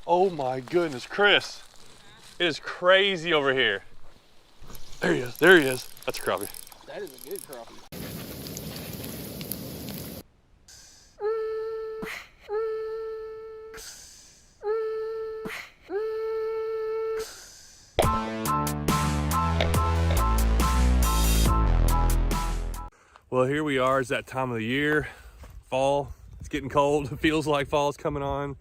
Oh my goodness, Chris. It is crazy over here. There he is, there he is. That's a crappie. That is a good crappie. Well, here we are. It's that time of the year, fall. It's getting cold. It feels like fall's coming on.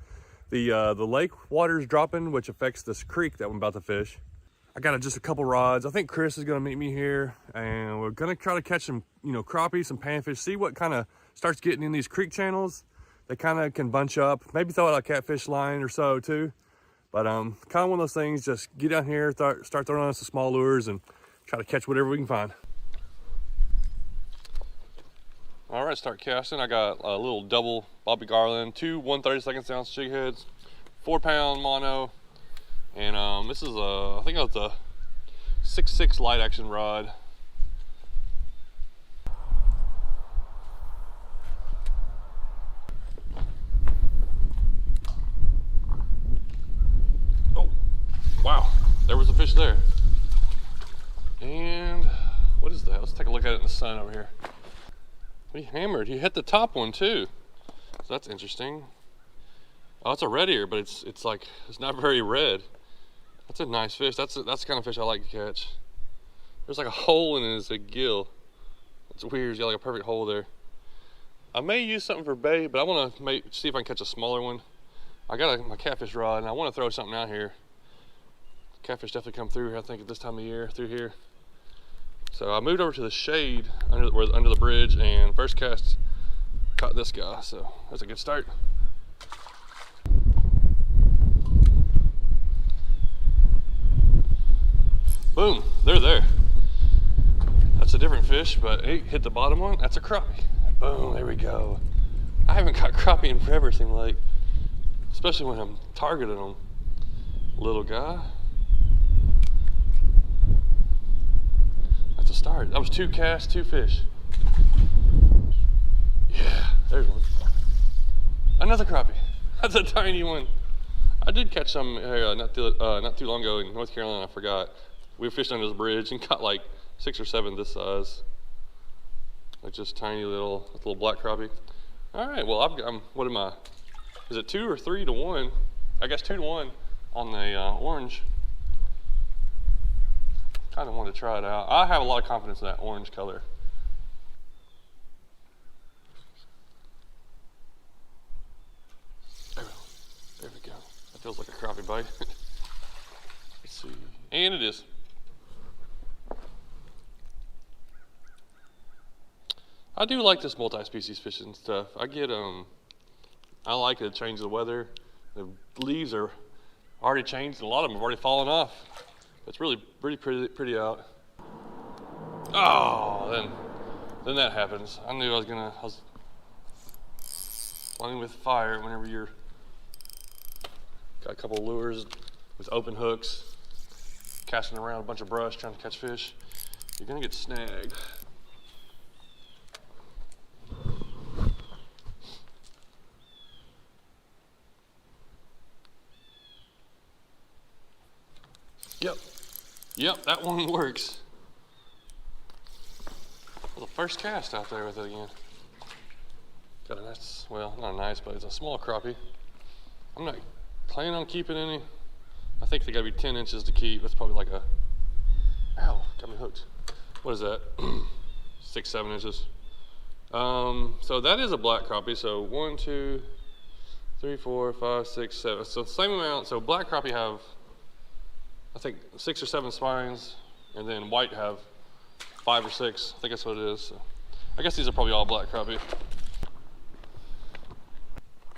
The lake water's dropping, which affects this creek that I'm about to fish. I got just a couple rods. I think Chris is gonna meet me here, and we're gonna try to catch some, crappie, some panfish, see what kind of starts getting in these creek channels. They kind of can bunch up. Maybe throw out a catfish line or so too. But kind of one of those things. Just get down here, start throwing on some small lures, and try to catch whatever we can find. All right, start casting. I got a little double Bobby Garland, two 1/32 ounce jig heads, 4-pound mono, and this is I think it was a 6.6 light action rod. Oh, wow, there was a fish there. And what is that? Let's take a look at it in the sun over here. He hammered. He hit the top one too, so that's interesting. Oh, it's a red ear, but it's like it's not very red. That's a nice fish. That's the kind of fish I like to catch. There's like a hole in his gill. It's weird. He's got like a perfect hole there. I may use something for bait, but I want to see if I can catch a smaller one. I got my catfish rod, and I want to throw something out here. Catfish definitely come through here, I think, at this time of year through here. So I moved over to the shade under the bridge, and first cast caught this guy, so that's a good start. Boom, they're there. That's a different fish, but he hit the bottom one. That's a crappie. Boom, there we go. I haven't caught crappie in forever, it seems like, especially when I'm targeting them. Little guy. To start. That was 2 casts, 2 fish. Yeah, there's one. Another crappie. That's a tiny one. I did catch some not too long ago in North Carolina. I forgot. We fished under the bridge and caught like 6 or 7 this size. Like just tiny little black crappie. All right. Well, what am I? Is it 2 or 3 to 1? I guess 2 to 1 on the orange. Kind of want to try it out. I have a lot of confidence in that orange color. There we go. That feels like a crappie bite. Let's see. And it is. I do like this multi-species fishing stuff. I like it to change the weather. The leaves are already changed. A lot of them have already fallen off. It's really pretty out. Oh, then that happens. I knew I was playing with fire whenever you're got a couple of lures with open hooks, casting around a bunch of brush trying to catch fish. You're gonna get snagged. Yep, that one works. Well, the first cast out there with it again. Got a nice, well, not nice, but it's a small crappie. I'm not planning on keeping any. I think they gotta be 10 inches to keep. That's probably like a, ow, got me hooked. What is that? 6, 7 inches. So that is a black crappie. So 1, 2, 3, 4, 5, 6, 7. So the same amount. So black crappie have, I think 6 or 7 spines, and then white have 5 or 6. I think that's what it is. So I guess these are probably all black crappie.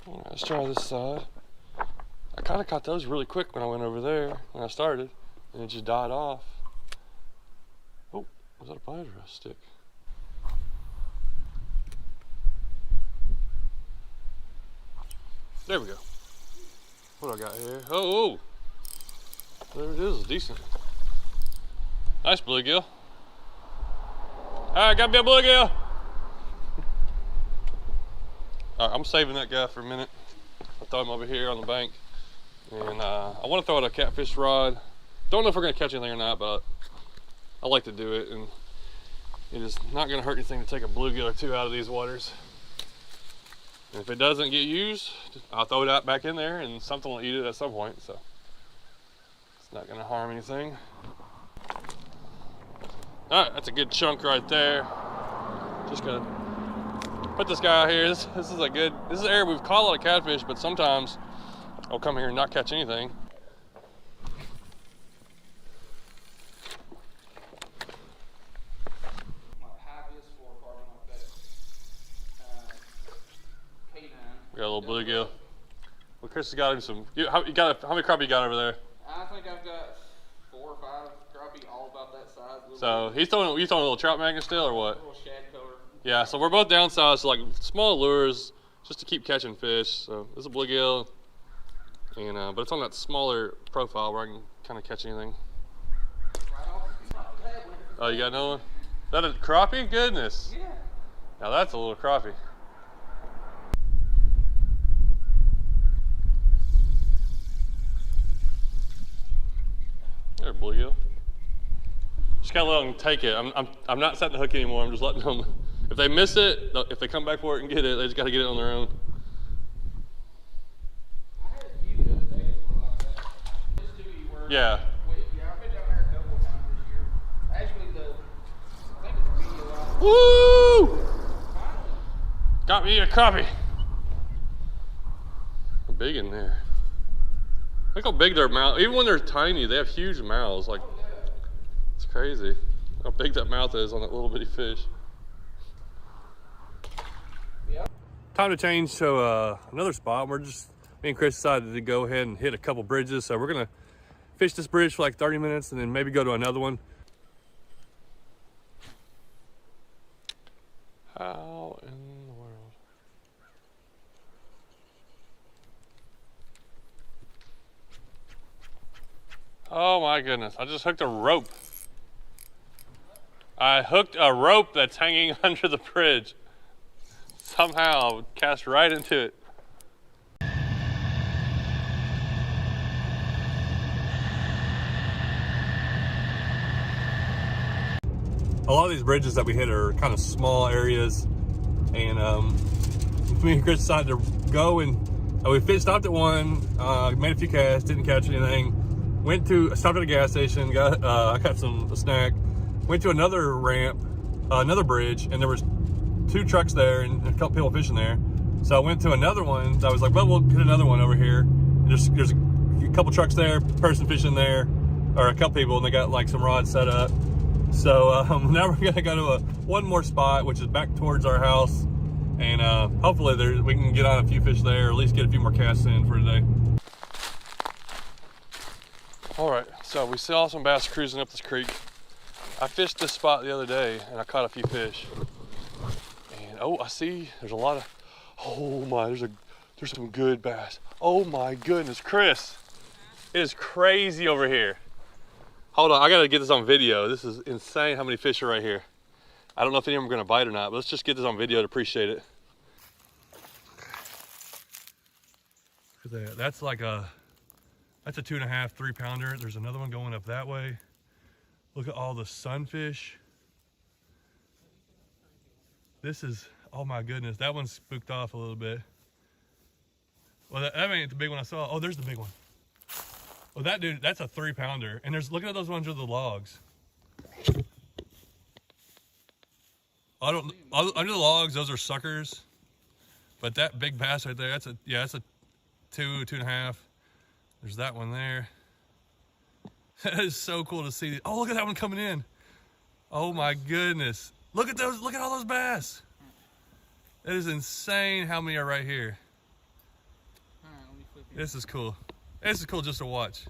All right, let's try this side. I kind of caught those really quick when I went over there when I started, and it just died off. Oh, was that a bite or a stick? There we go. What do I got here? Oh! There it is, decent. Nice bluegill. All right, got me a bluegill. All right, I'm saving that guy for a minute. I'll throw him over here on the bank. And I want to throw out a catfish rod. Don't know if we're going to catch anything or not, but I like to do it. And it is not going to hurt anything to take a bluegill or two out of these waters. And if it doesn't get used, I'll throw it out back in there and something will eat it at some point. So it's not going to harm anything. All right, that's a good chunk right there. Just gonna put this guy out here. This is an area we've caught a lot of catfish, but sometimes I'll come here and not catch anything. We got a little bluegill. Well, Chris has got him some. How many crappie you got over there? I think I've got 4 or 5 crappie, all about that size. So you throwing a little trout magnet still, or what? A little shad color. Yeah. So we're both downsized, so like small lures, just to keep catching fish. So this is a bluegill, and but it's on that smaller profile where I can kind of catch anything. Right off the top of that one. Oh, you got another one? Is that a crappie? Goodness. Yeah. Now that's a little crappie. There, bluegill. Just gotta let them take it. I'm not setting the hook anymore. I'm just letting them. If they miss it, if they come back for it and get it, they just gotta get it on their own. I had a few the other day that were like that. Just two you were. Yeah. Yeah, I've been down there a couple of times this year. Actually, I think it's a video out. Woo! Finally. Got me a crappie. They're big in there. Look how big their mouth. Even when they're tiny, they have huge mouths. Like, it's crazy how big that mouth is on that little bitty fish. Yep. Time to change to another spot. Me and Chris decided to go ahead and hit a couple bridges. So we're gonna fish this bridge for like 30 minutes and then maybe go to another one. How in the world? Oh my goodness, I just hooked a rope. I hooked a rope that's hanging under the bridge. Somehow cast right into it. A lot of these bridges that we hit are kind of small areas, and me and Chris decided to go and stopped at one, made a few casts, didn't catch anything. Stopped at a gas station, I got a snack. Went to another ramp, another bridge, and there was 2 trucks there and a couple people fishing there. So I went to another one. I was like, well, we'll hit another one over here. And there's a couple trucks there, person fishing there, or a couple people, and they got like some rods set up. So now we're gonna go to one more spot, which is back towards our house, and hopefully we can get on a few fish there, or at least get a few more casts in for today. All right, so we saw some bass cruising up this creek. I fished this spot the other day and I caught a few fish. And oh, I see there's a lot of, oh my, there's some good bass. Oh my goodness, Chris, it is crazy over here. Hold on, I gotta get this on video. This is insane how many fish are right here. I don't know if any of them are gonna bite or not, but let's just get this on video to appreciate it. Look at that, that's a 2.5, 3 pounder. There's another one going up that way. Look at all the sunfish. This is, oh my goodness, that one spooked off a little bit. Well, that ain't the big one I saw. Oh, there's the big one. Well, that dude, that's a 3 pounder. And looking at those ones under the logs. Under the logs, those are suckers. But that big bass right there, that's a 2.5. There's that one there. That is so cool to see. Oh, look at that one coming in. Oh my goodness. Look at those, look at all those bass. It is insane how many are right here. All right, let me flip here. This is cool. This is cool just to watch.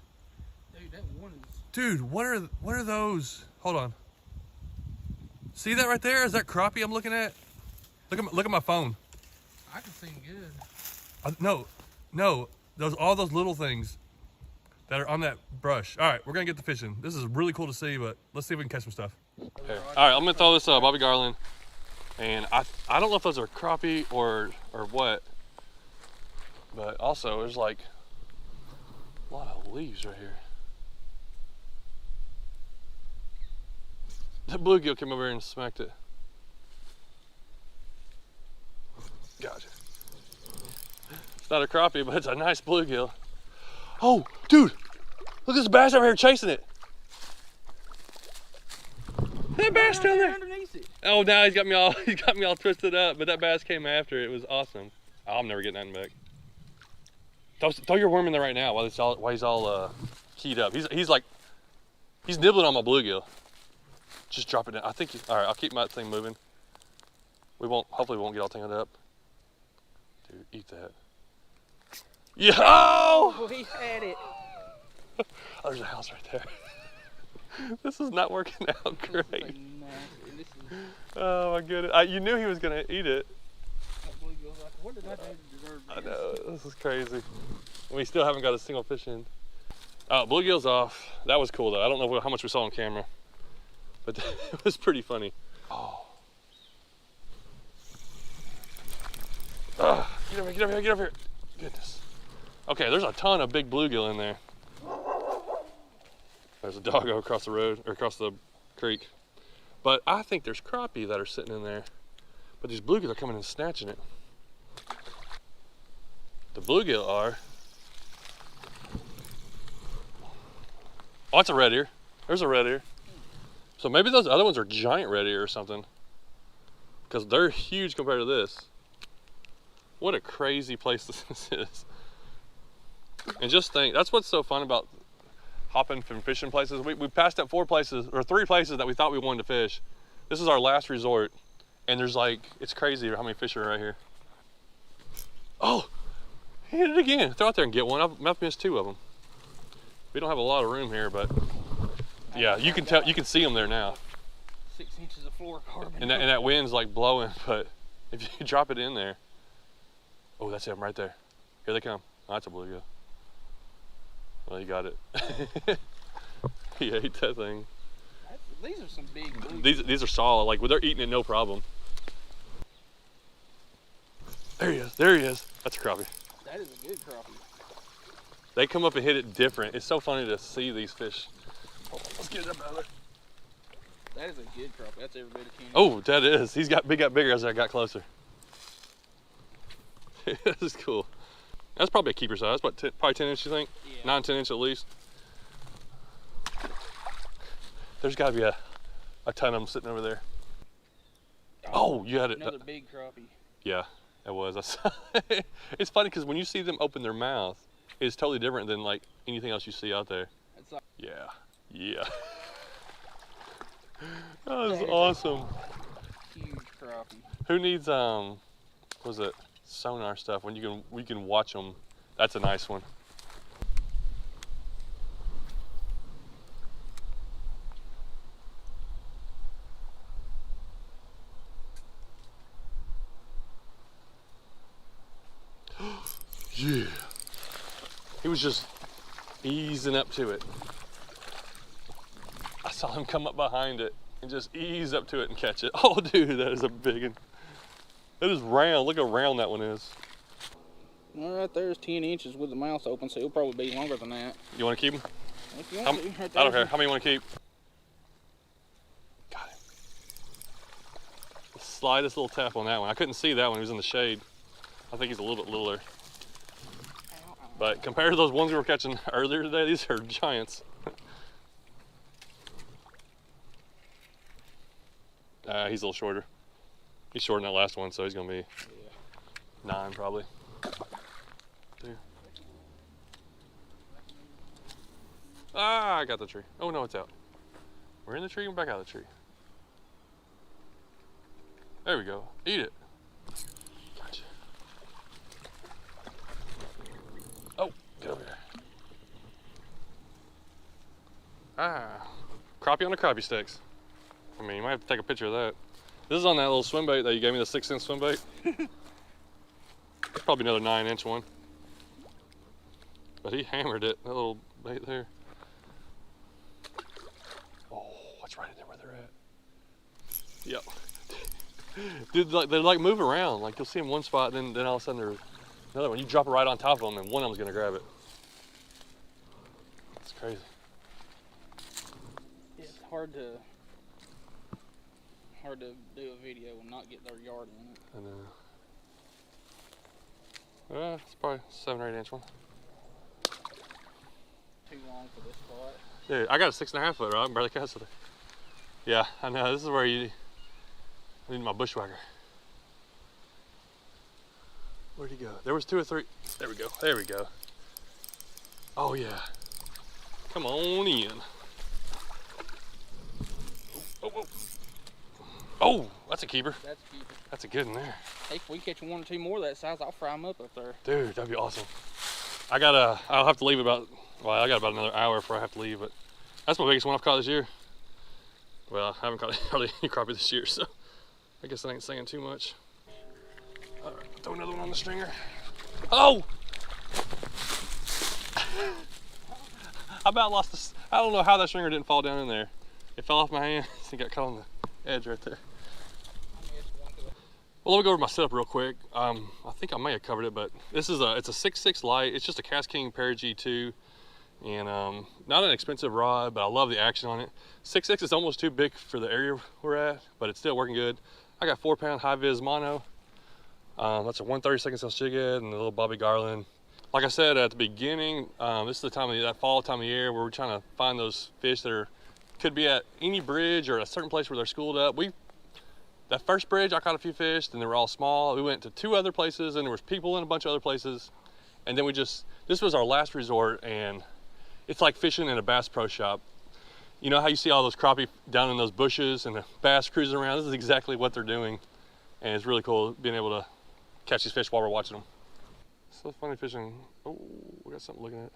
Dude, that one is... Dude, what are those? Hold on. See that right there? Is that crappie I'm looking at? Look at my phone. I can see them good. No. All those little things that are on that brush. All right, we're gonna get the fishing. This is really cool to see, but let's see if we can catch some stuff. Okay. All right, I'm gonna throw this Bobby Garland, and I don't know if those are crappie or what, but also there's like leaves right here. That bluegill came over here and smacked it. Gotcha. It's not a crappie, but it's a nice bluegill. Oh, dude, look at this bass over here chasing it. That bass down there. Oh, now he's got me all twisted up. But that bass came after it. It was awesome. Oh, I'm never getting that back. Throw your worm in there right now while he's all keyed up. He's nibbling on my bluegill. Just drop it in. I think. All right, I'll keep my thing moving. Hopefully, we won't get all tangled up. Dude, eat that. Yeah. Oh! He had it. Oh, there's a house right there. This is not working out great. Oh my goodness. You knew he was gonna eat it. What did I do to deserve this? I know, this is crazy. We still haven't got a single fish in. Oh, bluegill's off. That was cool though. I don't know how much we saw on camera, but it was pretty funny. Oh. Get over here, get over here. Goodness. Okay, there's a ton of big bluegill in there. There's a doggo across the road, or across the creek. But I think there's crappie that are sitting in there. But these bluegill are coming and snatching it. The bluegill are. Oh, it's a red ear. There's a red ear. So maybe those other ones are giant red ear or something. Because they're huge compared to this. What a crazy place this is. And just think, that's what's so fun about hopping from fishing places. We passed up 4 places, or 3 places that we thought we wanted to fish. This is our last resort. And there's it's crazy how many fish are right here. Oh, he hit it again. Throw out there and get one. I've missed 2 of them. We don't have a lot of room here, but yeah, you can see them there now. 6 inches of fluorocarbon. And that wind's blowing, but if you drop it in there. Oh, that's him right there. Here they come. Oh, that's a bluegill. Well, you got it. He ate that thing. These are some big bluegills. These are solid. They're eating it no problem. There he is. There he is. That's a crappie. That is a good crappie. They come up and hit it different. It's so funny to see these fish. Oh, let's get it up out of there. That is a good crappie. That's every bit of candy. Oh, that is. He got bigger as I got closer. This is cool. That's probably a keeper size. What, probably 10 inch, you think? Yeah. 9, 10 inch at least. There's got to be a ton of them sitting over there. Oh, you had it. Another big crappie. Yeah, it was. It's funny because when you see them open their mouth, it's totally different than anything else you see out there. It's like, yeah, yeah. That was awesome. Huge crappie. Who needs what was it, sonar stuff when we can watch them? That's a nice one. Yeah. He was just easing up to it. I saw him come up behind it and just ease up to it and catch it. Oh, dude, that is a big one. That is round. Look how round that one is. Well, right there's 10 inches with the mouth open, so it'll probably be longer than that. You want to keep him? If you want to, right I there. don't care. How many you want to keep? Got it. The slightest little tap on that one. I couldn't see that one. He was in the shade. I think he's a little bit littler. But compared to those ones we were catching earlier today, these are giants. He's a little shorter. He's shorter than that last one, so he's gonna be 9 probably. 2. Ah, I got the tree. Oh no, it's out. We're in the tree and back out of the tree. There we go. Eat it. Gotcha. Oh, get over here. Ah, crappie on the crappie sticks. I mean, you might have to take a picture of that. This is on that little swim bait that you gave me, the 6-inch swim bait. Probably another 9-inch one. But he hammered it, that little bait there. Oh, it's right in there where they're at. Yep. Dude, they move around. You'll see them one spot, then all of a sudden there's another one. You drop it right on top of them and one of them's gonna grab it. crazy. It's hard to do a video and not get their yard in it. I know. It's probably 7 or 8 inch one. Too long for this spot. Dude, I got a 6.5 footer. I can barely cast today. Yeah, I know. This is where you need my bushwhacker. Where'd he go? There was 2 or 3. There we go. There we go. Oh yeah. Come on in. Oh, oh. Oh, that's a keeper. That's a keeper. That's a good one there. Hey, if we catch 1 or 2 more of that size, I'll fry them up there. Dude, that'd be awesome. I'll have to leave I got about another hour before I have to leave, but that's my biggest one I've caught this year. Well, I haven't caught hardly any crappie this year, so I guess I ain't saying too much. All right, throw another one on the stringer. Oh! I about lost this. I don't know how that stringer didn't fall down in there. It fell off my hands and got caught on the edge right there. Well, let me go over my setup real quick. I think I may have covered it, but it's a 6.6 light. It's just a Cast King Para G2, and not an expensive rod, but I love the action on it. 6.6 is almost too big for the area we're at, but it's still working good. I got 4-pound high vis mono. That's a 1/32 cell jig head and a little Bobby Garland. Like I said at the beginning, this is the time of that fall time of year where we're trying to find those fish that could be at any bridge or a certain place where they're schooled up. That first bridge, I caught a few fish, and they were all small. We went to 2 other places, and there was people in a bunch of other places. And then this was our last resort, and it's like fishing in a Bass Pro Shop. You know how you see all those crappie down in those bushes and the bass cruising around? This is exactly what they're doing. And it's really cool being able to catch these fish while we're watching them. So funny fishing. Oh, we got something looking at.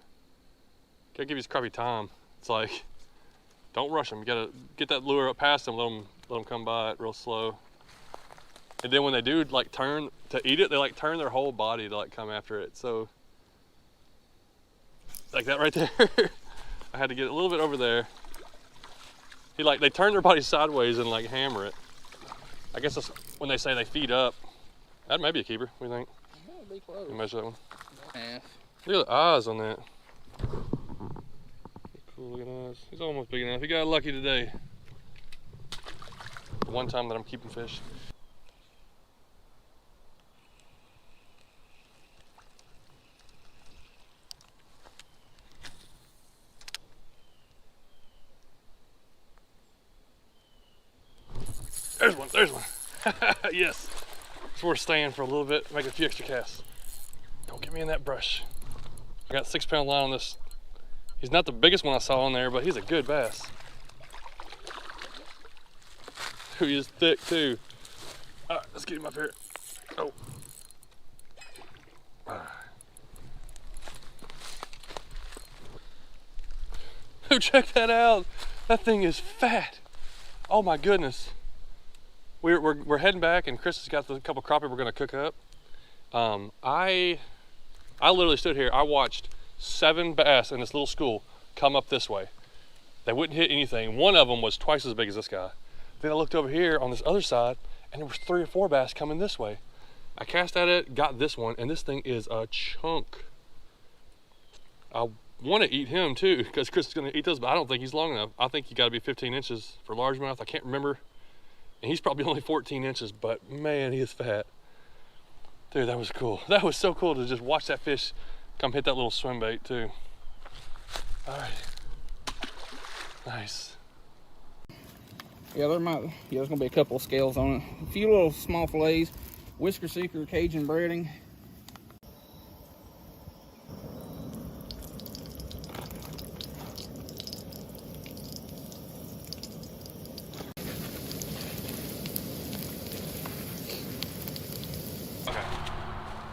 Gotta give these crappie time. It's like, don't rush them. You gotta get that lure up past them, let them come by it real slow. And then when they do like turn to eat it, they like turn their whole body to like come after it. So like that right there. I had to get a little bit over there. They turn their body sideways and like hammer it. I guess that's when they say they feed up. That may be a keeper, what do you think? That'd be close. You measure that one? Half. Look at the eyes on that. Cool looking eyes. He's almost big enough. He got lucky today. The one time that I'm keeping fish. There's one. Yes. It's worth staying for a little bit, make a few extra casts. Don't get me in that brush. I got 6-pound line on this. He's not the biggest one I saw on there, but he's a good bass. He is thick too. All right, let's get him up here. Oh. Check that out. That thing is fat. Oh my goodness. We're heading back, and Chris has got a couple crappie we're gonna cook up. I literally stood here. I watched 7 bass in this little school come up this way. They wouldn't hit anything. One of them was twice as big as this guy. Then I looked over here on this other side, and there was 3 or 4 bass coming this way. I cast at it, got this one, and this thing is a chunk. I want to eat him too, because Chris is gonna eat those, but I don't think he's long enough. I think you gotta be 15 inches for largemouth. I can't remember. And he's probably only 14 inches, but man, he is fat. Dude, that was cool. That was so cool to just watch that fish come hit that little swim bait too. All right, nice. Yeah, there's gonna be a couple of scales on it. A few little small fillets, whisker seeker, Cajun breading.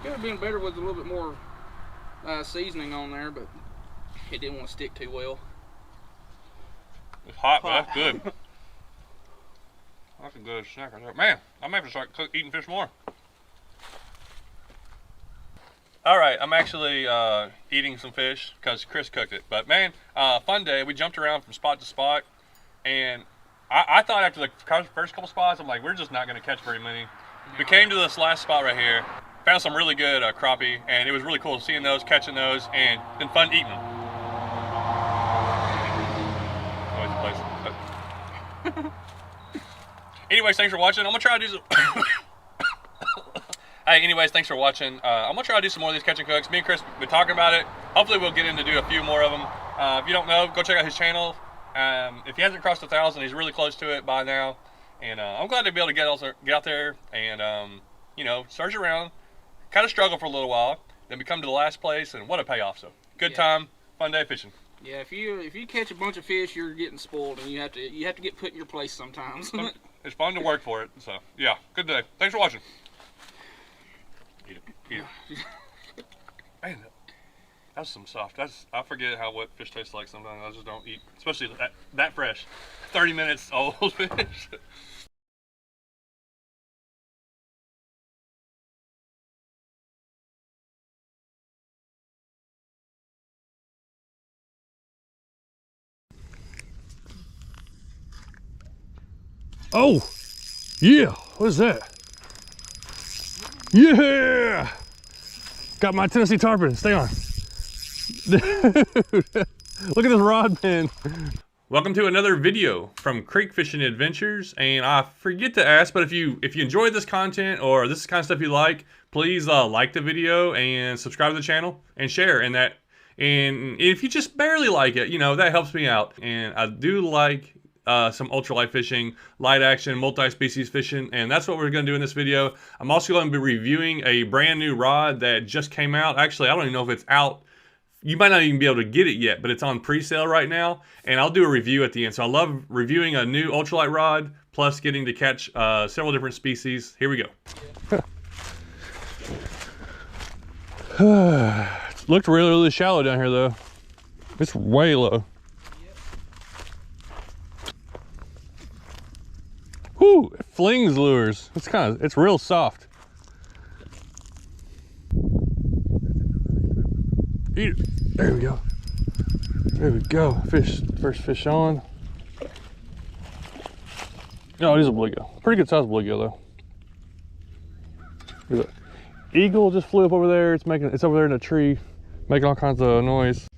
Could have been better with a little bit more seasoning on there, but it didn't want to stick too well. It's hot, but that's good. That's a good snack right there. Man, I may have to start eating fish more. All right, I'm actually eating some fish because Chris cooked it. But man, fun day. We jumped around from spot to spot, and I thought after the first couple spots, I'm like, we're just not going to catch very many. We came to this last spot right here. Found some really good crappie, and it was really cool seeing those, catching those, and then fun eating them. anyways, thanks for watching. I'm gonna try to do some. Hey, anyways, thanks for watching. I'm gonna try to do some more of these catch and cooks. Me and Chris have been talking about it. Hopefully we'll get in to do a few more of them. If you don't know, go check out his channel. If he hasn't crossed 1,000, he's really close to it by now. And I'm glad to be able to get out there and you know, search around. Kind of struggle for a little while, then we come to the last place, and what a payoff. So good time, fun day fishing. Yeah, if you catch a bunch of fish, you're getting spoiled, and you have to get put in your place sometimes. It's fun to work for it. So yeah, good day. Thanks for watching. Eat it. Man, that's some soft. I forget how what fish tastes like sometimes. I just don't eat, especially that fresh, 30 minutes old fish. Oh, yeah, what is that? Yeah! Got my Tennessee tarpon, stay on. Dude, look at this rod pin. Welcome to another video from Creek Fishing Adventures. And I forget to ask, but if you enjoyed this content or this is the kind of stuff you like, please like the video and subscribe to the channel and share. And if you just barely like it, you know, that helps me out. And I do like some ultralight fishing, light action, multi-species fishing, and that's what we're going to do in this video. I'm also going to be reviewing a brand new rod that just came out. Actually, I don't even know if it's out. You might not even be able to get it yet, but it's on pre-sale right now, and I'll do a review at the end. So I love reviewing a new ultralight rod, plus getting to catch several different species. Here we go. It looked really, really shallow down here, though. It's way low. Whoo, it flings lures. It's real soft. Eat it. There we go. There we go. Fish, first fish on. No, it is a bluegill. Pretty good sized bluegill though. Look at that. Eagle just flew up over there. It's over there in a tree, making all kinds of noise.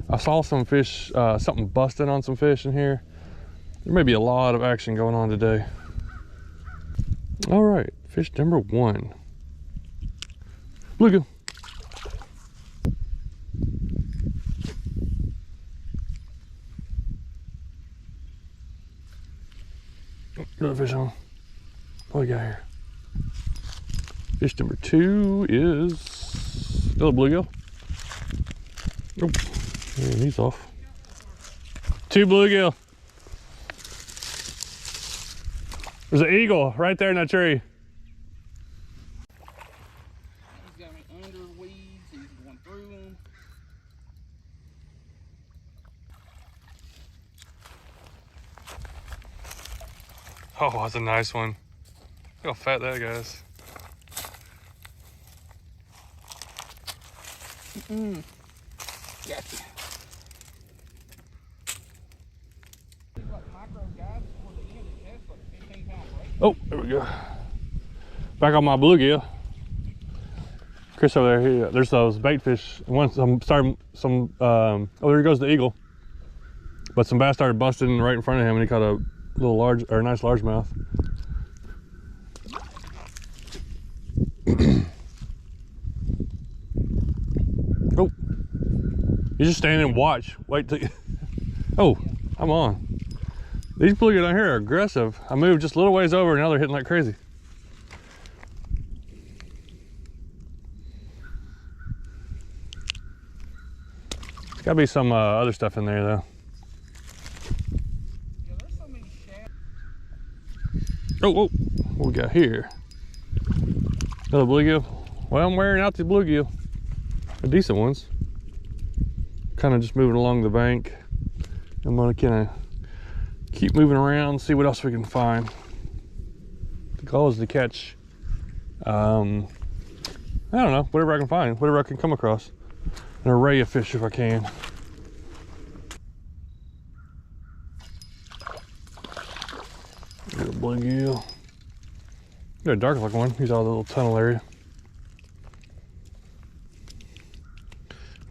I saw some fish, something busting on some fish in here. There may be a lot of action going on today. All right, fish number 1. Bluegill. Another fish on. What we got here? Fish number 2 is another bluegill. Nope. Yeah, he's off. 2 bluegill. There's an eagle right there in that tree. He's got me under weeds. He's going through them. Oh, that's a nice one. Look how fat that guy is. Gotcha. Oh, there we go. Back on my bluegill. Chris over there, there's those bait fish. Oh, there goes the eagle. But some bass started busting right in front of him, and he caught a nice largemouth. Oh, you just stand and watch. Wait till. Oh, I'm on. These bluegill down here are aggressive. I moved just a little ways over, and now they're hitting like crazy. There's gotta be some other stuff in there, though. Yeah, there's so many shad. Oh, what we got here? Another bluegill. Well, I'm wearing out these bluegill. They're decent ones. Kind of just moving along the bank. I'm gonna kind of keep moving around, see what else we can find. The goal is to catch, I don't know, whatever I can find, whatever I can come across. An array of fish if I can. Got a bluegill. Got a dark looking one. He's out of the little tunnel area.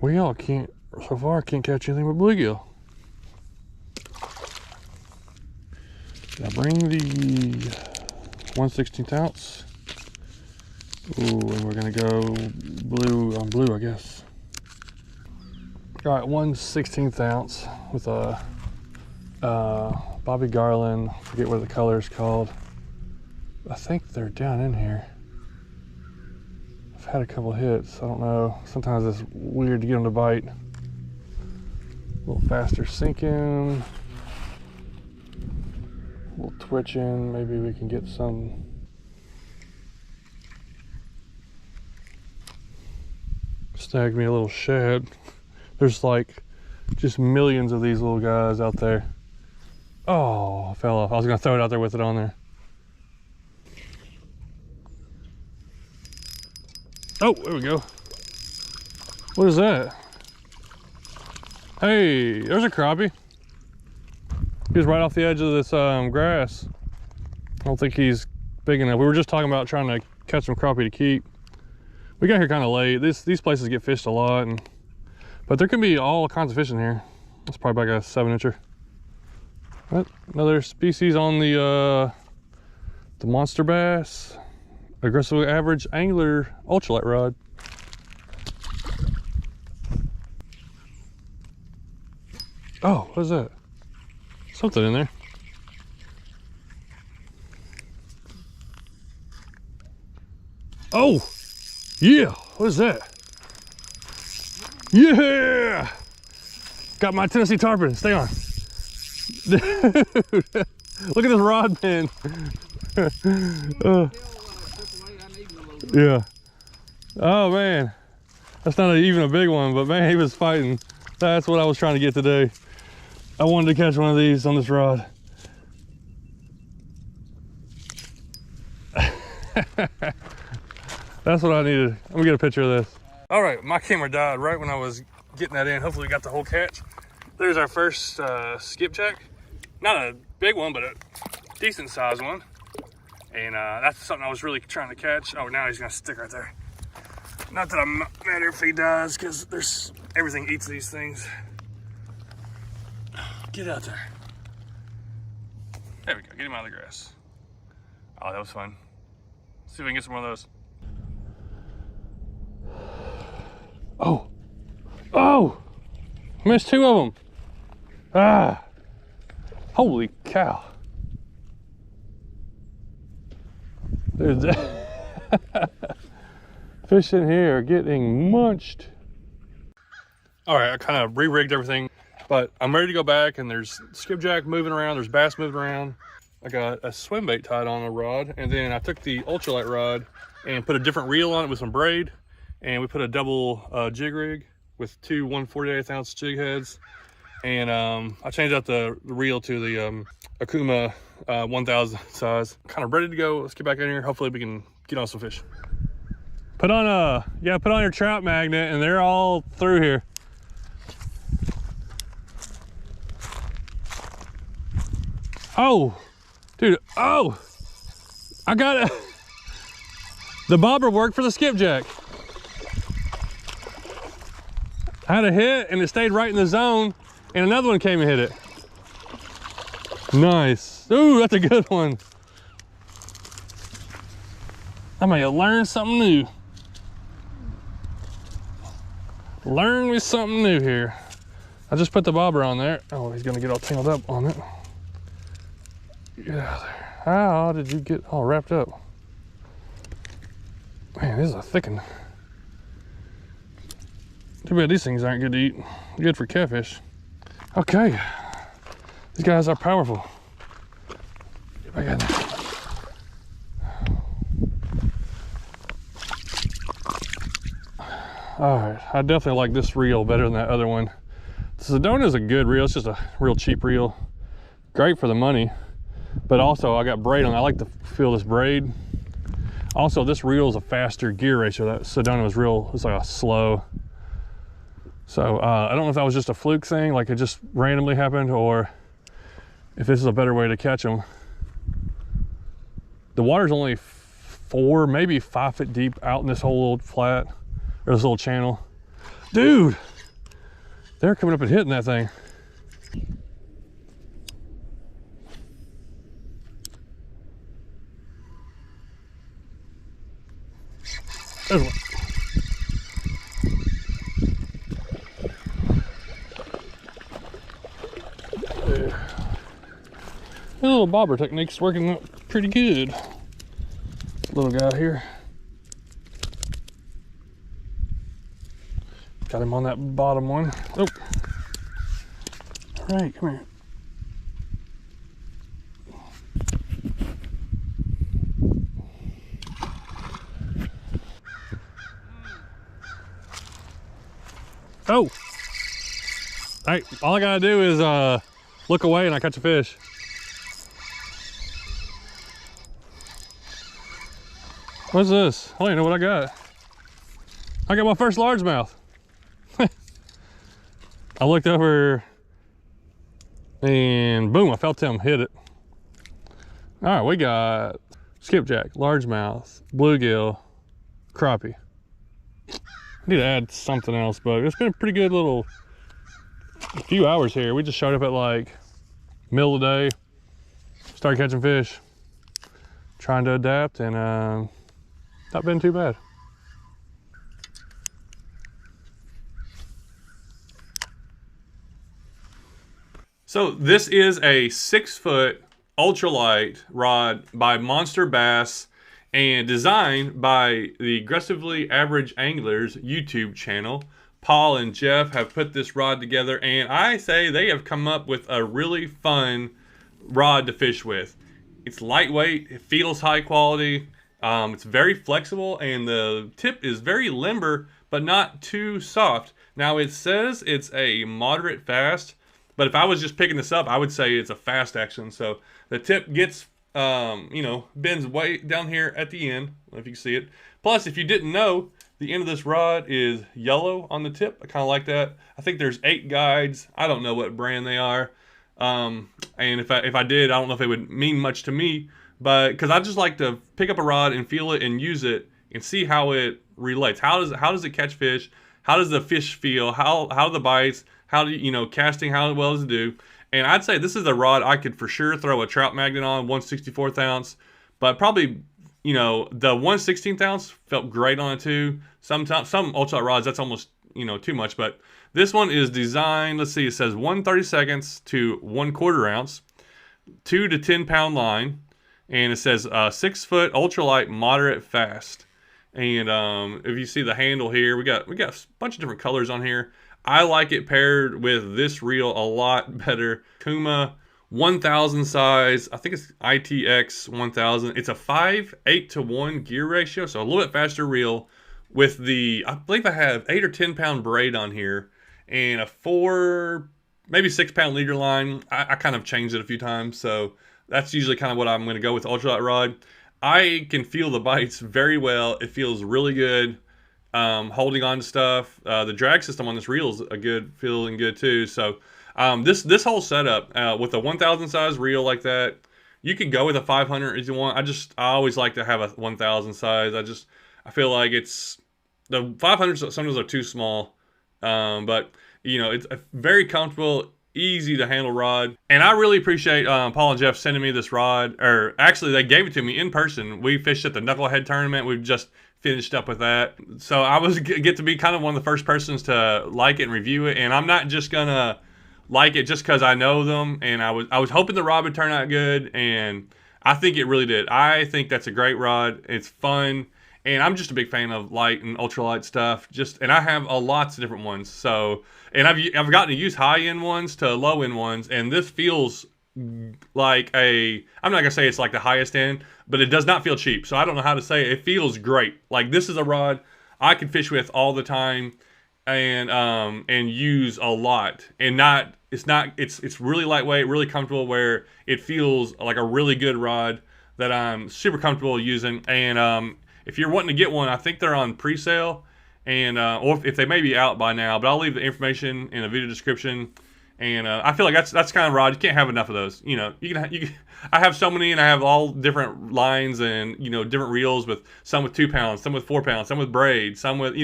We can't, so far, can't catch anything but bluegill. Now bring the 1/16 ounce. Ooh, and we're gonna go blue on blue, I guess. All right, 1/16 ounce with a Bobby Garland. I forget what the color is called. I think they're down in here. I've had a couple hits. I don't know. Sometimes it's weird to get them to bite. A little faster sinking. A little twitching. Maybe we can get some. Snagged me a little shad. There's like just millions of these little guys out there. Oh, I fell off. I was gonna throw it out there with it on there. Oh, there we go. What is that? Hey, there's a crappie. He was right off the edge of this grass. I don't think he's big enough. We were just talking about trying to catch some crappie to keep. We got here kind of late. These places get fished a lot, but there can be all kinds of fish in here. That's probably like a 7-incher. But another species on the monster bass, aggressive average angler ultralight rod. Oh, what is that? Something in there. Oh, yeah, what is that? Yeah! Got my Tennessee tarpon, stay on. Dude, look at this rod pin. Yeah. Oh man, that's not even a big one, but man, he was fighting. That's what I was trying to get today. I wanted to catch one of these on this rod. That's what I needed. Let me get a picture of this. All right, my camera died right when I was getting that in. Hopefully we got the whole catch. There's our first skipjack. Not a big one, but a decent sized one. And that's something I was really trying to catch. Oh, now he's gonna stick right there. Not that I'm matter if he dies, because there's everything eats these things. Get out there. There we go, get him out of the grass. Oh, that was fun. Let's see if we can get some more of those. Oh, oh, missed 2 of them. Ah, holy cow. There's fish in here getting munched. All right, I kind of re-rigged everything, but I'm ready to go back, and there's skipjack moving around, there's bass moving around. I got a swim bait tied on a rod, and then I took the ultralight rod and put a different reel on it with some braid, and we put a double jig rig with 2 1/48 ounce jig heads, and I changed out the reel to the Akuma 1000 size. Kind of ready to go. Let's get back in here. Hopefully we can get on some fish. Put on put on your trout magnet, and they're all through here. Oh, dude, oh, I got it. The bobber worked for the skipjack. I had a hit and it stayed right in the zone, and another one came and hit it. Nice. Ooh, that's a good one. I may have learned something new. Learn me something new here. I just put the bobber on there. Oh, he's gonna get all tangled up on it. Get out of there. How did you get all wrapped up? Man, this is a thick one. Too bad these things aren't good to eat. Good for catfish. Okay. These guys are powerful. Get back in there. All right, I definitely like this reel better than that other one. The Sedona is a good reel. It's just a real cheap reel. Great for the money, but also I got braid on it. I like to feel this braid. Also, this reel is a faster gear ratio. That Sedona was real, it's like a slow. So I don't know if that was just a fluke thing, like it just randomly happened, or if this is a better way to catch them. The water's only 4, maybe 5 foot deep out in this whole little flat, or this little channel. Dude, They're coming up and hitting that thing. There's one. There. The little bobber technique's working out pretty good. Little guy here. Got him on that bottom one. Oh. All right, come here. Oh. Hey, all I gotta do is look away and I catch a fish. What's this? I don't even know what I got. I got my first largemouth. I looked over and boom, I felt him hit it. All right, we got skipjack, largemouth, bluegill, crappie. I need to add something else, but it's been a pretty good little few hours here. We just showed up at like middle of the day, started catching fish, trying to adapt, and not been too bad. So this is a 6-foot ultralight rod by Monster Bass and designed by the Aggressively Average Anglers YouTube channel. Paul and Jeff have put this rod together, and I say they have come up with a really fun rod to fish with. It's lightweight, it feels high quality, it's very flexible, and the tip is very limber but not too soft. Now it says it's a moderate fast, but if I was just picking this up, I would say it's a fast action. So the tip gets, you know, bends way down here at the end, I don't know if you can see it. Plus, if you didn't know, the end of this rod is yellow on the tip. I kind of like that. I think there's 8 guides. I don't know what brand they are. And if I did, I don't know if it would mean much to me, but because I just like to pick up a rod and feel it and use it and see how it relates. How does it catch fish? How does the fish feel? How do the bites? How do you know, casting, how well does it do? And I'd say this is a rod I could for sure throw a trout magnet on, 1/64 ounce, but probably, you know, the 1/16 ounce felt great on it too. Sometimes some ultralight rods, that's almost, you know, too much, but this one is designed, let's see, it says 1/32 to 1/4 ounce, 2 to 10 pound line, and it says 6-foot ultralight moderate fast. And if you see the handle here, we got a bunch of different colors on here. I like it paired with this reel a lot better. Kuma 1000 size, I think it's ITX 1000. It's a 5:8 to 1 gear ratio, so a little bit faster reel with the, I believe I have 8 or 10 pound braid on here and a 4, maybe 6 pound leader line. I kind of changed it a few times, so that's usually kind of what I'm going to go with the ultralight rod. I can feel the bites very well. It feels really good. Holding on to stuff. The drag system on this reel is feeling good too. So this whole setup with a 1000 size reel like that, you could go with a 500 if you want. I always like to have a 1000 size. I feel like it's, the 500s sometimes are too small, but you know, it's a very comfortable, easy to handle rod. And I really appreciate Paul and Jeff sending me this rod, or actually they gave it to me in person. We fished at the Knucklehead tournament. We've just finished up with that, so I get to be kind of one of the first persons to like it and review it. And I'm not just gonna like it just because I know them, and I was hoping the rod would turn out good, and I think it really did. I think that's a great rod. It's fun, and I'm just a big fan of light and ultralight stuff. And I have lots of different ones. So, and I've gotten to use high end ones to low end ones, and this feels like I'm not gonna say it's like the highest end, but it does not feel cheap. So I don't know how to say it. It feels great. Like, this is a rod I can fish with all the time and use a lot. And it's really lightweight, really comfortable, where it feels like a really good rod that I'm super comfortable using. And if you're wanting to get one, I think they're on pre-sale, and or if they may be out by now, but I'll leave the information in the video description. And I feel like that's kind of rod. You can't have enough of those. You know, you can. I have so many, and I have all different lines and different reels with some with 2 pounds, some with 4 pounds, some with braid, some with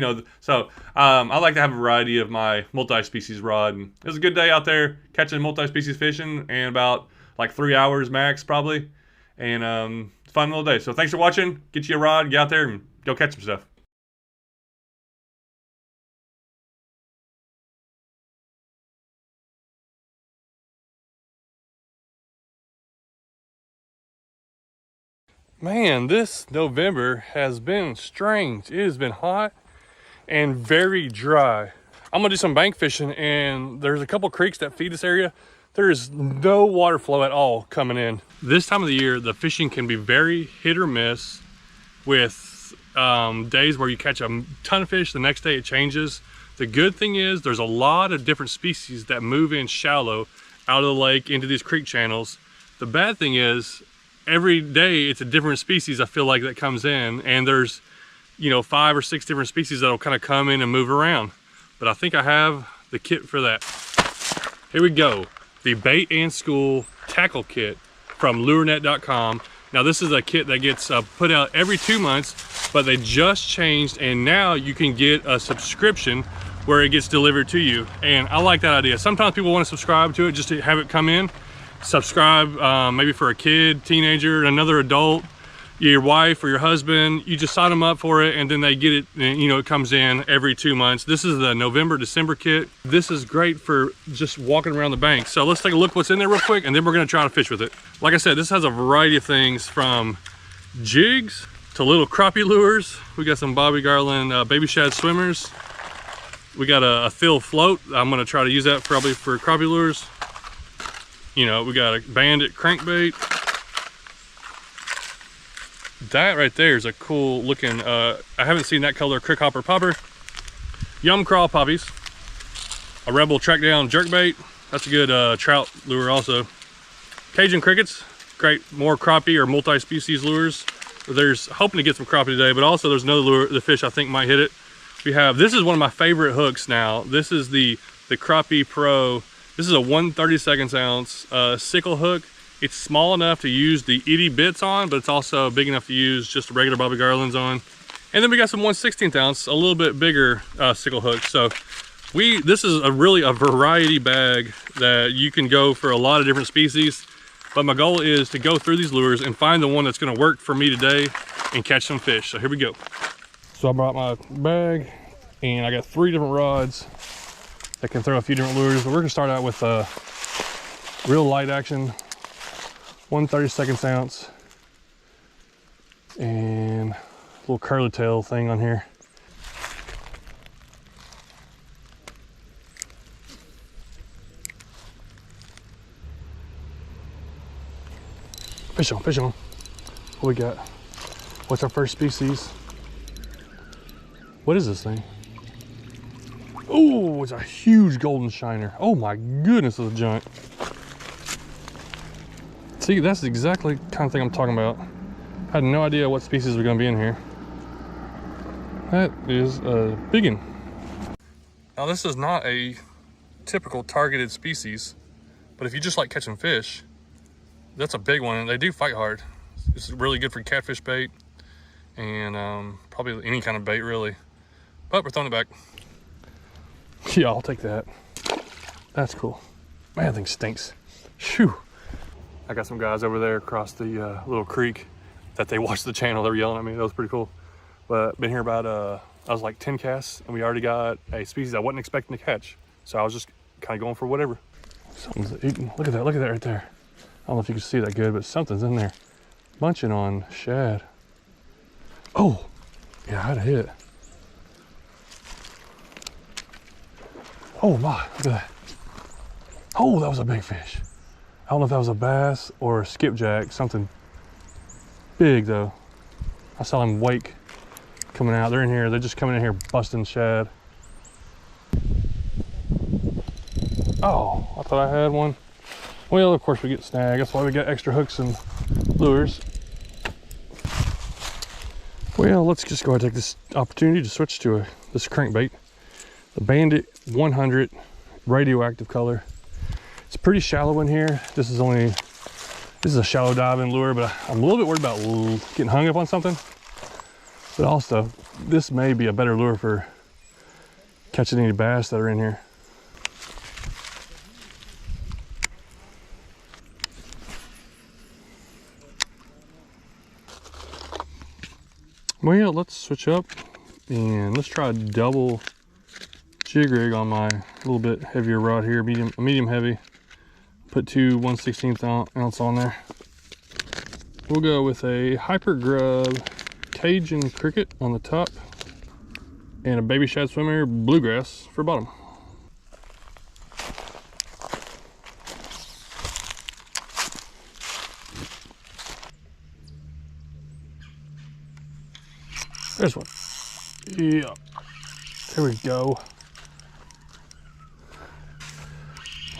So I like to have a variety of my multi-species rod. And it was a good day out there catching multi-species fishing, and about like 3 hours max probably, and fun little day. So thanks for watching. Get you a rod, get out there, and go catch some stuff. Man, this November has been strange. It has been hot and very dry. I'm gonna do some bank fishing, and there's a couple creeks that feed this area. There is no water flow at all coming in. This time of the year, the fishing can be very hit or miss with days where you catch a ton of fish, the next day it changes. The good thing is there's a lot of different species that move in shallow out of the lake into these creek channels. The bad thing is every day it's a different species, I feel like, that comes in, and there's 5 or 6 different species that'll kind of come in and move around. But I think I have the kit for that. Here we go, the Bait and School Tackle Kit from lurenet.com. Now this is a kit that gets put out every 2 months, but they just changed, and now you can get a subscription where it gets delivered to you. And I like that idea. Sometimes people want to subscribe to it just to have it come in. Subscribe maybe for a kid, teenager, another adult, your wife or your husband. You just sign them up for it, and then they get it, and it comes in every 2 months. This is the November December kit. This is great for just walking around the bank. So let's take a look what's in there real quick, and then we're going to try to fish with it. Like I said, this has a variety of things from jigs to little crappie lures. We got some Bobby Garland baby shad swimmers. We got a Phil float. I'm going to try to use that probably for crappie lures. We got a Bandit crankbait. That right there is a cool looking, I haven't seen that color crick hopper popper. Yum crawl poppies. A Rebel track down jerkbait. That's a good trout lure also. Cajun crickets, great, more crappie or multi-species lures. There's hoping to get some crappie today, but also there's another lure, the fish I think might hit it. We have, this is one of my favorite hooks now. This is the Crappie Pro. This is a 1/32 ounce sickle hook. It's small enough to use the itty bits on, but it's also big enough to use just regular Bobby Garlands on. And then we got some 1/16 ounce, a little bit bigger sickle hooks. So this is really a variety bag that you can go for a lot of different species. But my goal is to go through these lures and find the one that's gonna work for me today and catch some fish. So here we go. So I brought my bag, and I got 3 different rods that can throw a few different lures, but we're gonna start out with a real light action 1/32 ounce and a little curly tail thing on here. Fish on, fish on. What we got? What's our first species? What is this thing? Oh, it's a huge golden shiner. Oh my goodness, it's a giant. See, that's exactly the kind of thing I'm talking about. I had no idea what species were gonna be in here. That is a big one. Now this is not a typical targeted species, but if you just like catching fish, that's a big one, and they do fight hard. It's really good for catfish bait and probably any kind of bait really. But we're throwing it back. Yeah, I'll take that. That's cool. Man, that thing stinks. Phew. I got some guys over there across the little creek that they watched the channel. They were yelling at me. That was pretty cool. But been here about, I was like 10 casts, and we already got a species I wasn't expecting to catch. So I was just kind of going for whatever. Something's eating. Look at that right there. I don't know if you can see that good, but something's in there. Munching on shad. Oh, yeah, I had a hit. Oh my, look at that. Oh, that was a big fish. I don't know if that was a bass or a skipjack, something big though. I saw them wake coming out. They're in here, they're just coming in here busting shad. Oh, I thought I had one. Well, of course we get snagged. That's why we got extra hooks and lures. Well, let's just go ahead and take this opportunity to switch to this crankbait. The Bandit 100 radioactive color. It's pretty shallow in here. This is a shallow diving lure, but I'm a little bit worried about getting hung up on something. But also, this may be a better lure for catching any bass that are in here. Well, yeah, let's switch up and let's try a double jig rig on my little bit heavier rod here, medium heavy. Put two 1/16 ounce on there. We'll go with a Hyper Grub Cajun Cricket on the top and a Baby Shad Swimmer Bluegrass for bottom. There's one. Yeah. There we go.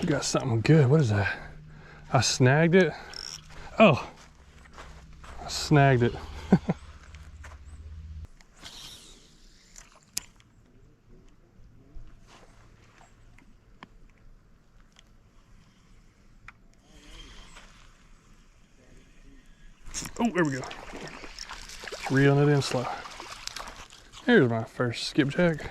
We got something good. What is that? I snagged it. Oh, I snagged it. Oh, there we go. Reeling it in slow. Here's my first skipjack.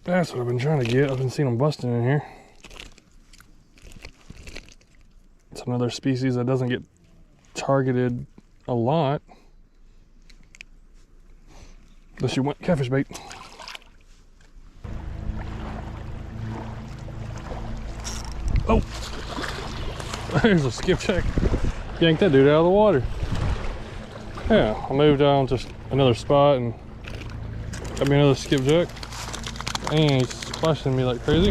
That's what I've been trying to get. I've been seeing them busting in here. It's another species that doesn't get targeted a lot. Unless you want catfish bait. Oh! There's a skipjack. Yanked that dude out of the water. Yeah, I moved on to another spot and got me another skipjack. And he's splashing me like crazy.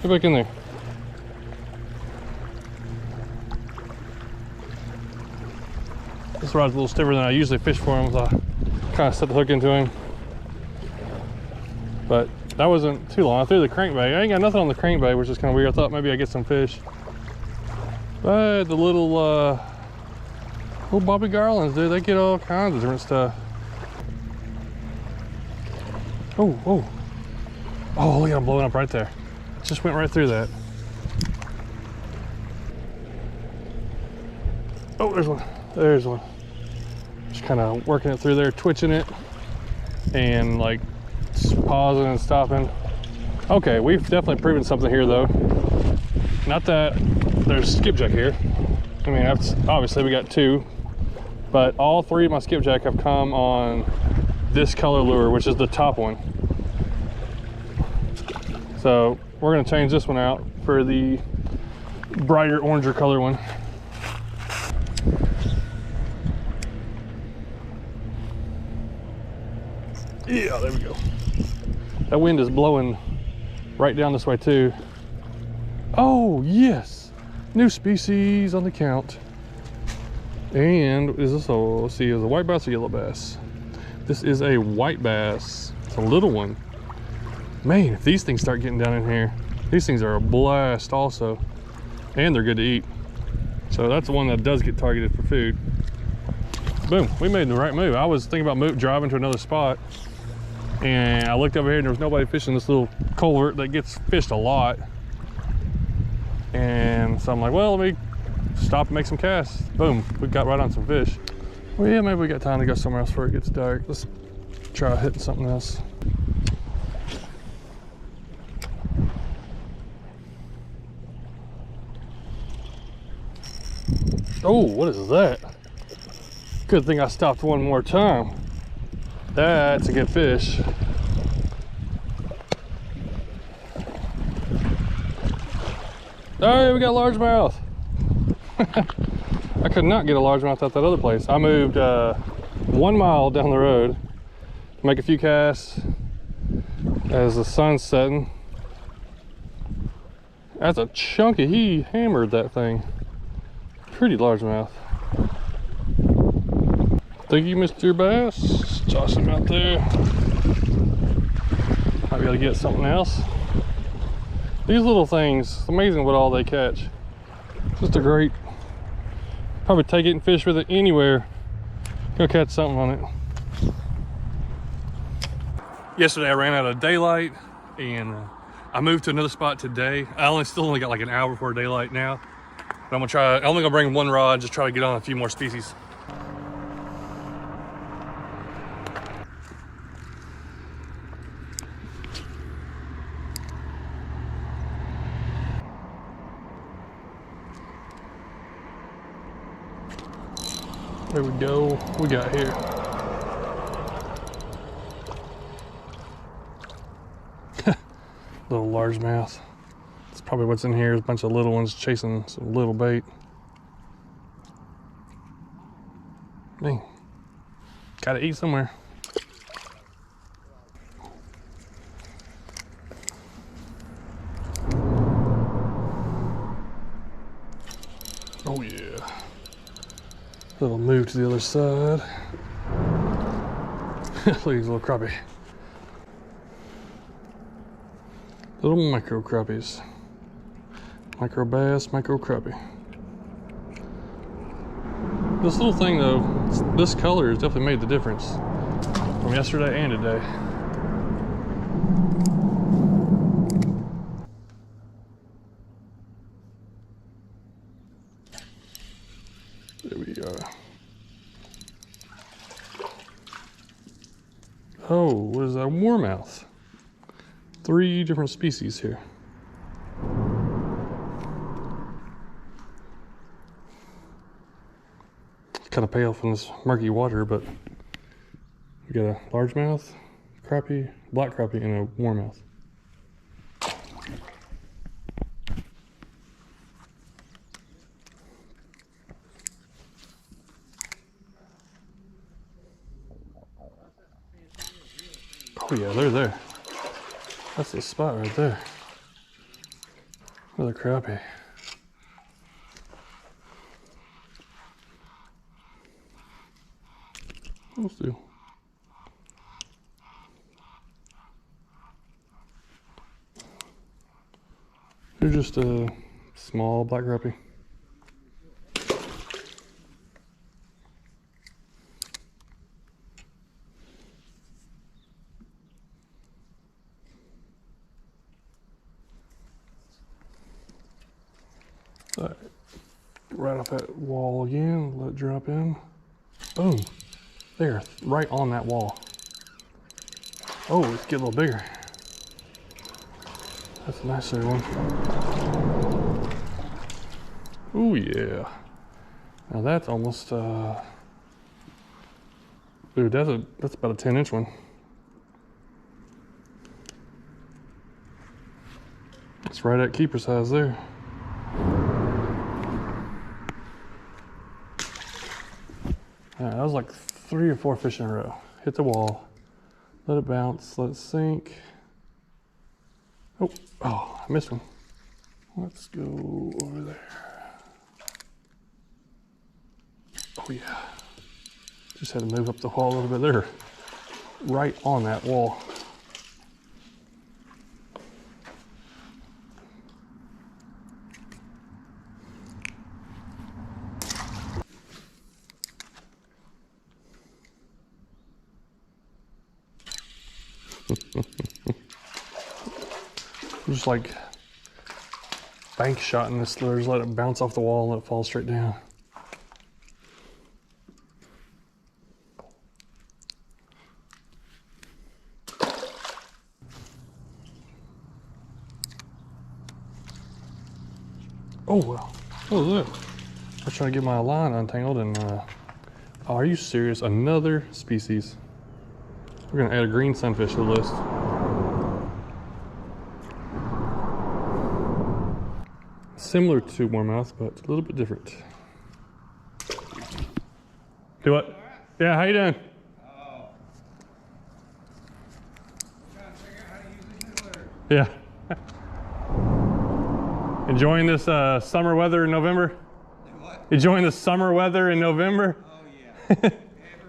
Get back in there. This rod's a little stiffer than I usually fish for him, so I kind of set the hook into him. But that wasn't too long. I threw the crankbait. I ain't got nothing on the crankbait, which is kind of weird. I thought maybe I'd get some fish. But the little Bobby Garlands, dude, they get all kinds of different stuff. Oh, oh. Oh, look at them blowing up right there. Just went right through that. Oh, there's one. There's one. Just kind of working it through there, twitching it, and like pausing and stopping. Okay, we've definitely proven something here, though. Not that there's skipjack here. I mean, obviously we got two, but all three of my skipjack have come on this color lure, which is the top one. So we're gonna change this one out for the brighter oranger color one. Yeah, there we go. That wind is blowing right down this way too. Oh yes, new species on the count. And is this let's see, is it a white bass or yellow bass? This is a white bass. It's a little one. Man, if these things start getting down in here, these things are a blast also. And they're good to eat. So that's the one that does get targeted for food. Boom, we made the right move. I was thinking about driving to another spot, and I looked over here and there was nobody fishing this little culvert that gets fished a lot. And so I'm like, well, let me stop and make some casts. Boom, we got right on some fish. Well, yeah, maybe we got time to go somewhere else before it gets dark. Let's try hitting something else. Oh, what is that? Good thing I stopped one more time. That's a good fish. Oh, we got largemouth. I could not get a largemouth at that other place. I moved 1 mile down the road to make a few casts as the sun's setting. That's a chunky, he hammered that thing. Pretty largemouth. Thank you, Mr. Bass. Toss him out there. Might be able to get something else. These little things, it's amazing what all they catch. Just a great, probably take it and fish with it anywhere. Gonna catch something on it. Yesterday I ran out of daylight and I moved to another spot today. I still only got like an hour before daylight now. But I'm gonna try, I'm only gonna bring one rod, just try to get on a few more species. There we go. What we got here? Little largemouth. That's probably what's in here. Is a bunch of little ones chasing some little bait. Man, gotta eat somewhere. Oh yeah. Little move to the other side. Look at these little crappie. Little micro crappies. Micro bass, micro crappie. This little thing though, this color has definitely made the difference from yesterday and today. There we are. Oh, what is that? Warmouth. 3 different species here. It's kind of pale from this murky water, but we got a largemouth, crappie, black crappie, and a warmouth. Oh yeah, they're there. That's the spot right there. Another crappie. Let's do. They're just a small black crappie. All right, right off that wall again, let it drop in. Boom, there, right on that wall. Oh, let's get a little bigger. That's a nice little one. Oh yeah. Now that's almost, dude, that's about a 10-inch one. It's right at keeper size there. All right, that was like 3 or 4 fish in a row. Hit the wall, let it bounce, let it sink. Oh, I missed one. Let's go over there. Oh yeah. Just had to move up the wall a little bit there. Right on that wall. Just like bank shotting this lure, just let it bounce off the wall and let it fall straight down. Oh well, what was that? I was trying to get my line untangled and oh, are you serious? Another species. We're gonna add a green sunfish to the list. Similar to warmouth, but a little bit different. Do what? Right. Yeah, how you doing? Oh. Trying to figure out how to use this new lure. Yeah. Enjoying this summer weather in November? What? Enjoying the summer weather in November? Oh yeah. Every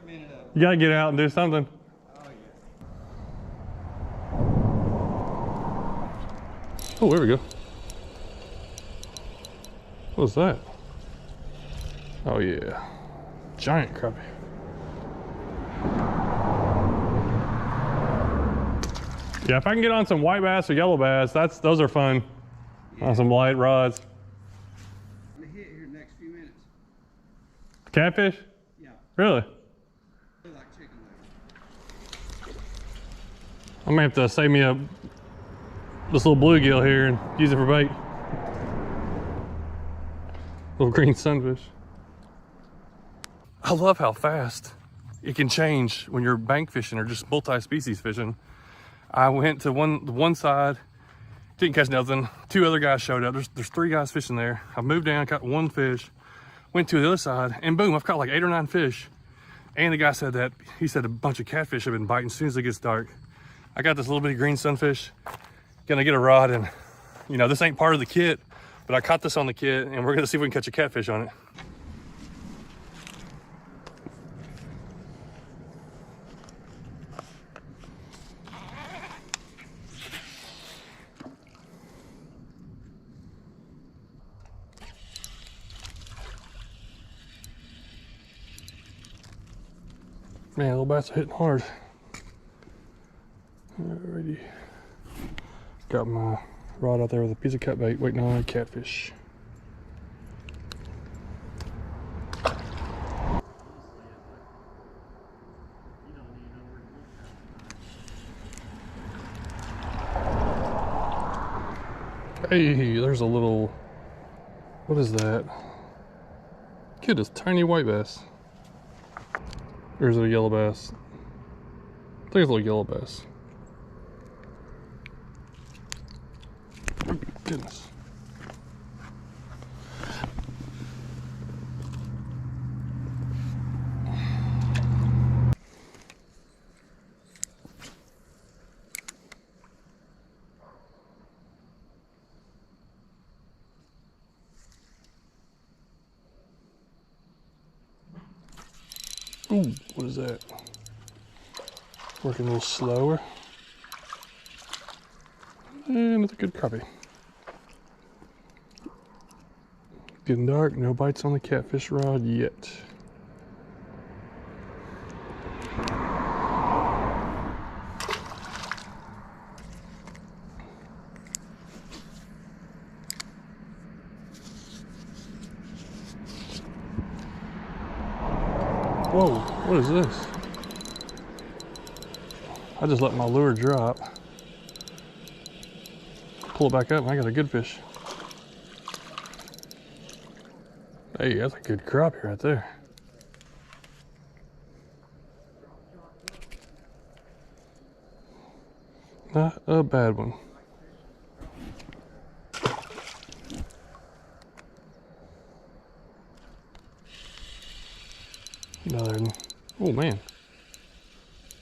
minute of it. You gotta get out and do something. Oh yeah. Oh, there we go. What was that? Oh yeah, giant crappie. Yeah, if I can get on some white bass or yellow bass, those are fun. Yeah. On some light rods. I'm gonna hit here in the next few minutes. Catfish? Yeah. Really? They like chicken legs. I may have to save me this little bluegill here and use it for bait. Little green sunfish. I love how fast it can change when you're bank fishing or just multi-species fishing. I went to one side, didn't catch nothing. 2 other guys showed up. There's 3 guys fishing there. I moved down, caught 1 fish, went to the other side, and boom, I've caught like 8 or 9 fish. And the guy said that, he said a bunch of catfish have been biting as soon as it gets dark. I got this little bitty green sunfish. Gonna get a rod, and you know, this ain't part of the kit, but I caught this on the kit, and we're gonna see if we can catch a catfish on it. Man, little bass are hitting hard. Alrighty. Got my rod out there with a piece of cut bait, waiting on a catfish. Hey, there's a little, what is that? Kid, it's tiny white bass. Or is it a yellow bass? I think it's a little yellow bass. Oh, goodness. Ooh, what is that? Working a little slower. And another good crappie. Getting dark, no bites on the catfish rod yet. Whoa, what is this? I just let my lure drop. Pull it back up and I got a good fish. Hey, that's a good crappie right there. Not a bad one. Another, oh man,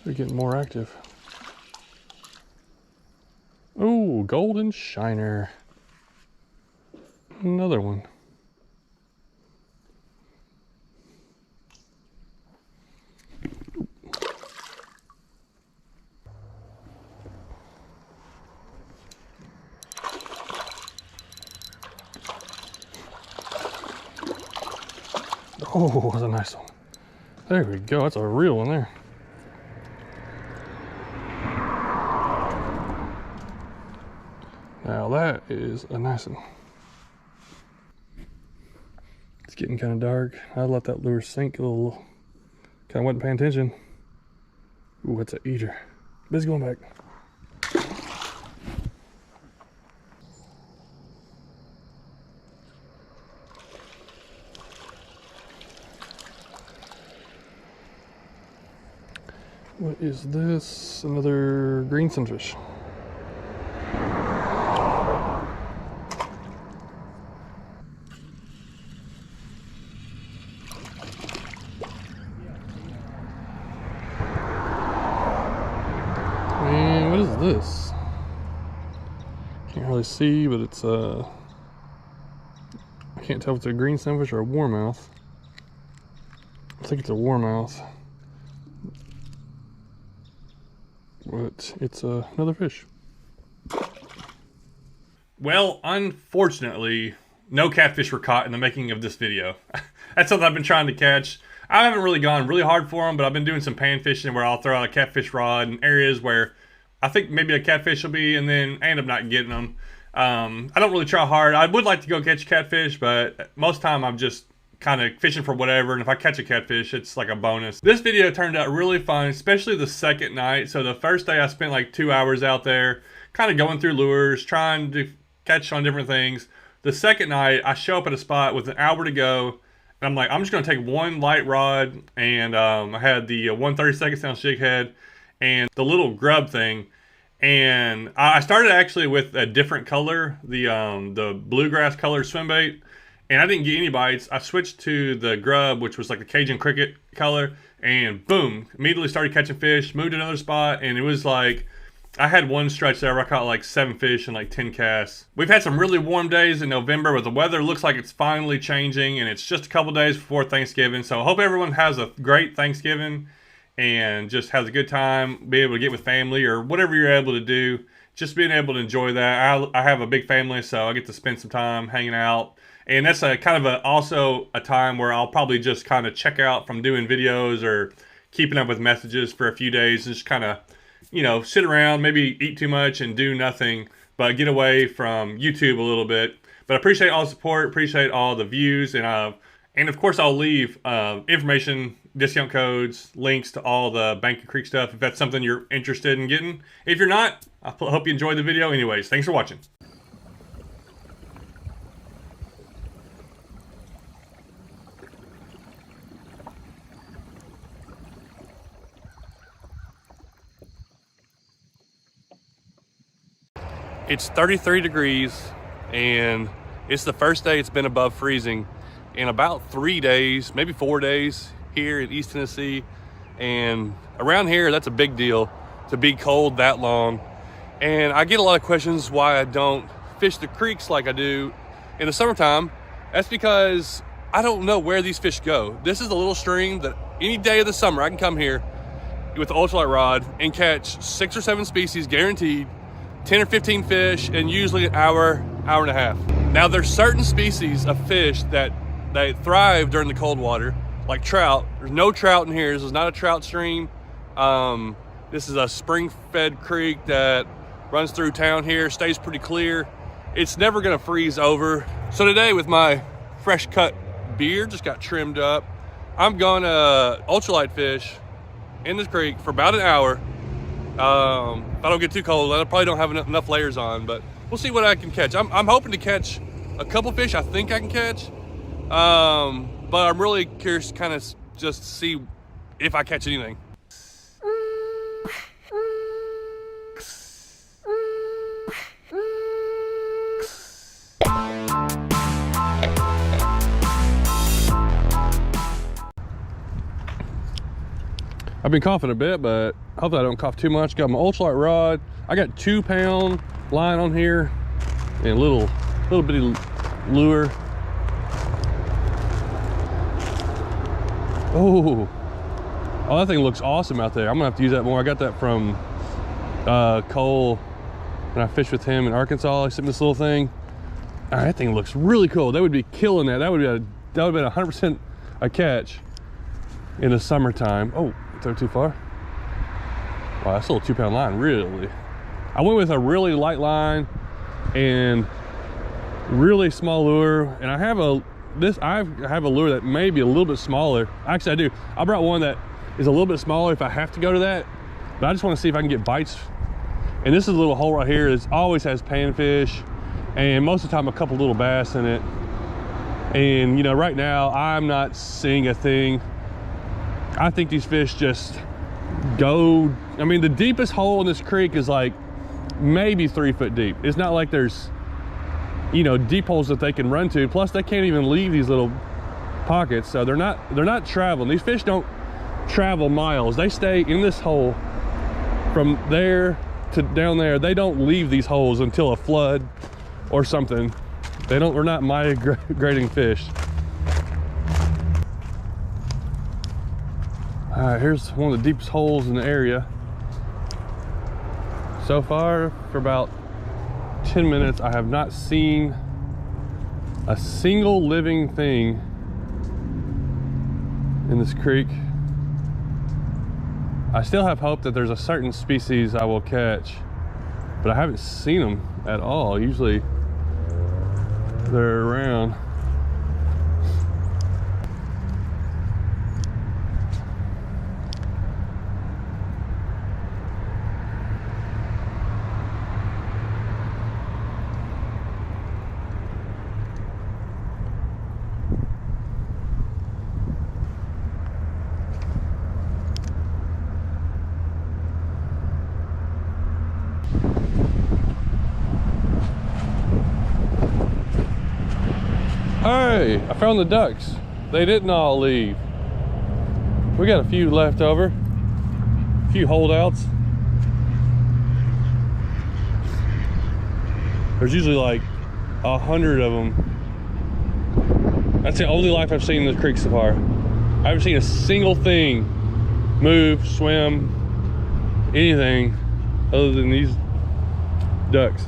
they're getting more active. Oh, golden shiner. Another one. Oh, that's a nice one. There we go, that's a real one there. Now that is a nice one. It's getting kind of dark. I let that lure sink a little. Kind of wasn't paying attention. Ooh, it's an eater. Busy going back. What is this? Another green sunfish. And what is this? Can't really see, but it's I can't tell if it's a green sunfish or a warmouth. I think it's a warmouth. But it's another fish. Well, unfortunately, no catfish were caught in the making of this video. That's something I've been trying to catch. I haven't really gone really hard for them, but I've been doing some pan fishing where I'll throw out a catfish rod in areas where I think maybe a catfish will be, and then I end up not getting them. I don't really try hard. I would like to go catch catfish, but most of the time I'm just kind of fishing for whatever, and if I catch a catfish, it's like a bonus. This video turned out really fun, especially the second night. So the first day I spent like 2 hours out there kind of going through lures, trying to catch on different things. The second night I show up at a spot with an hour to go, and I'm like, I'm just going to take one light rod, and I had the 1/32 ounce jig head and the little grub thing. And I started actually with a different color, the bluegrass color swim bait, and I didn't get any bites. I switched to the grub, which was like the Cajun cricket color, and boom, immediately started catching fish, moved to another spot, and it was like, I had one stretch there where I caught like 7 fish and like 10 casts. We've had some really warm days in November, but the weather looks like it's finally changing, and it's just a couple days before Thanksgiving. So I hope everyone has a great Thanksgiving and just has a good time, be able to get with family or whatever you're able to do. Just being able to enjoy that. I have a big family, so I get to spend some time hanging out. And that's also a time where I'll probably just kind of check out from doing videos or keeping up with messages for a few days and just kind of, sit around, maybe eat too much and do nothing, but get away from YouTube a little bit. But I appreciate all the support, appreciate all the views, and of course I'll leave information, discount codes, links to all the Bank & Creek stuff if that's something you're interested in getting. If you're not, I hope you enjoyed the video anyways. Thanks for watching. It's 33 degrees, and it's the first day it's been above freezing in about 3 days, maybe 4 days here in East Tennessee. And around here, that's a big deal to be cold that long. And I get a lot of questions why I don't fish the creeks like I do in the summertime. That's because I don't know where these fish go. This is a little stream that any day of the summer I can come here with the ultralight rod and catch 6 or 7 species guaranteed, 10 or 15 fish, and usually an hour and a half. Now there's certain species of fish that they thrive during the cold water, like trout. There's no trout in here. This is not a trout stream. This is a spring-fed creek that runs through town here, stays pretty clear. It's never gonna freeze over. So today with my fresh cut beard, just got trimmed up, I'm gonna ultralight fish in this creek for about an hour. If I don't get too cold, I probably don't have enough layers on, but we'll see what I can catch. I'm hoping to catch a couple fish I think I can catch, but I'm really curious to kind of just see if I catch anything. I've been coughing a bit, but hopefully I don't cough too much. Got my ultralight rod. I got 2-pound line on here and a little bitty lure. Oh, that thing looks awesome out there. I'm gonna have to use that more. I got that from Cole when I fished with him in Arkansas. He sent me this little thing. That thing looks really cool. They would be killing that. That would have been 100% a catch in the summertime. Oh, throw too far. Wow, that's a little 2-pound line, really. I went with a really light line and really small lure, and I have a lure that may be a little bit smaller. Actually, I do. I brought one that is a little bit smaller if I have to go to that, but I just want to see if I can get bites. And this is a little hole right here. It always has panfish, and most of the time a couple little bass in it. And right now I'm not seeing a thing. I think these fish just go, the deepest hole in this creek is like maybe 3 foot deep. It's not like there's, deep holes that they can run to. Plus they can't even leave these little pockets. So they're not traveling. These fish don't travel miles. They stay in this hole from there to down there. They don't leave these holes until a flood or something. They're not migrating fish. All right, here's one of the deepest holes in the area. So far, for about 10 minutes, I have not seen a single living thing in this creek. I still have hope that there's a certain species I will catch, but I haven't seen them at all. Usually they're around. Hey, I found the ducks. They didn't all leave. We got a few left over, a few holdouts. There's usually like 100 of them. That's the only life I've seen in this creek so far. I haven't seen a single thing move, swim, anything other than these ducks.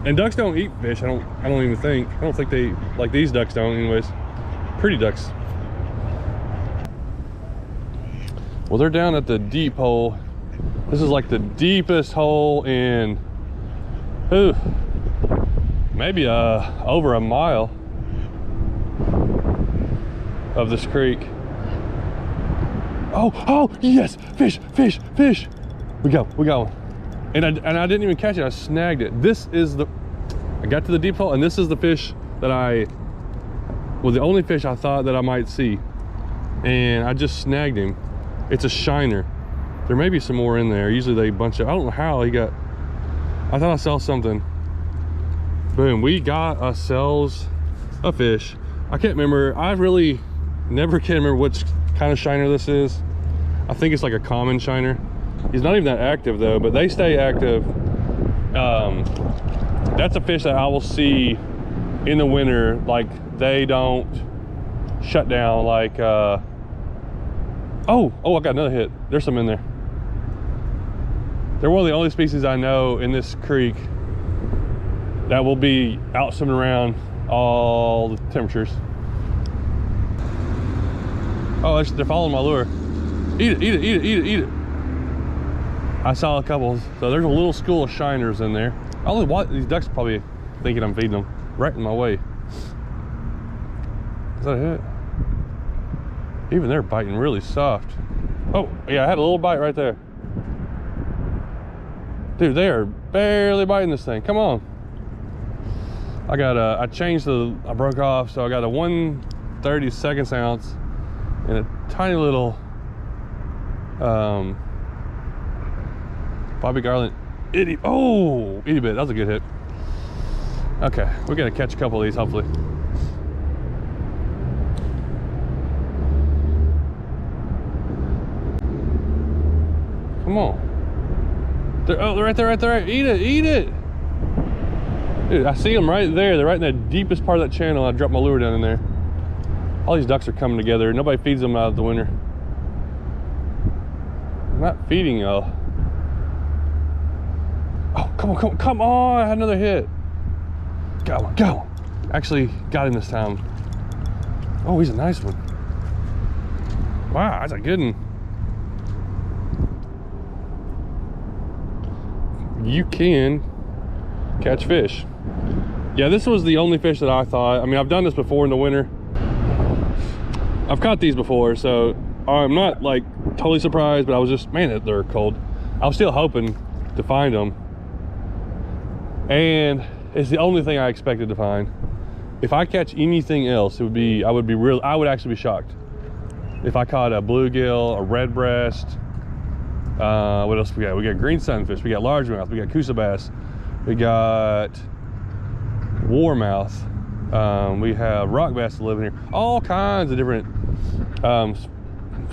And ducks don't eat fish. I don't even think. I don't think they, like these ducks don't anyways. Pretty ducks. Well, they're down at the deep hole. This is like the deepest hole in, maybe over a mile of this creek. Oh, yes, fish. We got one. And I didn't even catch it, I snagged it. I got to the deep hole, and this is the fish that the only fish I thought that I might see. And I just snagged him. It's a shiner. There may be some more in there. Usually they bunch up. I don't know how he got, I thought I saw something. Boom, we got ourselves a fish. I can't remember, I really never can remember which kind of shiner this is. I think it's like a common shiner. He's not even that active though, but they stay active. That's a fish that I will see in the winter. Like, they don't shut down like, oh, I got another hit. There's some in there. They're one of the only species I know in this creek that will be out swimming around all the temperatures. Oh, they're following my lure. Eat it. I saw a couple, so there's a little school of shiners in there. These ducks are probably thinking I'm feeding them right in my way. Is that a hit? Even they're biting really soft. Oh, yeah, I had a little bite right there. Dude, they are barely biting this thing. Come on. I broke off, so I got a 1/32 ounce and a tiny little Bobby Garland itty bit. That was a good hit. Okay, we're gonna catch a couple of these hopefully. Come on. They're right there. Eat it. Dude, I see them right there. They're right in the deepest part of that channel. I dropped my lure down in there. All these ducks are coming together. Nobody feeds them out of the winter. I'm not feeding y'all. Oh, come on. I had another hit. Got one. Actually got him this time. Oh, he's a nice one. Wow, that's a good one. You can catch fish. Yeah, this was the only fish that I thought. I mean, I've done this before in the winter. I've caught these before, so I'm not like totally surprised, but I was just, man, they're cold. I was still hoping to find them. And it's the only thing I expected to find. If I catch anything else, I would actually be shocked. If I caught a bluegill, a red breast, what else we got? We got green sunfish, we got largemouth, we got coosa bass, we got warmouth, we have rock bass living here, all kinds of different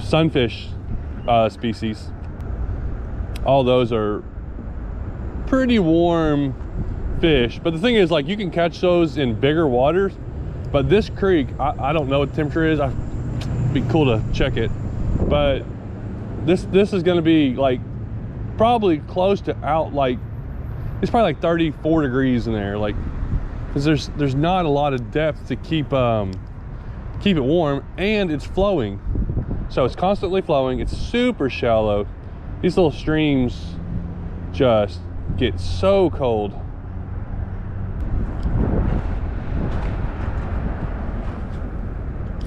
sunfish species. All those are pretty warm fish, but the thing is, like, you can catch those in bigger waters, but this creek, I don't know what the temperature is. It'd be cool to check it, but this is going to be like probably close to it's probably like 34 degrees in there, like, because there's not a lot of depth to keep it warm, and it's flowing, so it's constantly flowing. It's super shallow, These little streams just get so cold.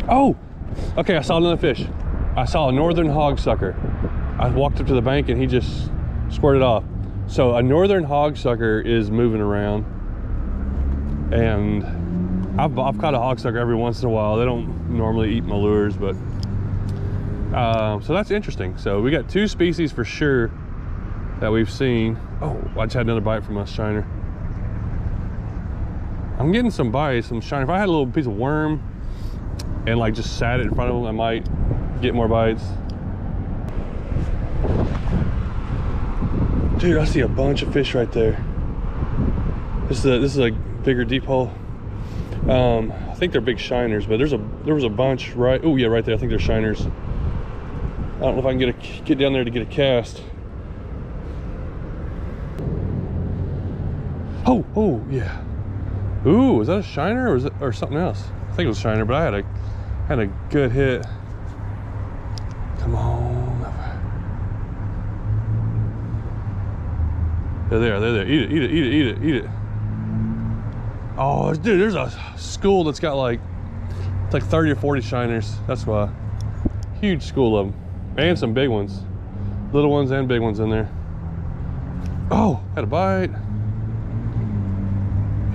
Oh, okay, I saw another fish. I saw a northern hogsucker. I walked up to the bank and he just squirted off. So a northern hogsucker is moving around, and I've caught a hogsucker every once in a while. They don't normally eat my lures, but so that's interesting. So we got 2 species for sure that we've seen. Oh, I just had another bite from a shiner. I'm getting some bites, some shiner. If I had a little piece of worm and like just sat it in front of them, I might get more bites. Dude, I see a bunch of fish right there. This is a bigger deep hole. I think they're big shiners, but there was a bunch right. Oh yeah, right there. I think they're shiners. I don't know if I can get down there to get a cast. Oh yeah. Ooh, is that a shiner or is it or something else? I think it was a shiner, but I had a good hit. Come on. They're there. Eat it. Oh, dude, there's a school that's got like 30 or 40 shiners. That's why. Huge school of them. And some big ones. Little ones and big ones in there. Oh, had a bite.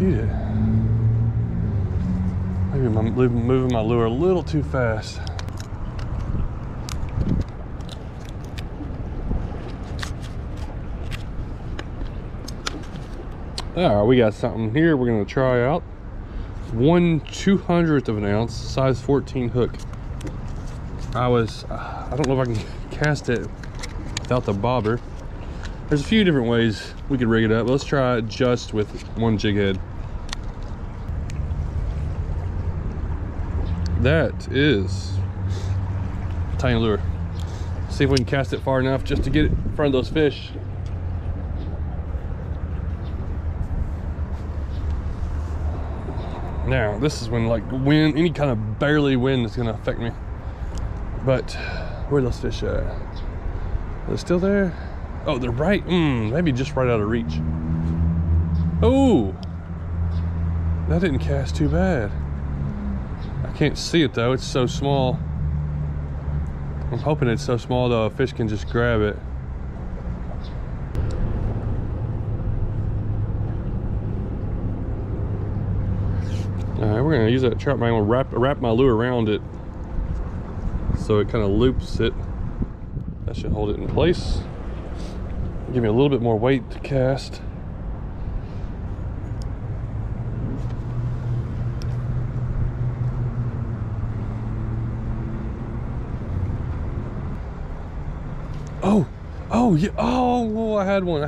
Eat it. Maybe I'm moving my lure a little too fast. All right, we got something here we're gonna try out. 1/200th of an ounce, size 14 hook. I don't know if I can cast it without the bobber. There's a few different ways we could rig it up. Let's try it just with one jig head. That is tiny lure. See if we can cast it far enough just to get it in front of those fish. Now, this is when like wind, any kind of barely wind is gonna affect me. But where are those fish at? Are they still there? Oh, they're right, maybe just right out of reach. Oh, that didn't cast too bad. I can't see it though, it's so small. I'm hoping it's so small though a fish can just grab it. All right, we're gonna use that trout mag. I'm gonna wrap my lure around it so it kind of loops it. That should hold it in place. Give me a little bit more weight to cast. Oh yeah, oh, I had one.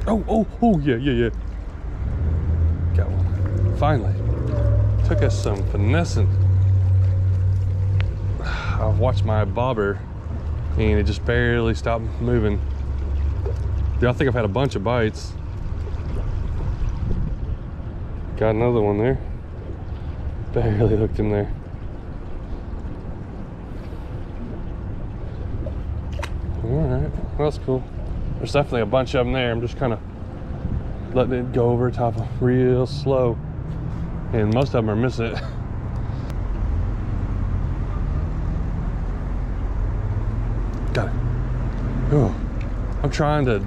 Oh, yeah. Got one. Finally. Took us some finessing. I've watched my bobber and it just barely stopped moving. Dude, I think I've had a bunch of bites. Got another one there. Barely hooked him there. Alright, well, that's cool. There's definitely a bunch of them there. I'm just kind of letting it go over top of real slow. And most of them are missing it. Got it. Oh, I'm trying to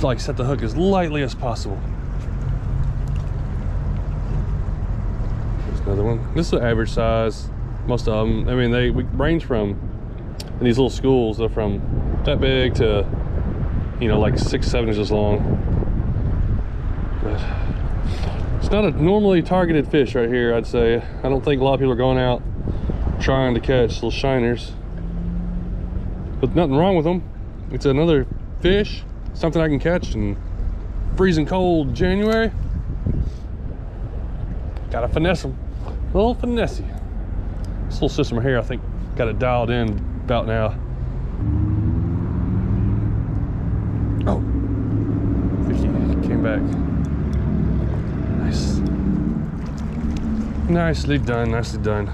like set the hook as lightly as possible. There's another one. This is an average size. Most of them, I mean, we range from, in these little schools, they're from that big to, you know, like 6-7 inches long. But it's not a normally targeted fish right here, I'd say. I don't think a lot of people are going out trying to catch little shiners. But nothing wrong with them. It's another fish, something I can catch in freezing cold January. Gotta finesse them. A little finessey. This little system right here, I think, got it dialed in about now. Oh, I think he came back. Nice. Nicely done, nicely done.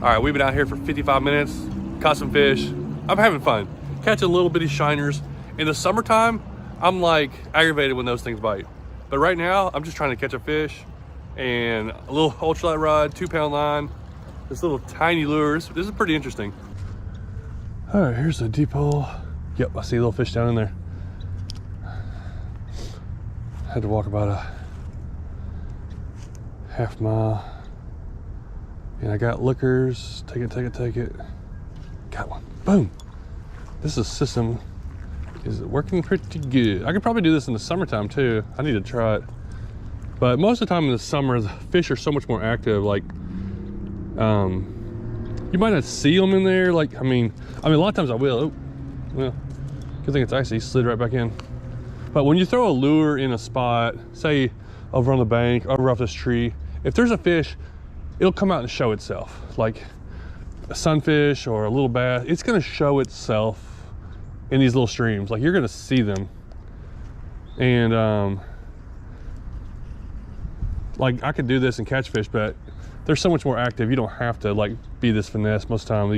All right, we've been out here for 55 minutes, caught some fish. I'm having fun, catching little bitty shiners. In the summertime, I'm like aggravated when those things bite. But right now, I'm just trying to catch a fish and a little ultralight rod, 2-pound line, this little tiny lures. This is pretty interesting. All right, here's the deep hole. Yep, I see a little fish down in there. Had to walk about a half mile. And I got liquors. Take it, take it, take it. Got one. Boom. This system is working pretty good. I could probably do this in the summertime too. I need to try it. But most of the time in the summer, the fish are so much more active. Like, you might not see them in there. Like, I mean, a lot of times I will. Oh, well, good thing it's icy. He slid right back in. But when you throw a lure in a spot, say over on the bank, over off this tree, if there's a fish, it'll come out and show itself. Like a sunfish or a little bass, it's gonna show itself in these little streams. Like, you're gonna see them. And like, I could do this and catch fish, but they're so much more active. You don't have to like be this finesse most of the time.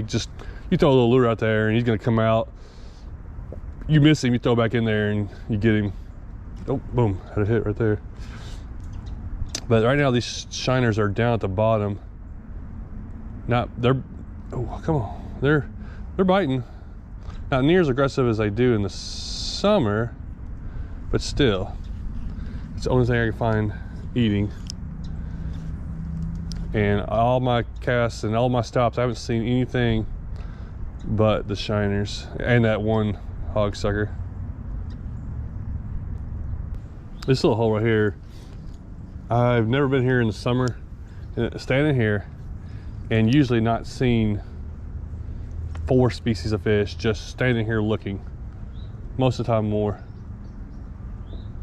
You throw a little lure out there and he's gonna come out. You miss him, you throw back in there and you get him. Oh, boom, had a hit right there. But right now these shiners are down at the bottom. Oh, come on. They're biting. Not near as aggressive as they do in the summer, but still, it's the only thing I can find eating. And all my casts and all my stops, I haven't seen anything but the shiners and that one hog sucker. This little hole right here, I've never been here in the summer, standing here and usually not seen 4 species of fish, just standing here looking. Most of the time more.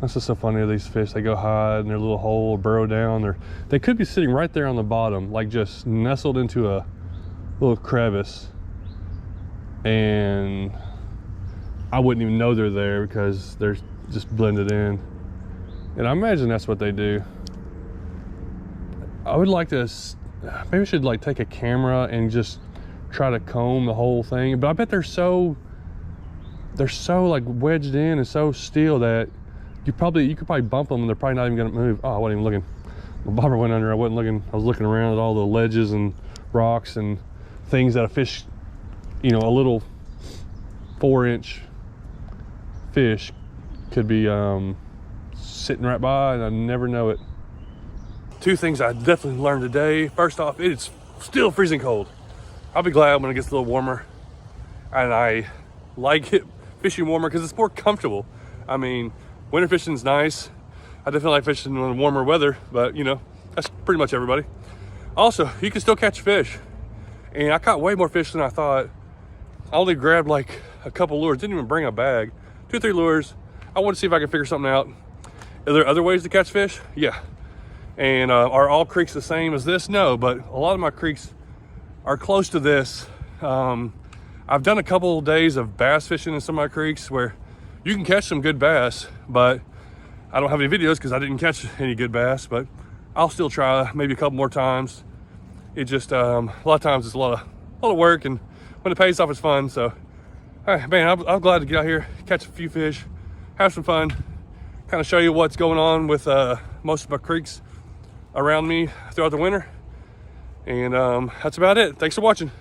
That's just so funny of these fish. They go hide in their little hole or burrow down. They could be sitting right there on the bottom, like just nestled into a little crevice. And I wouldn't even know they're there because they're just blended in. And I imagine that's what they do. I would like to, maybe I should like take a camera and just try to comb the whole thing. But I bet they're so like wedged in and so still that you could probably bump them and they're probably not even gonna move. Oh, I wasn't even looking. My bobber went under, I wasn't looking. I was looking around at all the ledges and rocks and things that a fish, you know, a little 4-inch fish could be sitting right by, and I never know it. 2 things I definitely learned today. First off, it's still freezing cold. I'll be glad when it gets a little warmer. And I like it fishing warmer because it's more comfortable. I mean, winter fishing's nice. I definitely like fishing in warmer weather, but you know, that's pretty much everybody. Also, you can still catch fish. And I caught way more fish than I thought. I only grabbed like a couple lures, didn't even bring a bag. 2 or 3 lures. I want to see if I can figure something out. Are there other ways to catch fish? Yeah. And are all creeks the same as this? No, but a lot of my creeks are close to this. I've done a couple days of bass fishing in some of my creeks where you can catch some good bass, but I don't have any videos because I didn't catch any good bass, but I'll still try maybe a couple more times. It just, a lot of times it's a lot of work, and when it pays off, it's fun. So, all right, man, I'm glad to get out here, catch a few fish, have some fun, kind of show you what's going on with most of my creeks around me throughout the winter. And that's about it. Thanks for watching.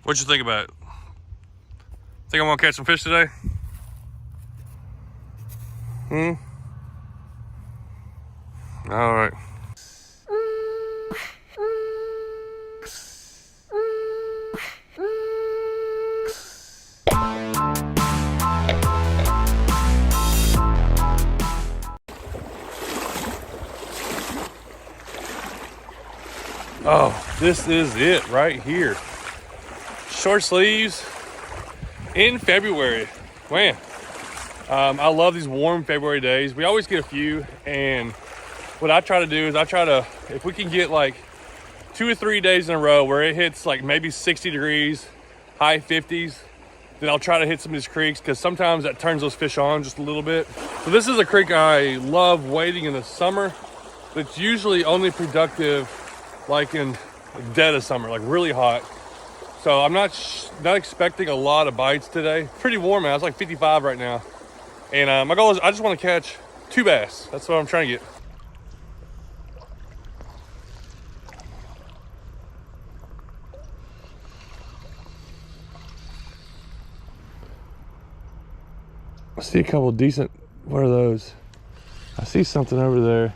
What'd you think about it? Think I'm gonna catch some fish today? All right. Oh, this is it right here. Short sleeves in February. Man, I love these warm February days. We always get a few, and what I try to do is if we can get like 2 or 3 days in a row where it hits like maybe 60 degrees, high 50s, then I'll try to hit some of these creeks, because sometimes that turns those fish on just a little bit. So this is a creek I love wading in the summer. It's usually only productive like in the dead of summer, like really hot. So I'm not expecting a lot of bites today. Pretty warm out. It's like 55 right now. And my goal is I just want to catch 2 bass. That's what I'm trying to get. I see a couple decent, what are those? I see something over there.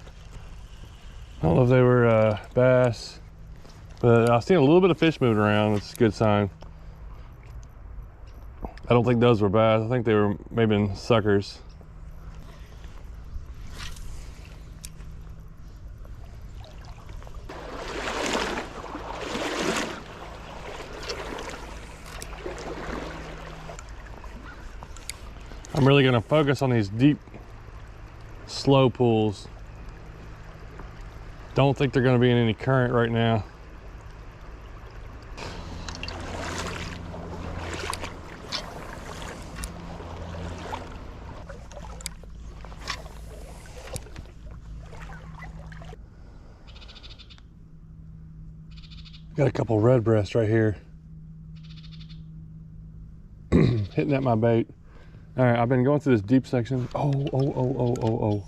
I don't know if they were bass, but I've seen a little bit of fish moving around. It's a good sign. I don't think those were bass. I think they were maybe suckers. I'm really gonna focus on these deep, slow pools. Don't think they're gonna be in any current right now. Got a couple red breasts right here. Hitting at my bait. All right, I've been going through this deep section. Oh.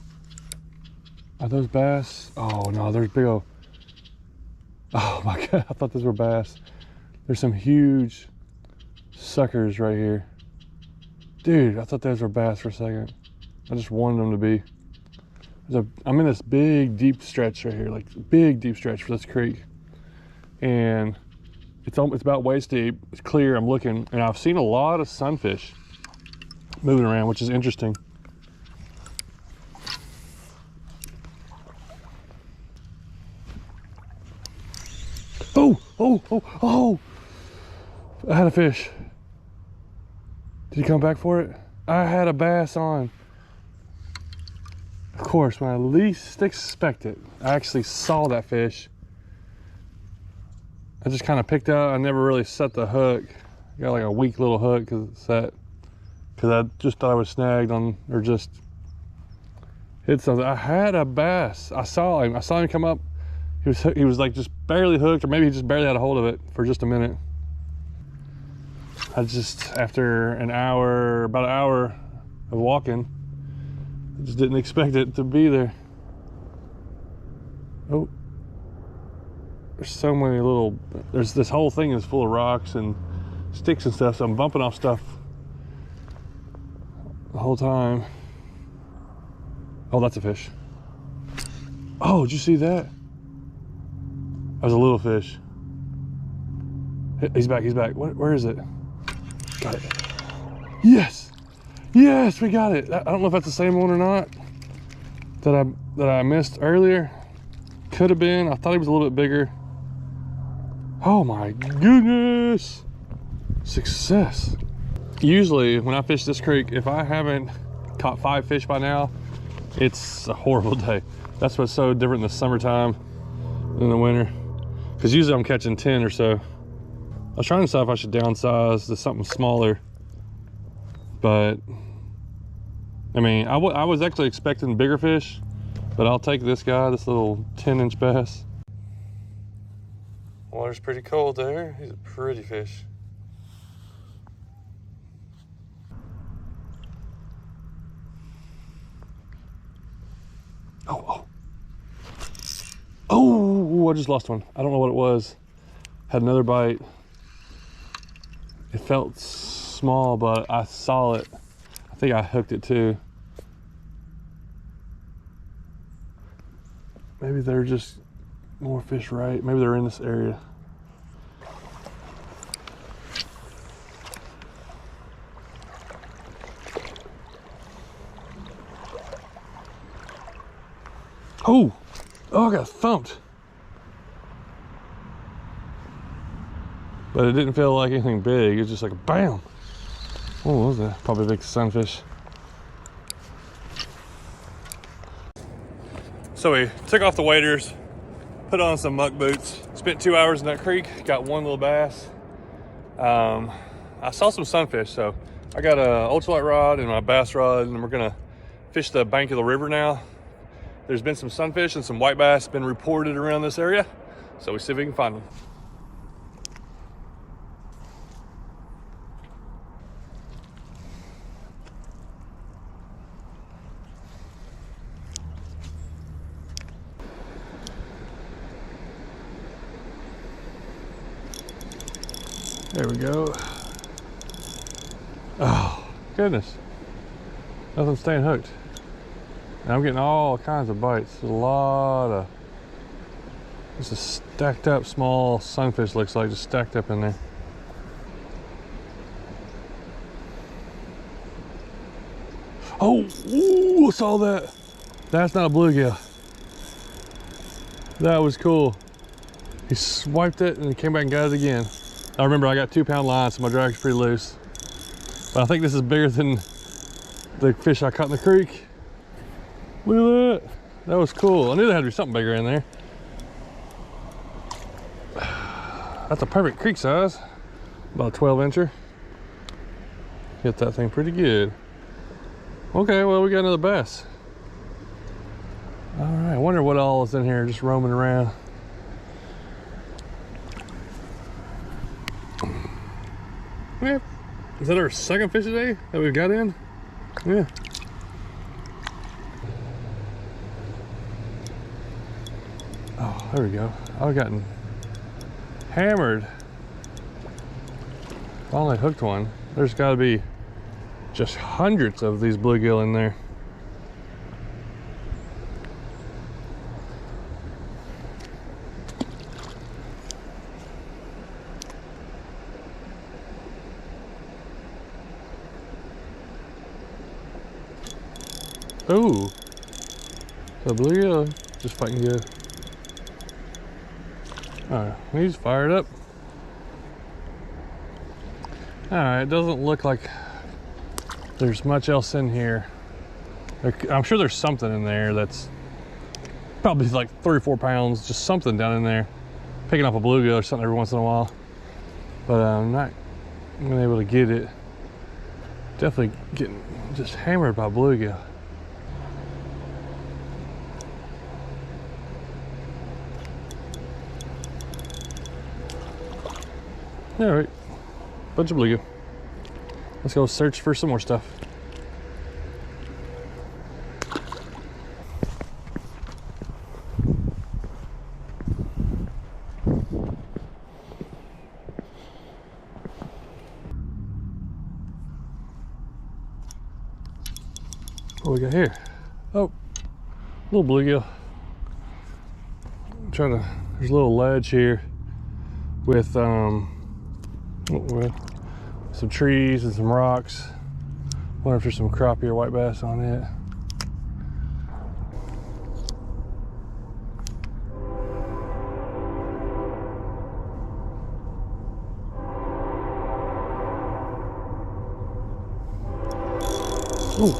Are those bass? Oh no, there's big old. Oh my God, I thought those were bass. There's some huge suckers right here. Dude, I thought those were bass for a second. I just wanted them to be. I'm in this big deep stretch right here, like big deep stretch for this creek. And it's about waist deep, it's clear, I'm looking, and I've seen a lot of sunfish moving around, which is interesting. Oh, I had a fish. Did he come back for it? I had a bass on. Of course, when I least expect it, I actually saw that fish. I just kind of picked out, I never really set the hook. Got like a weak little hook because I just thought I was snagged on, or just hit something. I had a bass. I saw him come up. He was like just barely hooked, or maybe he just barely had a hold of it for just a minute. I just, after about an hour of walking, I just didn't expect it to be there. Oh, there's so many this whole thing is full of rocks and sticks and stuff, so I'm bumping off stuff the whole time. Oh, that's a fish. Oh, did you see that? That was a little fish. He's back. Where is it? Got it. Yes, we got it. I don't know if that's the same one or not that I missed earlier. Could have been. I thought he was a little bit bigger. Oh my goodness. Success. Usually when I fish this creek, if I haven't caught 5 fish by now, it's a horrible day. That's what's so different in the summertime than the winter. Because usually I'm catching 10 or so. I was trying to decide if I should downsize to something smaller. But, I mean, I was actually expecting bigger fish, but I'll take this guy, this little 10-inch bass. Water's pretty cold there. He's a pretty fish. Oh, I just lost one. I don't know what it was. Had another bite. It felt small, but I saw it. I think I hooked it too. Maybe they're just more fish right. Maybe they're in this area. Oh, I got thumped. but it didn't feel like anything big. It was just like a bam. Oh, what was that? Probably a big sunfish. So we took off the waders, put on some muck boots, spent 2 hours in that creek, got one little bass. I saw some sunfish, so I got a ultralight rod and my bass rod, and we're gonna fish the bank of the river now. There's been some sunfish and some white bass been reported around this area, so we see if we can find them. There we go. Oh, goodness. Nothing's staying hooked. And I'm getting all kinds of bites. There's a lot of, this is stacked up small sunfish, looks like, just stacked up in there. Oh, ooh, I saw that. That's not a bluegill. That was cool. He swiped it and he came back and got it again. I remember I got 2-pound line, so my drag's pretty loose. But I think this is bigger than the fish I caught in the creek. Look at that. That was cool. I knew there had to be something bigger in there. That's a perfect creek size. About a 12-incher. Hit that thing pretty good. Okay, well, we got another bass. All right, I wonder what all is in here just roaming around. Yeah. Is that our second fish today that we've got in? Yeah. Oh, there we go. I've gotten hammered. Finally hooked one. There's got to be just hundreds of these bluegill in there. Ooh, the bluegill just fighting good. All right, he's fired up. All right, it doesn't look like there's much else in here. I'm sure there's something in there that's probably like 3 or 4 pounds, just something down in there. Picking up a bluegill or something every once in a while, but I'm not being able to get it. Definitely getting just hammered by bluegill. All right, bunch of bluegill. Let's go search for some more stuff. What we got here? Oh, little bluegill. There's a little ledge here with some trees and some rocks. Wonder if there's some crappie or white bass on it. Ooh.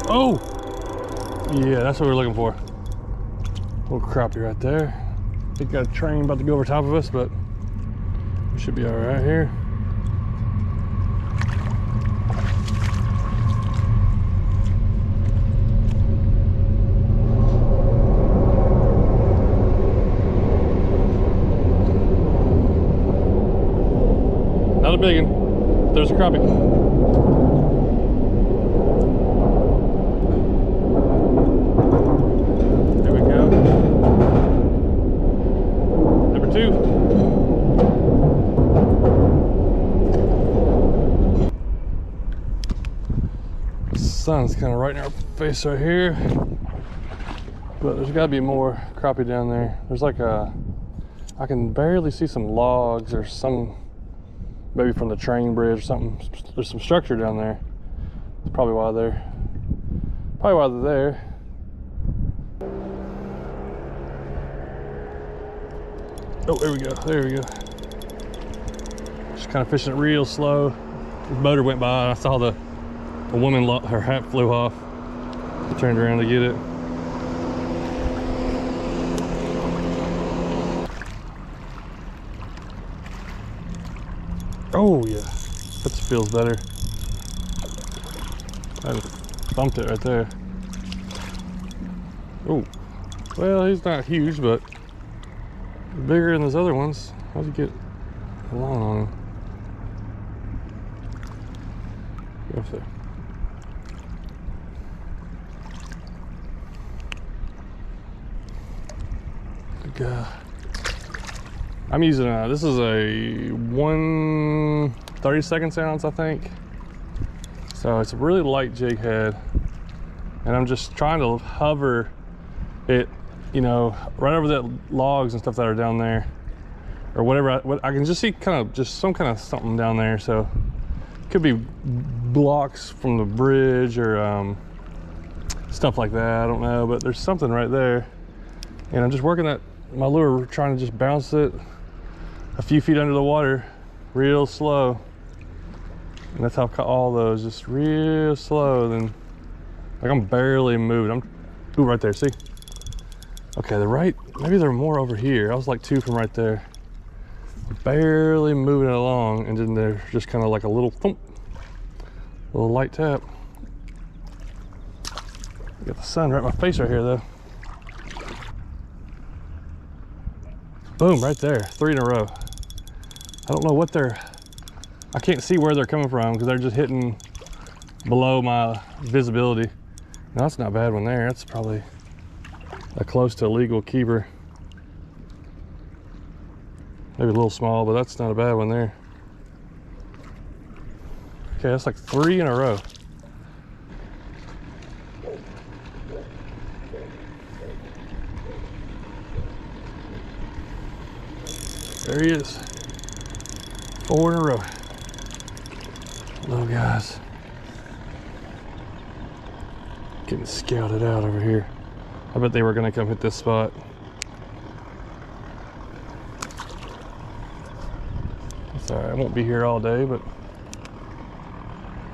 Oh! Yeah, that's what we're looking for. Little crappie right there. I think got a train about to go over top of us, but we should be all right here. Not a big one. There's a crappie. There we go. Number 2. The sun's kind of right in our face right here, but there's got to be more crappie down there. There's like I can barely see some logs or some, maybe from the train bridge or something. There's some structure down there. That's probably why they're there. Oh, there we go. Just kind of fishing it real slow. The motor went by and I saw the woman, her hat flew off. I turned around to get it. Oh yeah, that feels better. I bumped it right there. Oh, well, he's not huge, but bigger than those other ones. How'd you get along on him? Go there. I'm using this is a 1/32 ounce, I think. So it's a really light jig head, and I'm just trying to hover it, you know, right over the logs and stuff that are down there, or whatever. I can just see kind of just some kind of something down there. So it could be blocks from the bridge or stuff like that. I don't know, but there's something right there, and I'm just working that my lure, trying to just bounce it a few feet under the water real slow. And that's how I've caught all those, just real slow. Then like I'm barely moving. Ooh, right there, see? Okay, they're right, maybe they're more over here. I was like 2 from right there. Barely moving it along, and then they're just kind of like a little thump, little light tap. Got the sun right in my face right here though. Boom, right there, 3 in a row. I don't know what I can't see where they're coming from because they're just hitting below my visibility. No, that's not a bad one there. That's probably a close to legal keeper. Maybe a little small, but that's not a bad one there. Okay, that's like 3 in a row. There he is. 4 in a row. Little guys. Getting scouted out over here. I bet they were gonna come hit this spot. It's alright, I won't be here all day, but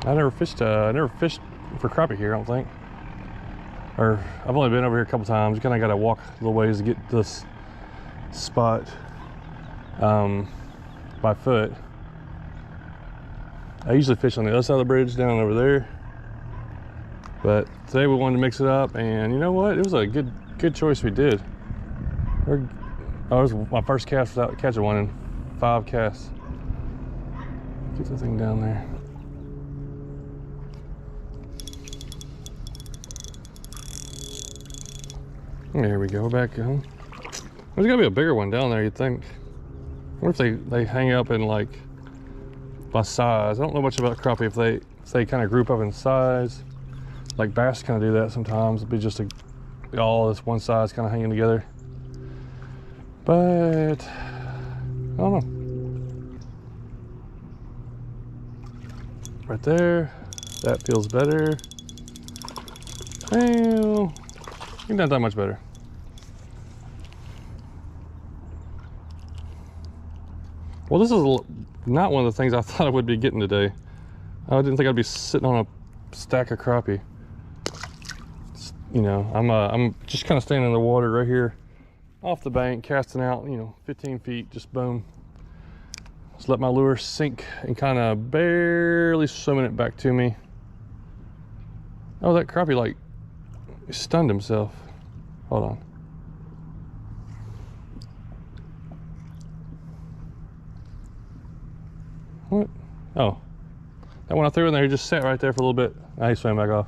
I never fished for crappie here, I don't think. Or I've only been over here a couple times. You kinda gotta walk a little ways to get this spot by foot. I usually fish on the other side of the bridge down over there, but today we wanted to mix it up, and you know what, it was a good choice we did. Oh, it was my first cast without catching one in 5 casts. Get the thing down there. There we go, back home. There's gotta be a bigger one down there, you'd think. I wonder if they hang up in like by size. I don't know much about crappie, if they kind of group up in size. Like bass kind of do that sometimes. It'd be just all this one size kind of hanging together. But I don't know. Right there, that feels better. Well, not that much better. Well, this is not one of the things I thought I would be getting today. I didn't think I'd be sitting on a stack of crappie. You know, I'm just kind of standing in the water right here off the bank, casting out, you know, 15 feet, just boom. Just let my lure sink and kind of barely swimming it back to me. Oh, that crappie like stunned himself. Hold on. What? Oh, that one I threw in there, he just sat right there for a little bit. Now he swam back off.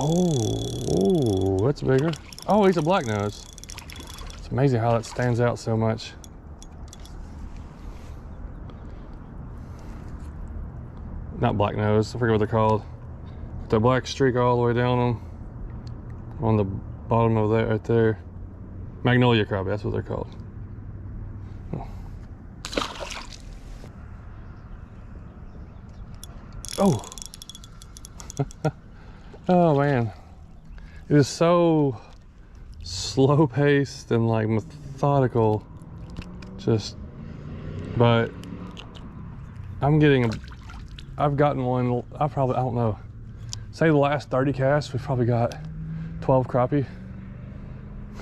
Oh, that's bigger. Oh, he's a black nose. It's amazing how that stands out so much. Not black nose, I forget what they're called. The black streak all the way down them on the bottom of that right there. Magnolia crappie, that's what they're called. Oh. Oh man. It is so slow paced and like methodical, but I've gotten one, I don't know, say the last 30 casts, we've probably got 12 crappie,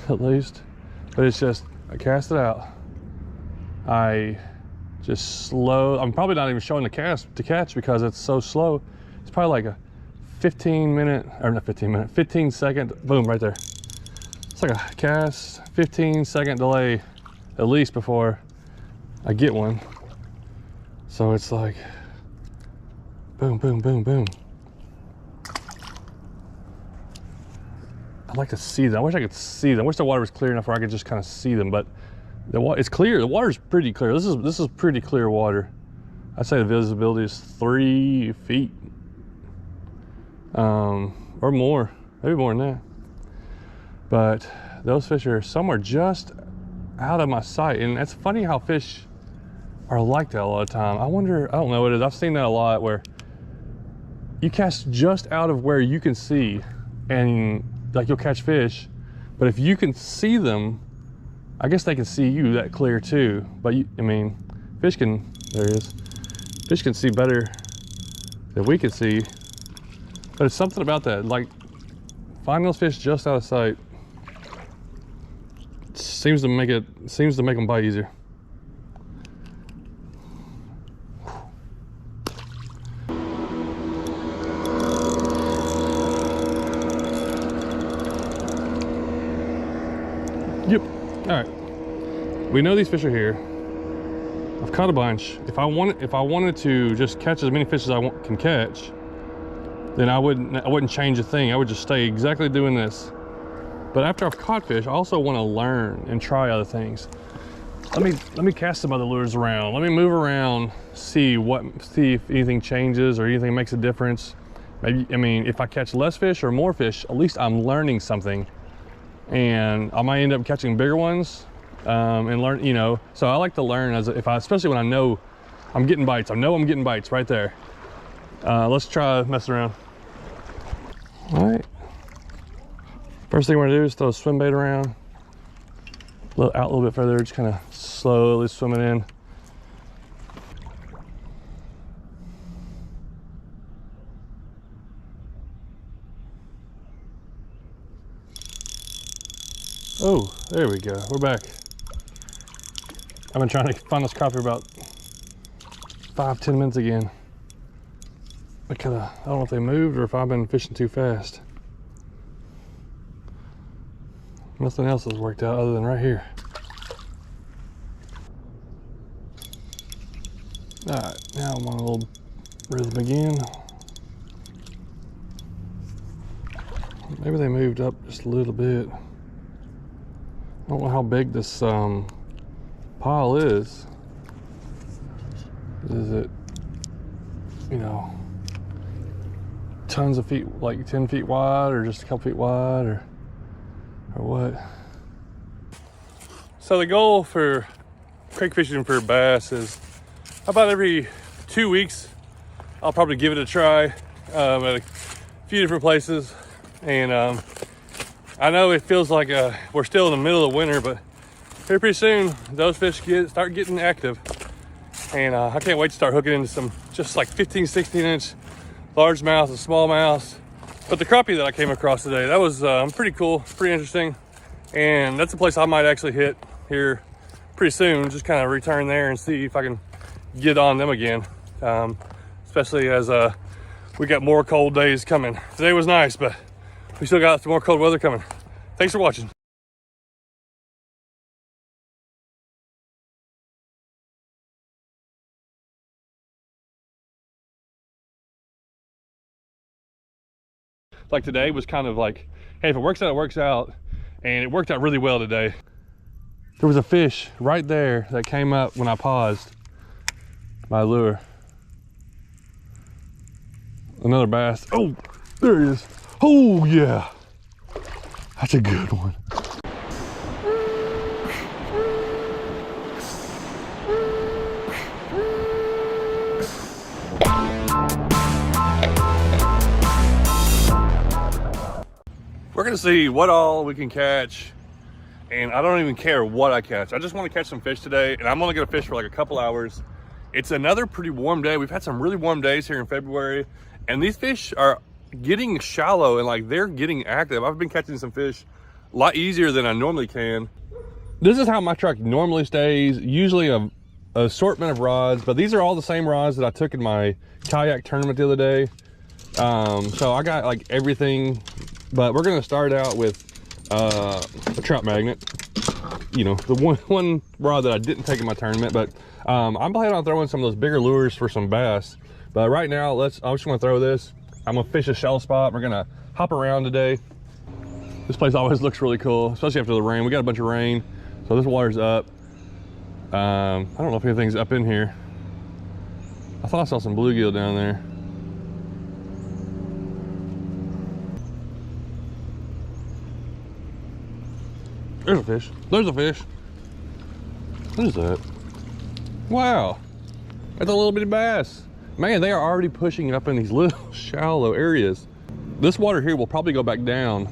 at least. But it's just, I cast it out. I'm probably not even showing the cast to catch because it's so slow. It's probably like a 15 second, boom, right there. It's like a cast, 15-second delay at least before I get one. So it's like, boom, boom, boom, boom. I'd like to see them. I wish I could see them. I wish the water was clear enough where I could just kind of see them, but it's clear. The water's pretty clear. This is pretty clear water. I'd say the visibility is 3 feet. Or more, maybe more than that. But those fish are somewhere just out of my sight. And it's funny how fish are like that a lot of time. I don't know what it is. I've seen that a lot where you cast just out of where you can see and like you'll catch fish, but if you can see them, I guess they can see you that clear too. But fish can, there it is. Fish can see better than we can see. But it's something about that, like finding those fish just out of sight seems to make them bite easier. Yep. All right. We know these fish are here. I've caught a bunch. If I wanted to just catch as many fish as I can catch, then I wouldn't change a thing. I would just stay exactly doing this. But after I've caught fish, I also want to learn and try other things. Let me cast some other lures around. Let me move around, see if anything changes or anything makes a difference. Maybe, if I catch less fish or more fish, at least I'm learning something. And I might end up catching bigger ones and learn, So I like to learn especially when I know I'm getting bites. I know I'm getting bites right there. Let's try messing around. All right. First thing we're gonna do is throw a swim bait around. Out a little bit further, just kind of slowly swimming in. Oh, there we go. We're back. I've been trying to find this crappie for about 5-10 minutes again. I don't know if they moved or if I've been fishing too fast. Nothing else has worked out other than right here. All right, now I'm on a little rhythm again. Maybe they moved up just a little bit. I don't know how big this pile is. Is it, tons of feet, like 10 feet wide or just a couple feet wide or what? So the goal for creek fishing for bass is about every 2 weeks, I'll probably give it a try at a few different places. And I know it feels like we're still in the middle of winter, but here pretty soon, those fish start getting active. And I can't wait to start hooking into some just like 15, 16 inch largemouth and smallmouth. But the crappie that I came across today, that was pretty cool, pretty interesting. And that's a place I might actually hit here pretty soon. Just kind of return there and see if I can get on them again. Especially as we got more cold days coming. Today was nice, but we still got some more cold weather coming. Thanks for watching. Like today was kind of like, hey, if it works out, it works out. And it worked out really well today. There was a fish right there that came up when I paused my lure. Another bass. Oh, there it is. Oh yeah, that's a good one. We're gonna see what all we can catch, and I don't even care what I catch. I just want to catch some fish today, and I'm only gonna fish for like a couple hours. It's another pretty warm day. We've had some really warm days here in February, and these fish are getting shallow and like they're getting active. I've been catching some fish a lot easier than I normally can. This is how my truck normally stays, usually a assortment of rods, but these are all the same rods that I took in my kayak tournament the other day. So I got like everything, but we're gonna start out with a trout magnet. You know, the one rod that I didn't take in my tournament, but I'm planning on throwing some of those bigger lures for some bass. But right now, I just want to throw this. I'm gonna fish a shell spot. We're gonna hop around today. This place always looks really cool, especially after the rain. We got a bunch of rain, so this water's up. I don't know if anything's up in here. I thought I saw some bluegill down there. There's a fish. There's a fish. What is that? Wow. That's a little bitty bass. Man, they are already pushing up in these little shallow areas. This water here will probably go back down,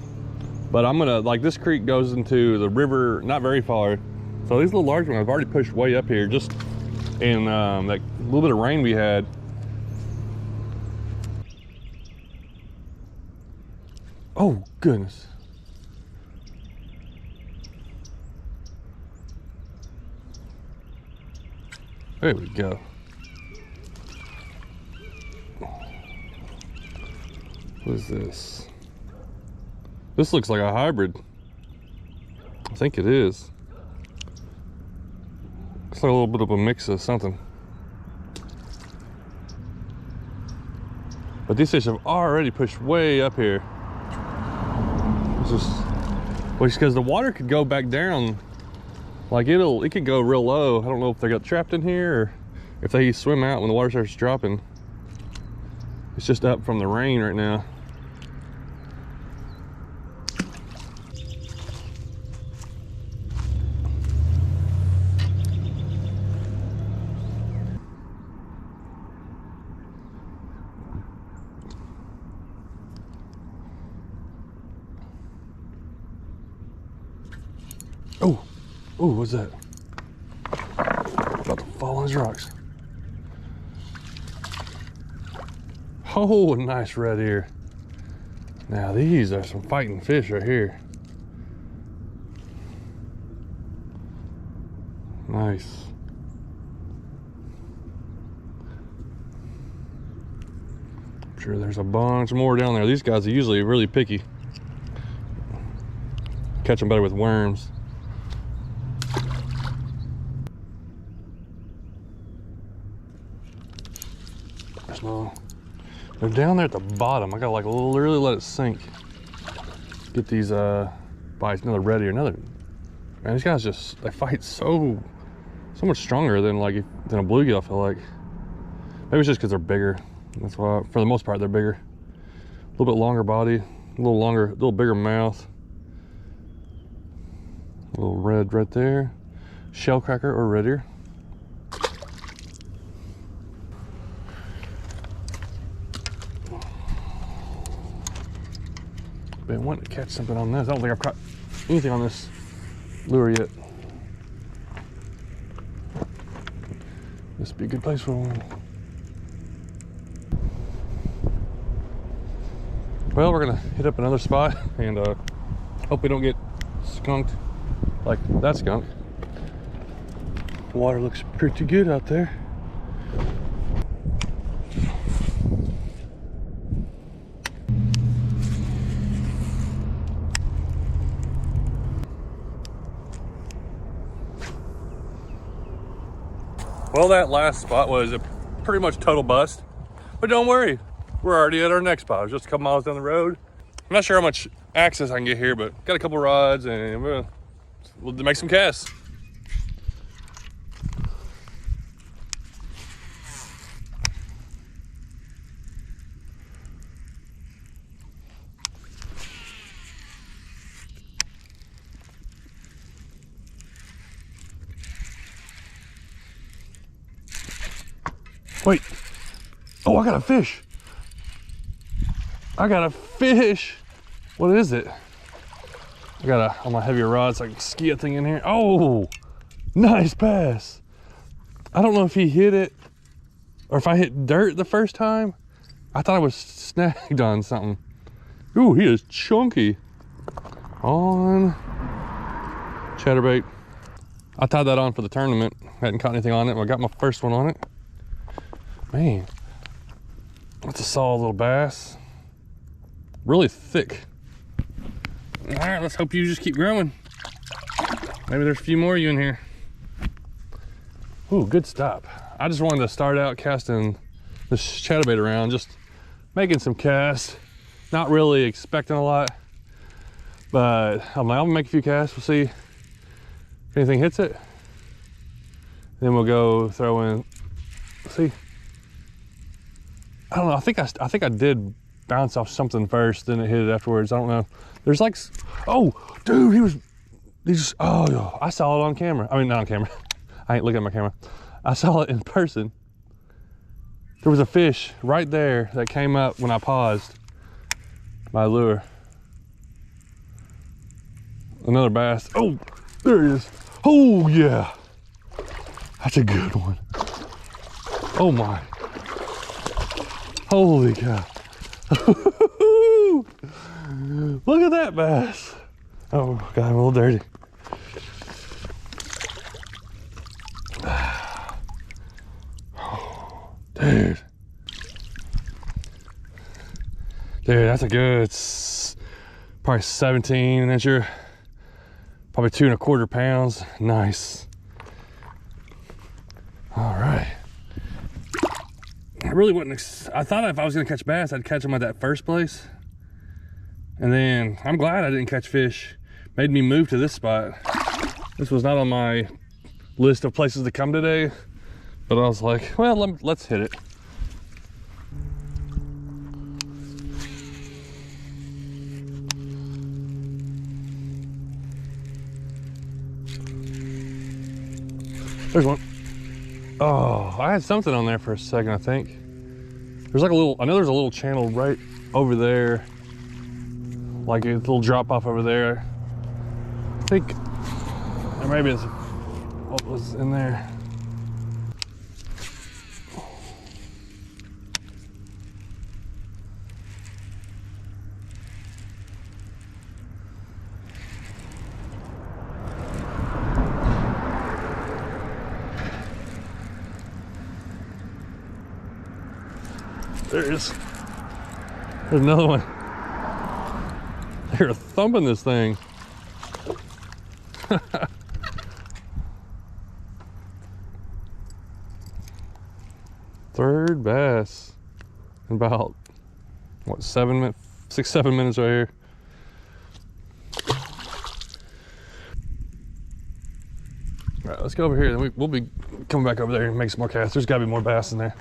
but I'm gonna, like, this creek goes into the river not very far. So these little large ones have already pushed way up here just in that little bit of rain we had. Oh, goodness. There we go. What is this? This looks like a hybrid. I think it is. It's like a little bit of a mix of something. But these fish have already pushed way up here. It's just, well, it's because the water could go back down. Like it could go real low. I don't know if they got trapped in here or if they swim out when the water starts dropping. It's just up from the rain right now. Oh, oh, what's that? About to fall on these rocks. Oh, nice red ear. Now these are some fighting fish right here. Nice. I'm sure there's a bunch more down there. These guys are usually really picky. Catch them better with worms. No, they're down there at the bottom. I gotta like literally let it sink. Get these bites. Another red ear. Another. Man, these guys just, they fight so much stronger than than a bluegill. I feel like maybe it's just because they're bigger. That's why, for the most part, they're bigger. A little bit longer body, a little bigger mouth. A little red right there. Shell cracker or red ear. Been wanting to catch something on this. I don't think I've caught anything on this lure yet. This would be a good place for one. Well, we're gonna hit up another spot and hope we don't get skunked like that skunk. Water looks pretty good out there. Well, that last spot was a pretty much total bust, but don't worry, we're already at our next spot. It's just a couple miles down the road. I'm not sure how much access I can get here, but got a couple rods and we'll make some casts. Wait, oh, I got a fish. I got a fish. What is it? I got on my heavier rods, so I can ski a thing in here. Oh, nice bass. I don't know if he hit it or if I hit dirt the first time. I thought I was snagged on something. Ooh, he is chunky. On chatterbait. I tied that on for the tournament. Hadn't caught anything on it, but I got my first one on it. Man, that's a solid little bass. Really thick. All right, let's hope you just keep growing. Maybe there's a few more of you in here. Ooh, good stop. I just wanted to start out casting this chatterbait around, just making some casts. Not really expecting a lot, but I'm like, I'm gonna make a few casts. We'll see if anything hits it. Then we'll go throw in, see. I don't know, I think I did bounce off something first, then it hit it afterwards. I don't know. There's like, oh, dude, he just, oh, I saw it on camera. I mean, not on camera. I ain't looking at my camera. I saw it in person. There was a fish right there that came up when I paused my lure. Another bass. Oh, there he is. Oh, yeah. That's a good one. Oh, my. Holy cow. Look at that bass. Oh, God, I'm a little dirty. Dude. Dude, that's a good, probably 17, and that's your, probably 2¼ pounds. Nice. All right. I really wasn't, I thought if I was gonna catch bass, I'd catch them at that first place. And then I'm glad I didn't catch fish. Made me move to this spot. This was not on my list of places to come today, but I was like, well, let's hit it. There's one. Oh, I had something on there for a second, I think. There's like a little, I know there's a little channel right over there. Like a little drop off over there. I think, or maybe it's what was in there. There it is. There's another one. They're thumping this thing. Third bass in about, what, 7 minutes, 6, 7 minutes right here. All right, let's go over here. Then we'll be coming back over there and make some more casts. There's gotta be more bass in there.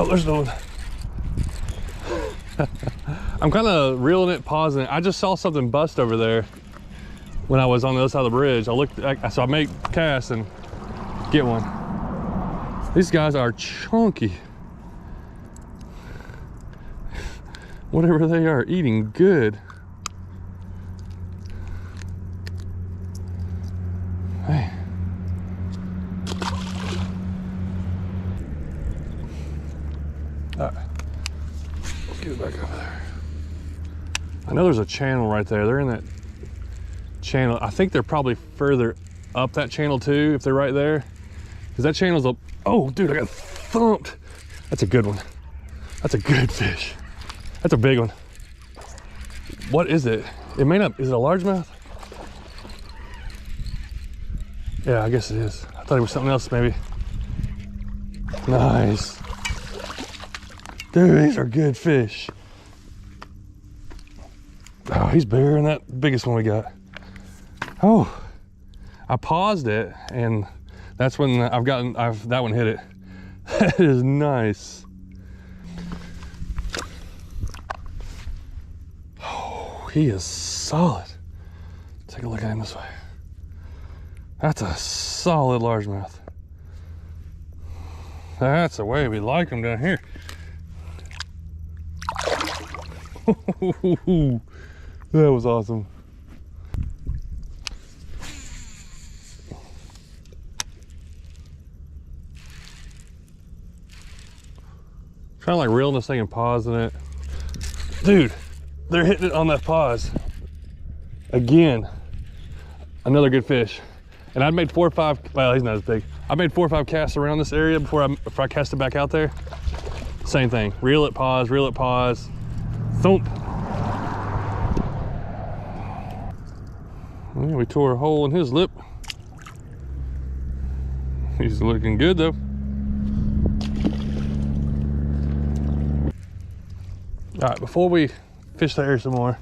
Oh, there's no one. I'm kind of reeling it, pausing it. I just saw something bust over there when I was on the other side of the bridge. I looked, so I make casts and get one. These guys are chunky. Whatever they are, eating good. Hey. All right, let's get it back over there. I know there's a channel right there. They're in that channel. I think they're probably further up that channel too, if they're right there. Because that channel's up. Oh, dude, I got thumped. That's a good one. That's a good fish. That's a big one. What is it? It may not, is it a largemouth? Yeah, I guess it is. I thought it was something else maybe. Nice. Dude, these are good fish. Oh, he's bigger than that biggest one we got. Oh, I paused it and that's when that one hit it. That is nice. he is solid. Take a look at him this way. That's a solid largemouth. That's the way we like them down here. That was awesome. Trying to like reeling this thing and pausing it. Dude, they're hitting it on that pause. Again, another good fish. And I'd made 4 or 5, well, he's not as big. I made 4 or 5 casts around this area before I cast it back out there. Same thing, reel it, pause, thump. Yeah, we tore a hole in his lip. He's looking good though. All right, before we fish the area some more,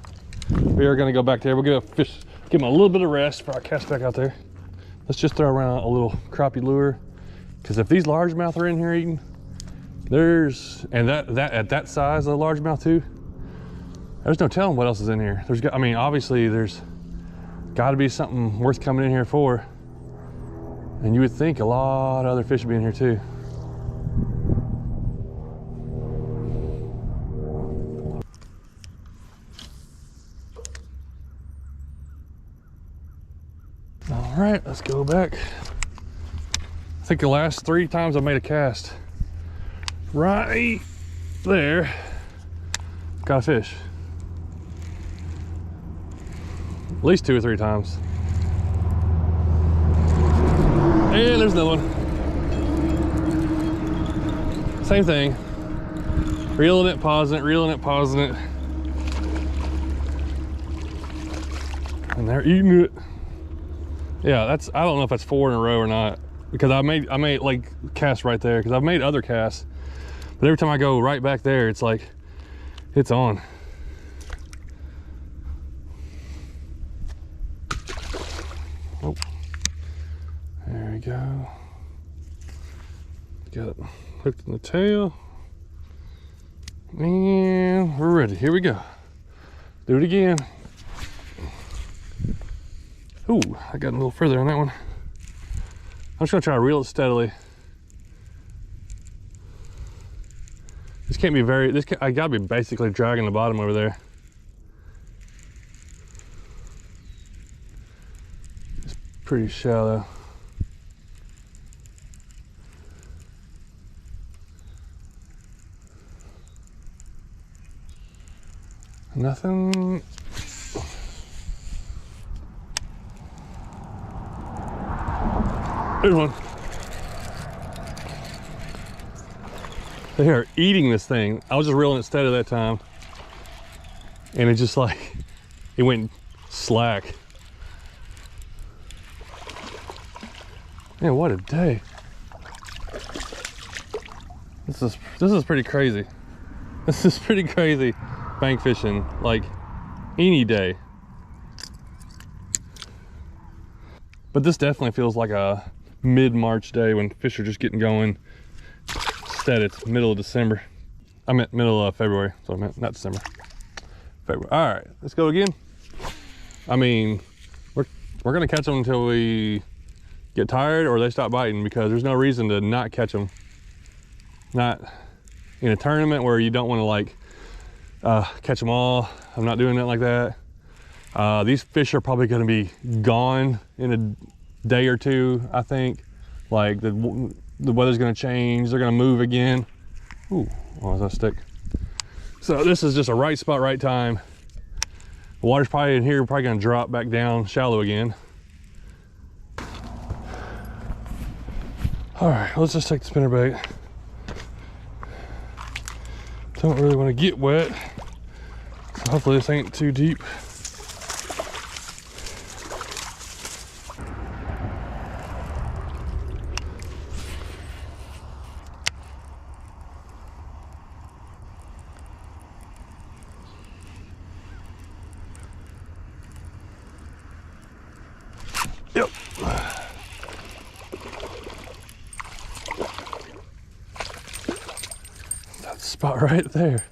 we are gonna go back there. We're gonna fish, give him a little bit of rest before I cast back out there. Let's just throw around a little crappie lure, because if these largemouth are in here eating, and that at that size of largemouth too, there's no telling what else is in here. I mean, obviously there's got to be something worth coming in here for, and you would think a lot of other fish would be in here too. All right, let's go back. I think the last 3 times I made a cast, right there, got a fish. At least 2 or 3 times. And there's another one. Same thing. Reeling it, pausing it, reeling it, pausing it. And they're eating it. Yeah, that's, I don't know if that's 4 in a row or not, because I made like casts right there, because I've made other casts, but every time I go right back there, it's like, it's on. Oh, there we go. Got it hooked in the tail, and we're ready. Here we go. Do it again. Ooh, I got a little further on that one. I'm just gonna try to reel it steadily. This can't be very, I gotta be basically dragging the bottom over there. It's pretty shallow. Nothing. There's one. They are eating this thing. I was just reeling it steady that time, and it just like, it went slack. Man, what a day. This is pretty crazy. This is pretty crazy bank fishing, like any day. But this definitely feels like a mid-March day when fish are just getting going. Instead, it's middle of December. I meant middle of February, so I meant not December. February. All right, let's go again. I mean, we're gonna catch them until we get tired or they stop biting, because there's no reason to not catch them. Not in a tournament where you don't want to like catch them all. I'm not doing that like that. These fish are probably going to be gone in a day or 2, I think. Like the weather's going to change, they're going to move again. Ooh, why does that stick? So this is just a right spot, right time. The water's probably in here, probably going to drop back down shallow again. All right, let's just take the spinnerbait. Don't really want to get wet, so hopefully this ain't too deep. Yep. That spot right there.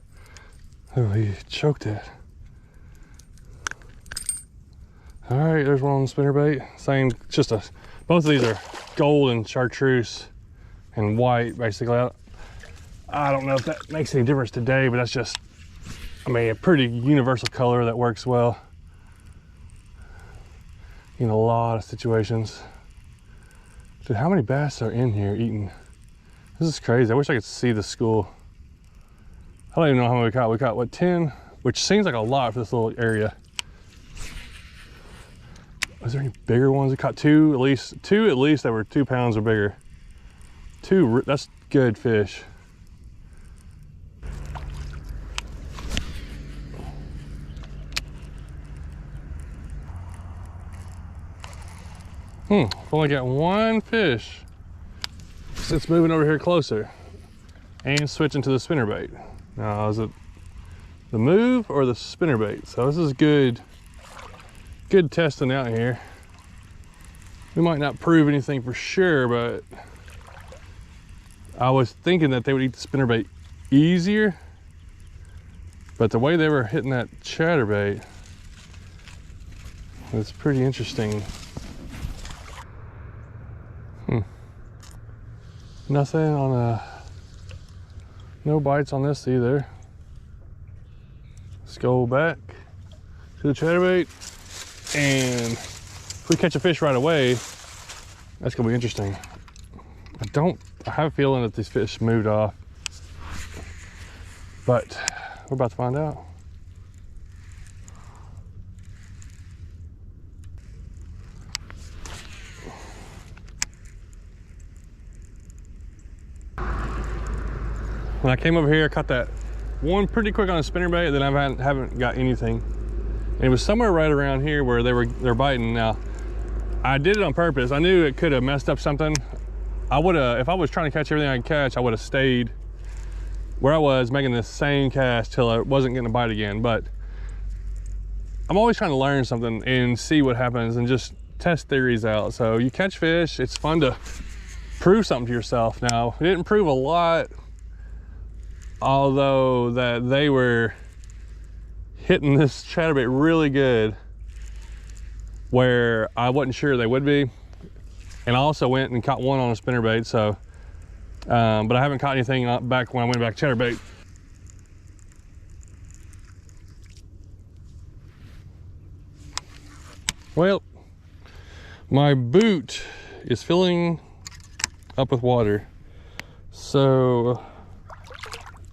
Oh, he choked it. All right, there's one on the spinnerbait. Same, just both of these are gold and chartreuse and white, basically. I don't know if that makes any difference today, but that's just, I mean, a pretty universal color that works well in a lot of situations. Dude, how many bass are in here eating? This is crazy. I wish I could see the school. I don't even know how many we caught. We caught, what, 10? Which seems like a lot for this little area. Was there any bigger ones? We caught two at least that were 2 pounds or bigger. Two, that's good fish. I've only got one fish. It's moving over here closer and switching to the spinnerbait. Now, is it the move or the spinnerbait? So this is good testing out here. We might not prove anything for sure, but I was thinking that they would eat the spinnerbait easier, but the way they were hitting that chatterbait, it's pretty interesting. Nothing on no bites on this either. Let's go back to the chatterbait, and if we catch a fish right away, that's gonna be interesting. I have a feeling that these fish moved off, but we're about to find out. When I came over here, I caught that one pretty quick on a spinnerbait, and then I haven't got anything. And it was somewhere right around here where they're biting. Now, I did it on purpose. I knew it could have messed up something. I would have, if I was trying to catch everything I could catch, I would have stayed where I was making the same cast till I wasn't getting a bite again. But I'm always trying to learn something and see what happens and just test theories out. So you catch fish, it's fun to prove something to yourself. Now, it didn't prove a lot, although that they were hitting this chatterbait really good where I wasn't sure they would be. And I also went and caught one on a spinnerbait, so but I haven't caught anything back when I went back chatterbait. Well, my boot is filling up with water, so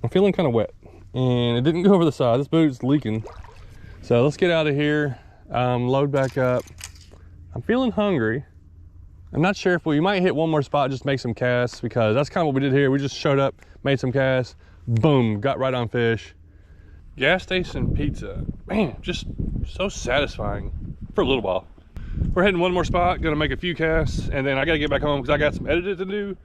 I'm feeling kind of wet, and it didn't go over the side. This boot's leaking. So let's get out of here, load back up. I'm feeling hungry. I'm not sure if we might hit one more spot, just make some casts, because that's kind of what we did here. We just showed up, made some casts, boom, got right on fish. Gas station pizza, man, just so satisfying for a little while. We're heading one more spot, gonna make a few casts, and then I gotta get back home because I got some editing to do,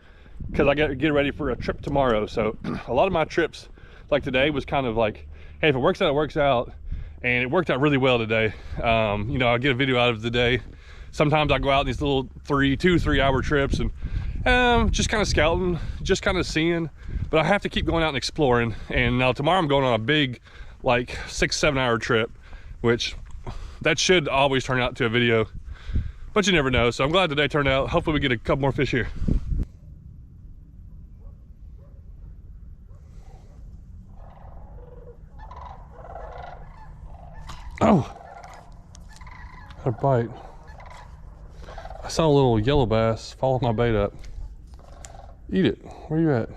because I gotta get ready for a trip tomorrow. So a lot of my trips, like today, was kind of like, hey, if it works out, it works out. And it worked out really well today. You know, I get a video out of the day. Sometimes I go out in these little 2-3 hour trips and just kind of scouting, just kind of seeing, but I have to keep going out and exploring. And now tomorrow I'm going on a big, like 6-7 hour trip, which that should always turn out to a video, but you never know. So I'm glad today turned out. Hopefully we get a couple more fish here. Oh, got a bite. I saw a little yellow bass follow my bait up. Eat it. Where you at?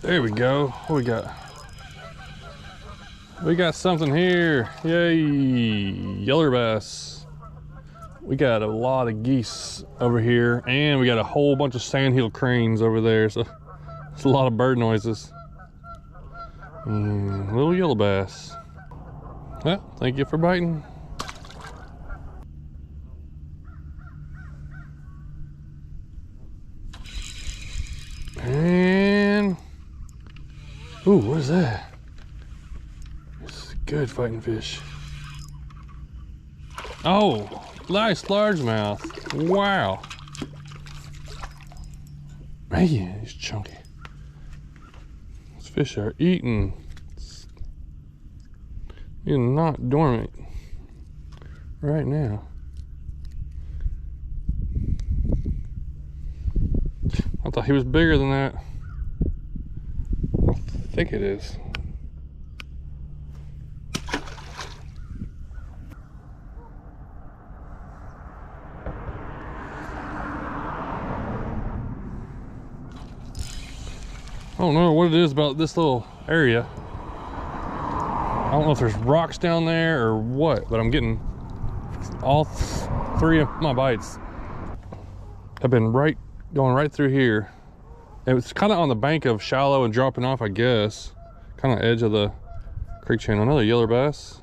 There we go. What we got? We got something here. Yay, yeller bass. We got a lot of geese over here, and we got a whole bunch of sandhill cranes over there, so it's a lot of bird noises. Little yellow bass. Well, thank you for biting. And ooh, what is that? This is a good fighting fish. Oh, nice largemouth. Wow. Man, he's chunky. These fish are eating. You're not dormant right now. I thought he was bigger than that. How thick it is. I don't know what it is about this little area. I don't know if there's rocks down there or what, but I'm getting all three of my bites have been going right through here. It was kind of on the bank of shallow and dropping off, I guess. Kind of edge of the creek channel. Another yellow bass.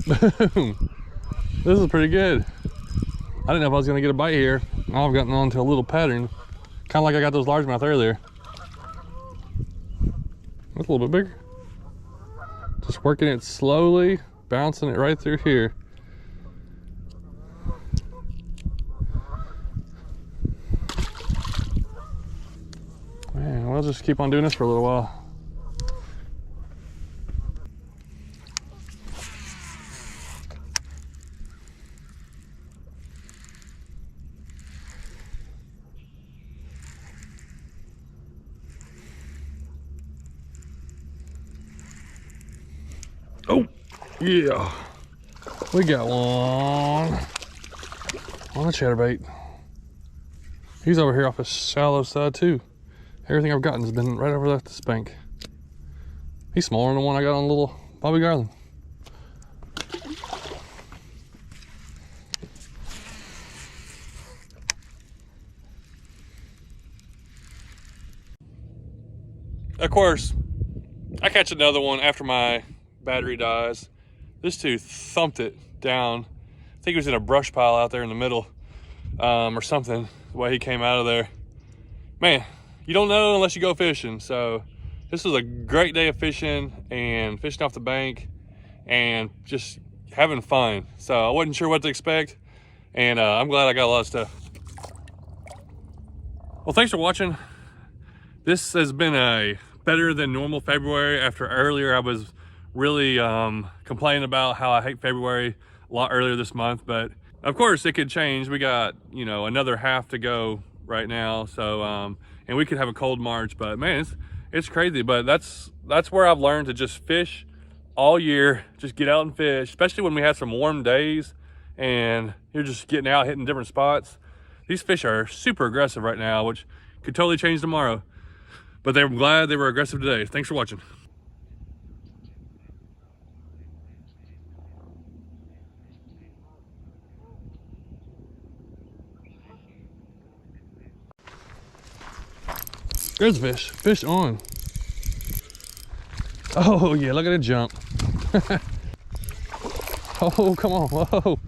Boom. This is pretty good. I didn't know if I was gonna get a bite here. Now I've gotten onto a little pattern. Kind of like I got those largemouth earlier. That's a little bit bigger. Just working it slowly, bouncing it right through here. Man, we'll just keep on doing this for a little while. Oh, yeah. We got one on a chatterbait. He's over here off the shallow side too. Everything I've gotten has been right over this bank. He's smaller than the one I got on little Bobby Garland. Of course, I catch another one after my battery dies. This dude thumped it down. I think he was in a brush pile out there in the middle, or something, the way he came out of there. Man, you don't know unless you go fishing. So this was a great day of fishing and fishing off the bank and just having fun. So I wasn't sure what to expect, and I'm glad I got a lot of stuff. Well, thanks for watching. This has been a better than normal February. After earlier I was really complaining about how I hate February a lot earlier this month, but of course it could change. We got, you know, another half to go right now, so and we could have a cold March, but man, it's crazy. But that's where I've learned to just fish all year, just get out and fish, especially when we have some warm days and you're just getting out, hitting different spots. These fish are super aggressive right now, which could totally change tomorrow, but they're glad they were aggressive today. Thanks for watching. There's a fish. Fish on. Oh yeah, look at it jump. Oh, come on. Whoa.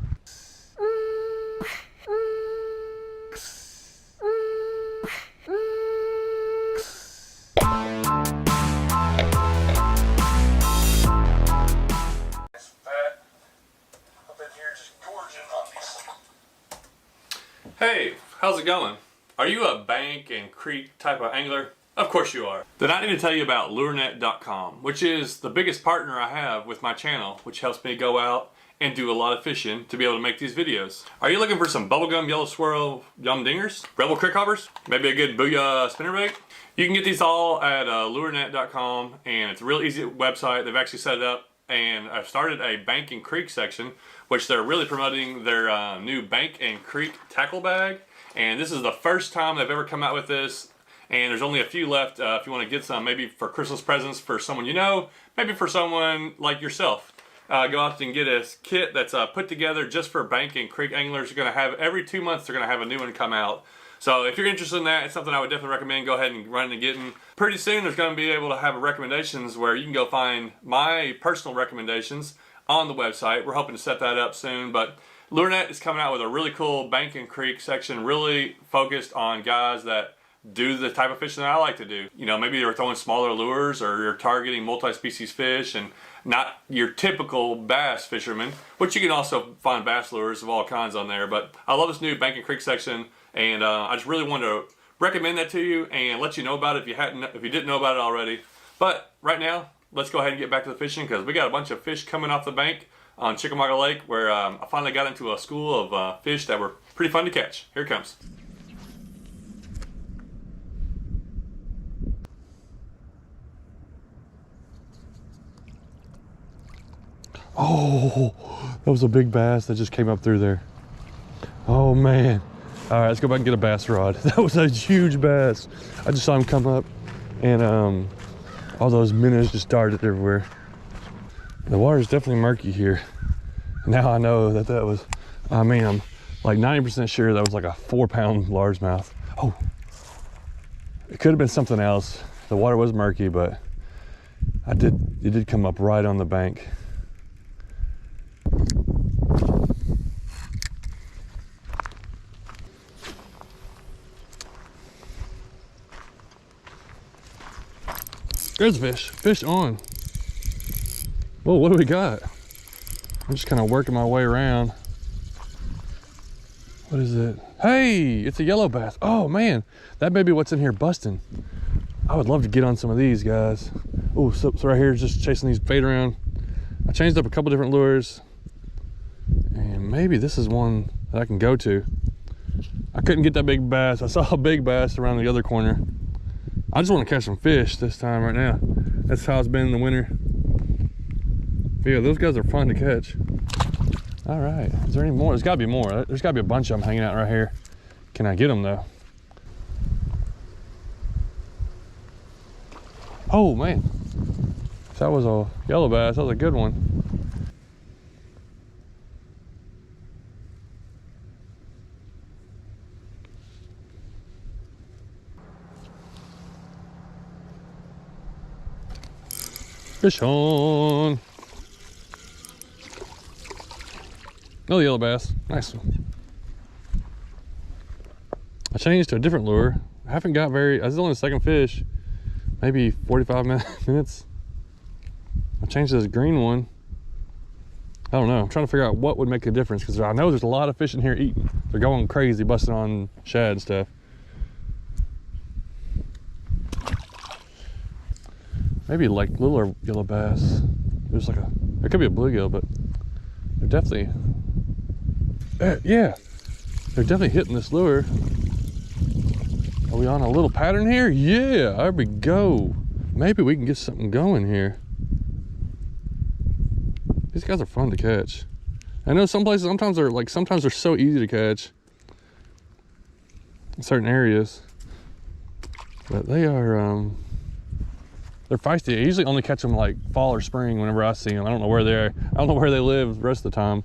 Hey, how's it going? Are you a bank and creek type of angler? Of course you are. Then I need to tell you about LureNet.com, which is the biggest partner I have with my channel, which helps me go out and do a lot of fishing to be able to make these videos. Are you looking for some bubblegum yellow swirl yum dingers? Rebel crick hoppers? Maybe a good booyah spinnerbait? You can get these all at LureNet.com, and it's a real easy website. They've actually set it up, and I've started a bank and creek section, which they're really promoting their new bank and creek tackle bag. And this is the first time they've ever come out with this, and there's only a few left if you want to get some, maybe for Christmas presents for someone you know, maybe for someone like yourself. Go out and get a kit that's put together just for bank and creek anglers. You're going to have, every 2 months they're going to have a new one come out. So if you're interested in that, it's something I would definitely recommend. Go ahead and run and get in. Pretty soon there's going to be able to have recommendations where you can go find my personal recommendations on the website. We're hoping to set that up soon, but LureNet is coming out with a really cool bank and creek section, really focused on guys that do the type of fishing that I like to do. You know, maybe you're throwing smaller lures or you're targeting multi-species fish and not your typical bass fisherman, which you can also find bass lures of all kinds on there. But I love this new Bank and Creek section, and I just really wanted to recommend that to you and let you know about it if you didn't know about it already. But right now, let's go ahead and get back to the fishing, because we got a bunch of fish coming off the bank on Chickamauga Lake, where I finally got into a school of fish that were pretty fun to catch. Here it comes. Oh, that was a big bass that just came up through there. Oh man. All right, let's go back and get a bass rod. That was a huge bass. I just saw him come up, and all those minnows just darted everywhere. The water is definitely murky here. Now I know that was, I mean, I'm like 90% sure that was like a 4-pound largemouth. Oh, it could have been something else. The water was murky, but it did come up right on the bank. There's a fish. Fish on. Whoa, what do we got? I'm just kind of working my way around. What is it? Hey, it's a yellow bass. Oh man, that may be what's in here busting. I would love to get on some of these, guys. Oh, so right here, just chasing these bait around. I changed up a couple different lures, and maybe this is one that I can go to. I couldn't get that big bass. I saw a big bass around the other corner. I just want to catch some fish this time right now. That's how it's been in the winter. But yeah, those guys are fun to catch. All right, is there any more? There's gotta be more. There's gotta be a bunch of them hanging out right here. Can I get them though? Oh man, that was a yellow bass. That was a good one. Fish on. Another yellow bass. Nice one. I changed to a different lure. I haven't got very, this is only the second fish. Maybe 45 minutes. I changed to this green one. I don't know. I'm trying to figure out what would make a difference, because I know there's a lot of fish in here eating. They're going crazy, busting on shad and stuff. Maybe like littler yellow bass. There's like it could be a bluegill, but they're definitely, yeah, they're definitely hitting this lure. Are we on a little pattern here? Yeah, there we go. Maybe we can get something going here. These guys are fun to catch. I know some places, sometimes they're so easy to catch in certain areas, but they are, they're feisty. I usually only catch them like fall or spring whenever I see them. I don't know where they are. I don't know where they live the rest of the time.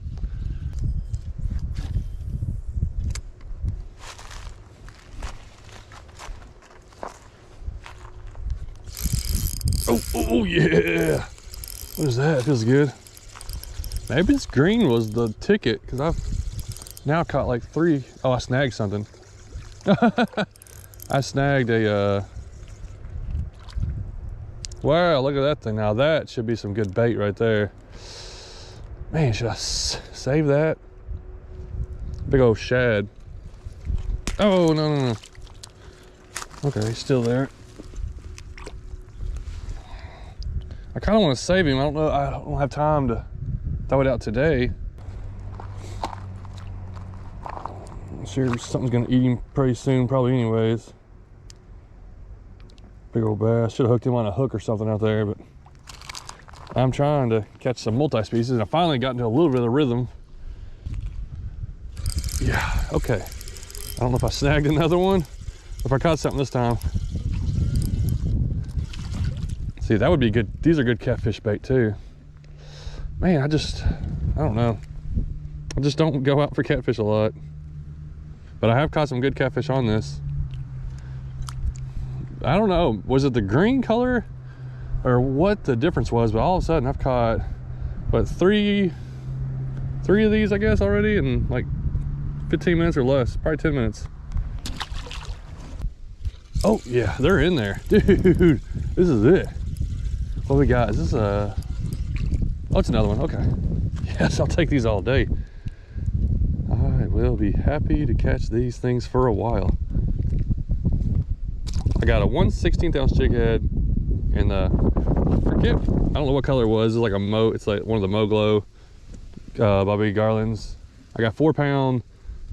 Oh yeah. What is that? It feels good. Maybe this green was the ticket, because I've now caught like 3. Oh, I snagged something. I snagged a, wow, look at that thing. Now that should be some good bait right there. Man, should I save that? Big old shad. Oh, no. Okay, he's still there. I kind of want to save him. I don't know. I don't have time to throw it out today. I'm sure something's going to eat him pretty soon, probably anyways. Big old bass. Should have hooked him on a hook or something out there, but I'm trying to catch some multi-species, and I finally got into a little bit of the rhythm. Yeah, okay. I don't know if I snagged another one, or if I caught something this time. See, that would be good. These are good catfish bait too. Man, I don't know. I just don't go out for catfish a lot. But I have caught some good catfish on this. I don't know, was it the green color or what the difference was, but all of a sudden I've caught, what, three of these, I guess, already in like 15 minutes or less, probably 10 minutes. Oh yeah, they're in there. Dude, this is it. What we got? Is this a Oh, it's another one. Okay. Yes, I'll take these all day. I will be happy to catch these things for a while. I got a 1/16 ounce jig head, and I forget, I don't know what color it was. It's like it's like one of the Mo-Glo Bobby Garlands. I got 4-pound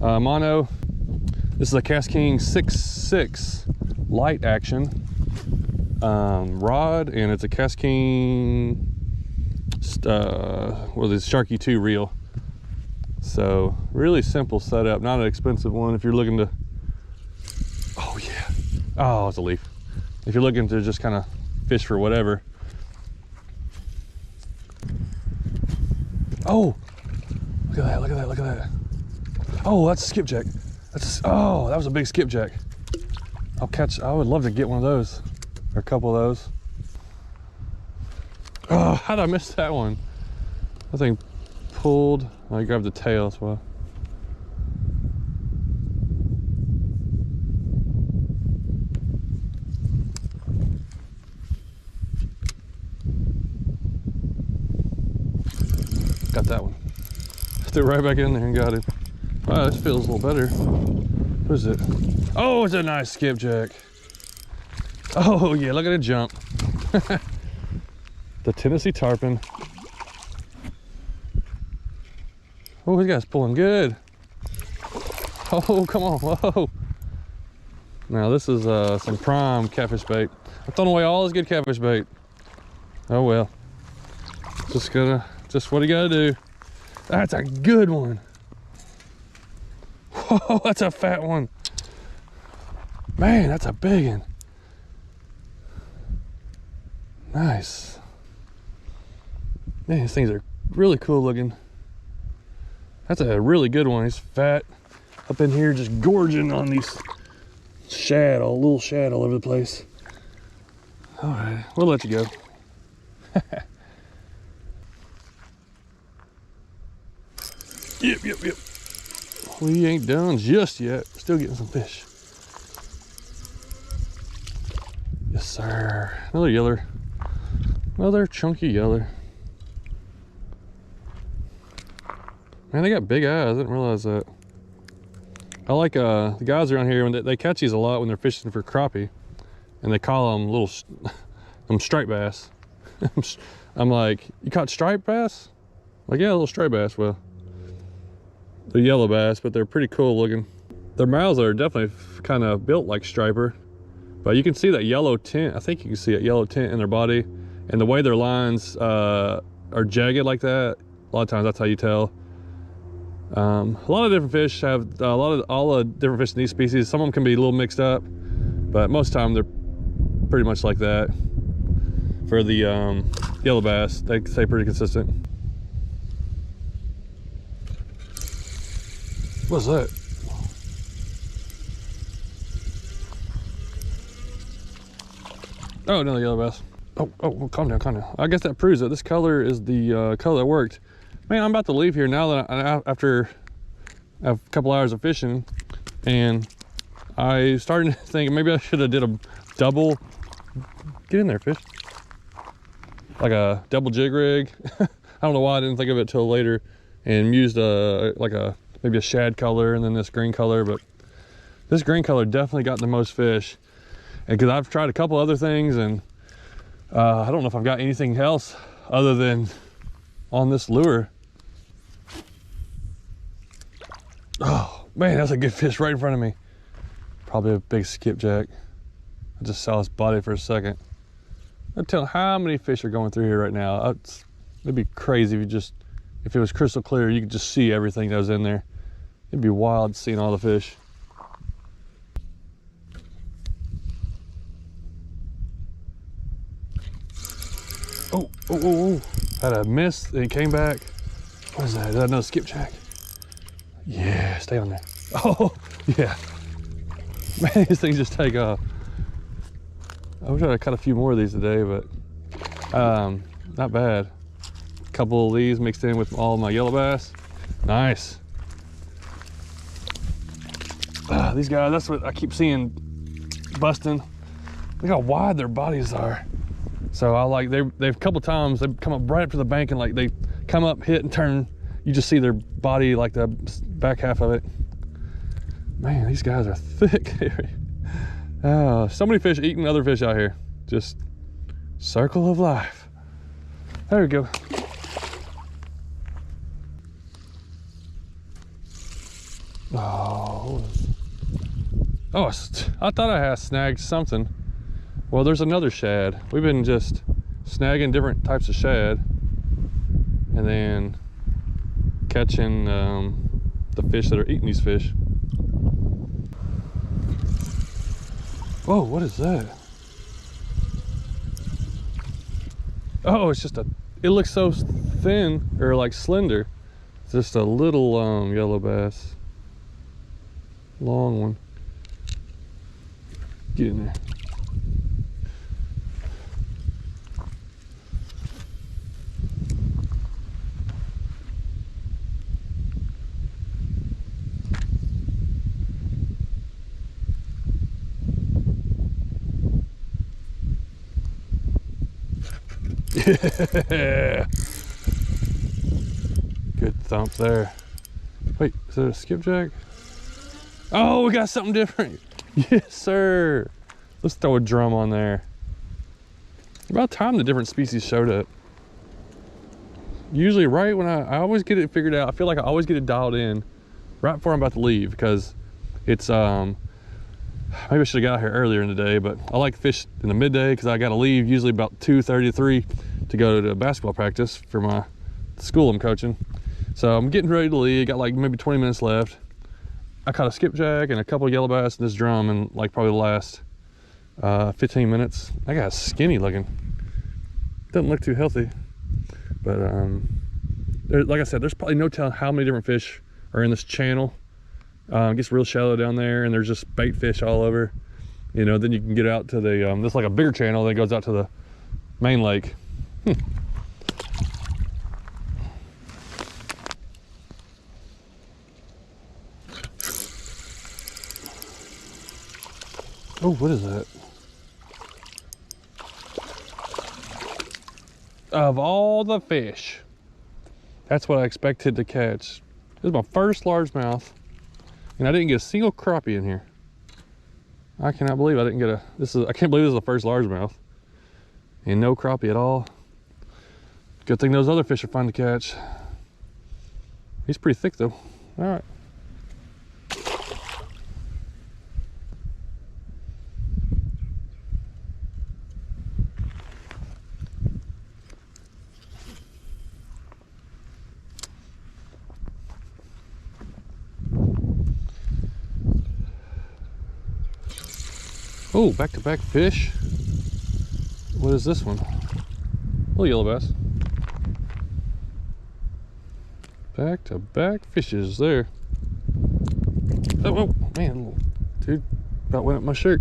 mono. This is a Cast King 6.6 light action rod, and it's a Cast King what is it, Sharky 2 reel. So really simple setup, not an expensive one if you're looking to, oh yeah, oh, it's a leaf. If you're looking to just kind of fish for whatever. Oh, look at that, look at that, look at that. Oh, that's a skipjack. Oh, that was a big skipjack. I would love to get one of those, or a couple of those. Oh, how did I miss that one? That thing pulled. Oh, I grabbed the tail as well. Got that one. Threw it right back in there and got it. Wow, this feels a little better. What is it? Oh, it's a nice skipjack. Oh yeah, look at it jump. The Tennessee tarpon. Oh, this guy's pulling good. Oh, come on, whoa. Now this is some prime catfish bait. I'm throwing away all this good catfish bait. Oh well. Just what you gotta do. That's a good one. Whoa, that's a fat one. Man, that's a big one. Nice. Man, these things are really cool looking. That's a really good one. He's fat. Up in here just gorging on these little shad all over the place. All right, we'll let you go. Yep. We ain't done just yet. Still getting some fish. Yes, sir. Another yeller. Another chunky yeller. Man, they got big eyes. I didn't realize that. I like the guys around here, when they catch these a lot when they're fishing for crappie, and they call them little striped bass. I'm like, you caught striped bass? Like, yeah, a little striped bass. Well, they're yellow bass, but they're pretty cool looking. Their mouths are definitely kind of built like striper, but you can see that yellow tint. I think you can see that yellow tint in their body, and the way their lines are jagged like that. A lot of times that's how you tell. A lot of different fish have all the different fish in these species. Some of them can be a little mixed up, but most of the time they're pretty much like that. For the yellow bass, they stay pretty consistent. What's that? Oh, another yellow bass. Oh, calm down. I guess that proves that this color is the color that worked. Man, I'm about to leave here now that after a couple hours of fishing, and I started thinking maybe I should have did a double. Get in there, fish. Like a double jig rig. I don't know why I didn't think of it till later, and used maybe a shad color and then this green color, but this green color definitely got the most fish. And because I've tried a couple other things, and I don't know if I've got anything else other than on this lure. Oh man, that's a good fish right in front of me. Probably a big skipjack. I just saw his body for a second. I'm telling how many fish are going through here right now. It'd be crazy if it was crystal clear, you could just see everything that was in there. It'd be wild seeing all the fish. Oh. Had a miss, and he came back. What is that? Is that another skipjack? Yeah, stay on there. Oh, yeah. Man, these things just take off. I wish I had caught a few more of these today, but not bad. A couple of these mixed in with all my yellow bass. Nice. These guys, that's what I keep seeing busting. Look how wide their bodies are. So I like, they've a couple times, they've come up right up to the bank and like they come up, hit and turn. You just see their body, like the back half of it. Man, these guys are thick. Oh, so many fish eating other fish out here. Just circle of life. There we go. Oh, I thought I had snagged something. Well, there's another shad. We've been just snagging different types of shad and then catching the fish that are eating these fish. Whoa, what is that? Oh, it's just it looks so thin, or like slender. It's just a little yellow bass. Long one. Get in there. Yeah. Good thump there. Wait, is that a skipjack? Oh, we got something different. Yes, sir. Let's throw a drum on there. About time the different species showed up. Usually right when I always get it figured out. I feel like I always get it dialed in right before I'm about to leave, because it's maybe I should have got out here earlier in the day, but I like to fish in the midday because I got to leave usually about 2:30 to 3 to go to basketball practice for my school I'm coaching. So I'm getting ready to leave. Got like maybe 20 minutes left. I caught a skipjack and a couple of yellow bass in this drum in like probably the last 15 minutes. That guy's skinny looking. Doesn't look too healthy, but like I said, there's probably no telling how many different fish are in this channel. It gets real shallow down there, and there's just bait fish all over. You know, then you can get out to the this is like a bigger channel that goes out to the main lake. Oh, what is that? Of all the fish, that's what I expected to catch. This is my first largemouth, and I didn't get a single crappie in here. I cannot believe I didn't get a, I can't believe this is the first largemouth. And no crappie at all. Good thing those other fish are fun to catch. He's pretty thick though. All right. Oh, back-to-back fish. What is this one? Little yellow bass. Back-to-back fishes there. Oh, man, dude, about went up my shirt.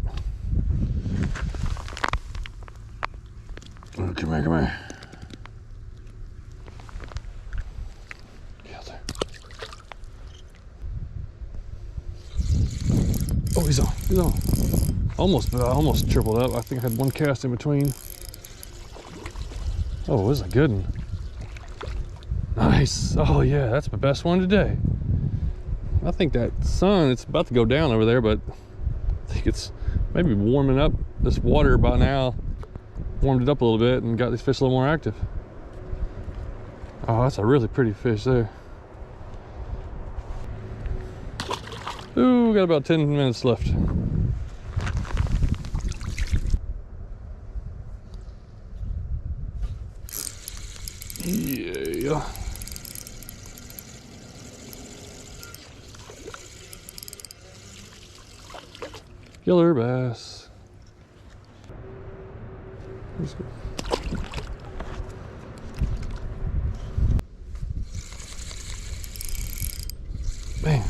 Oh, come here. Get out there. Oh, he's on. Almost tripled up. I think I had one cast in between. Oh, this is a good one. Nice. Oh yeah, that's my best one today. I think that sun, it's about to go down over there, but I think it's maybe warming up. This water by now warmed it up a little bit and got these fish a little more active. Oh, that's a really pretty fish there. Ooh, got about 10 minutes left. Yeah. Killer bass. Let's go. Man,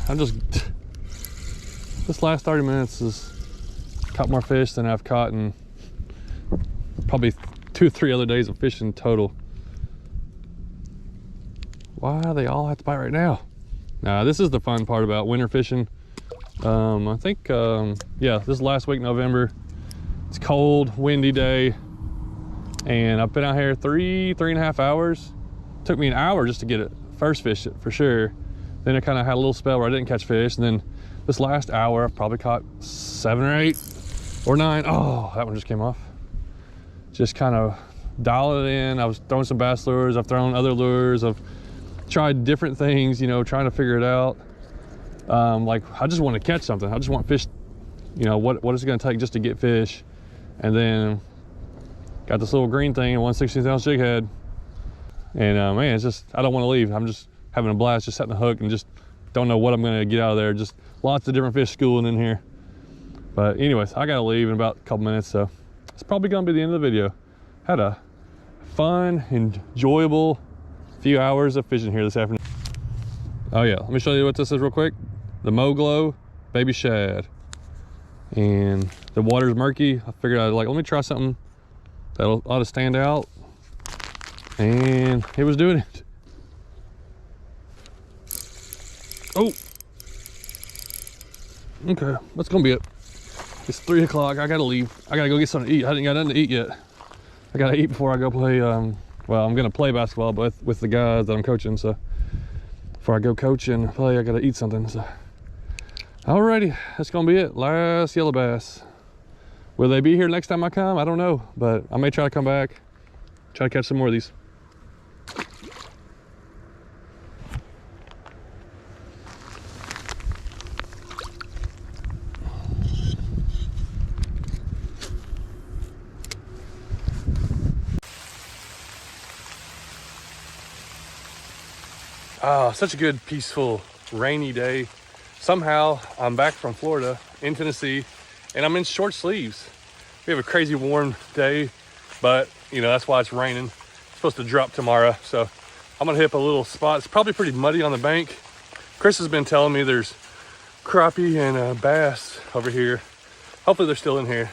this last 30 minutes has caught more fish than I've caught in probably 2 or 3 other days of fishing total. Why do they all have to bite right now? Nah, this is the fun part about winter fishing. I think, yeah, this is last week, November. It's cold, windy day. And I've been out here three and a half hours. Took me an hour just to get it first fish for sure. Then I kind of had a little spell where I didn't catch fish. And then this last hour, I've probably caught 7 or 8 or 9. Oh, that one just came off. Just kind of dial it in. I was throwing some bass lures. I've thrown other lures. I've tried different things, you know, trying to figure it out. Like, I just want to catch something. I just want fish, you know, what is it going to take just to get fish? And then got this little green thing, a 1/16 ounce jig head. And man, it's just, I don't want to leave. I'm just having a blast, just setting the hook and just don't know what I'm going to get out of there. Just lots of different fish schooling in here. But anyways, I got to leave in about a couple minutes. So it's probably going to be the end of the video. Had a fun, enjoyable few hours of fishing here this afternoon. Oh yeah, let me show you what this is real quick. The Mo-Glo baby shad. And the water's murky. I figured I'd like, let me try something that ought to stand out. And it was doing it. Oh. Okay, that's gonna be it. It's 3 o'clock, I gotta leave. I gotta go get something to eat. I didn't got nothing to eat yet. I gotta eat before I go play, well, I'm gonna play basketball with the guys that I'm coaching, so before I go coach and play, I gotta eat something, so. Alrighty, that's gonna be it. Last yellow bass. Will they be here next time I come? I don't know, but I may try to come back, try to catch some more of these. Ah, such a good, peaceful, rainy day. Somehow, I'm back from Florida in Tennessee, and I'm in short sleeves. We have a crazy warm day, but you know, that's why it's raining. It's supposed to drop tomorrow, so I'm gonna hit up a little spot. It's probably pretty muddy on the bank. Chris has been telling me there's crappie and bass over here. Hopefully they're still in here.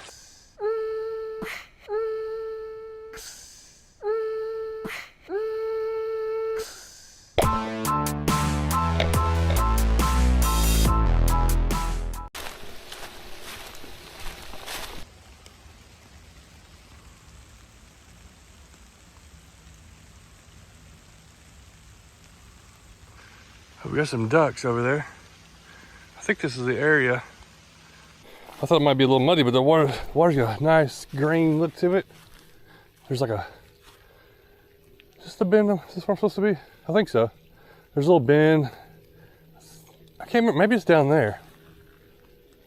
We got some ducks over there. I think this is the area. I thought it might be a little muddy, but the water's got a nice green look to it. There's like just a bend. Is this where I'm supposed to be? I think so. There's a little bend. I can't remember, maybe it's down there.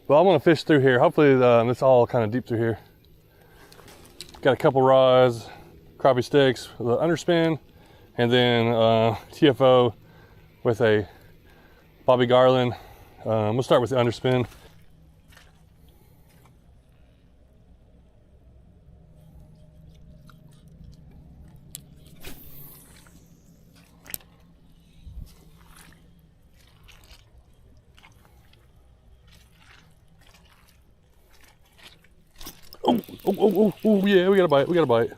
Well, I'm gonna fish through here. Hopefully it's all kind of deep through here. Got a couple rods, crappie sticks with an underspin, and then TFO with a Bobby Garland. We'll start with the underspin. Oh, yeah, we got a bite.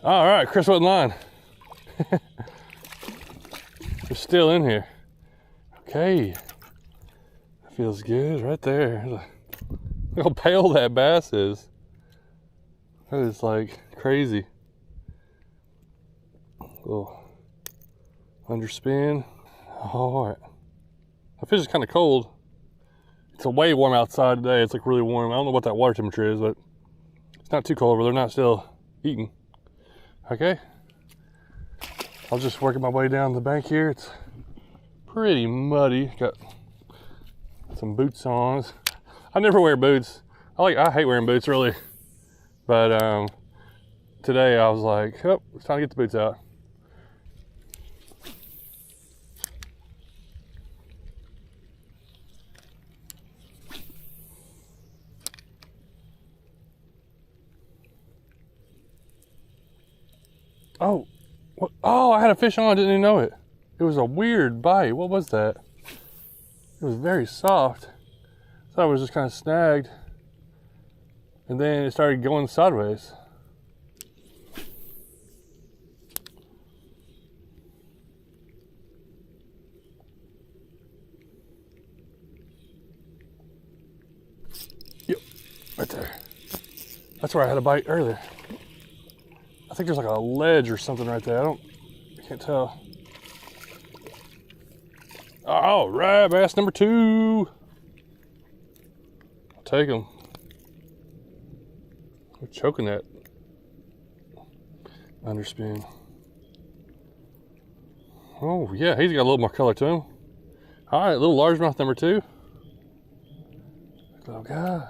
All right, Chris wasn't lying. They're still in here. Okay. That feels good right there. Look how pale that bass is. That is like crazy. Little underspin. All right. The fish is kind of cold. It's way warm outside today. It's like really warm. I don't know what that water temperature is, but it's not too cold where they're not still eating. Okay. I'll just work my way down the bank here. It's pretty muddy. Got some boots on. I never wear boots. I hate wearing boots really. But today I was like, oh, it's time to get the boots out. Oh, what? Oh, I had a fish on, I didn't even know it. It was a weird bite. What was that? It was very soft. Thought it was just kind of snagged. And then it started going sideways. Yep, right there. That's where I had a bite earlier. I think there's like a ledge or something right there. I can't tell. All right, bass number 2. I'll take him. We're choking that underspin. Oh yeah, he's got a little more color to him. All right, little largemouth number 2. Oh God.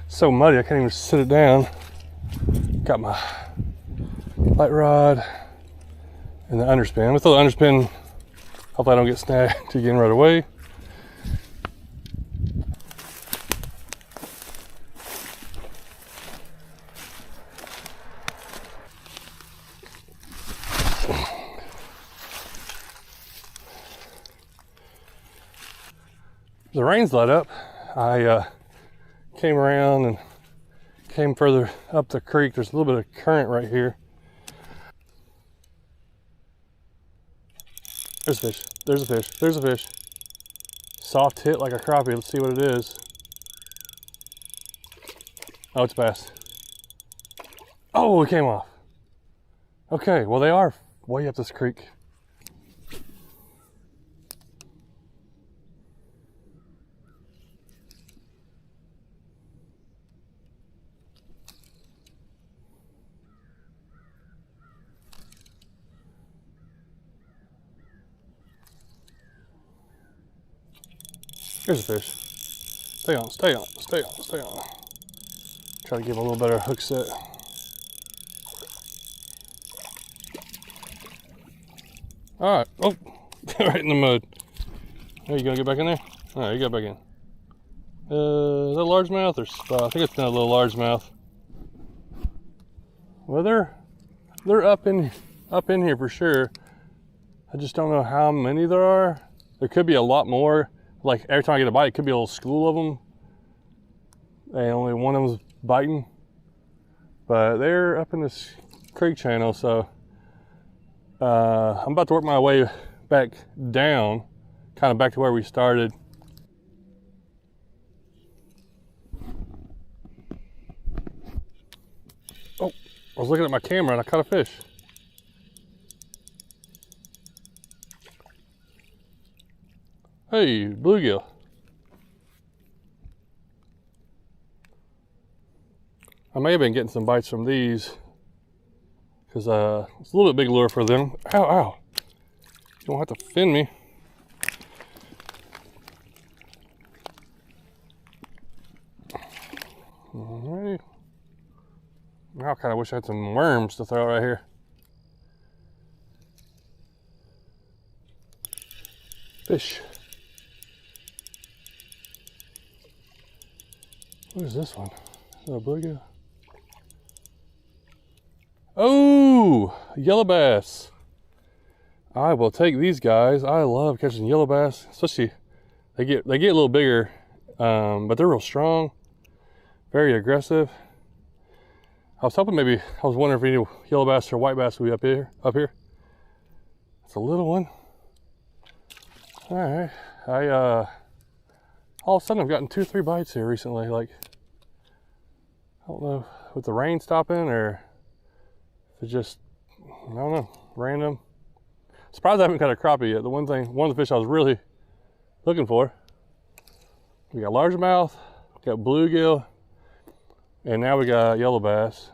So muddy, I can't even sit it down. Got my light rod and the underspin. I'm gonna throw the underspin. Hopefully I don't get snagged again right away. The rain's let up. I came around and came further up the creek. There's a little bit of current right here. There's a fish. There's a fish. There's a fish. Soft hit like a crappie. Let's see what it is. Oh, it's a bass. Oh, it came off. Okay, well they are way up this creek. Here's a fish. Stay on, stay on, stay on, stay on. Try to give a little better hook set. All right, oh, right in the mud. Are you gonna get back in there? All right, you got back in. Is that a largemouth or spot? I think it's been a little largemouth. Well, they're up in here for sure. I just don't know how many there are. There could be a lot more. Like every time I get a bite, it could be a little school of them. And only one of them's biting. But they're up in this creek channel, so I'm about to work my way back down, kind of back to where we started. Oh, I was looking at my camera and I caught a fish. Hey, bluegill. I may have been getting some bites from these because it's a little bit big lure for them. Ow, ow. You don't have to fin me. Alrighty. Now I kind of wish I had some worms to throw right here. Fish. What is this one? Is that a bluegill? Oh, yellow bass. I will take these guys. I love catching yellow bass, especially they get a little bigger, but they're real strong, very aggressive. I was hoping I was wondering if any yellow bass or white bass would be up here. It's a little one. All right, all of a sudden I've gotten 2 or 3 bites here recently. Like, I don't know, with the rain stopping or if it's just, I don't know, random. Surprised I haven't caught a crappie yet. One of the fish I was really looking for. We got largemouth, we got bluegill, and now we got yellow bass.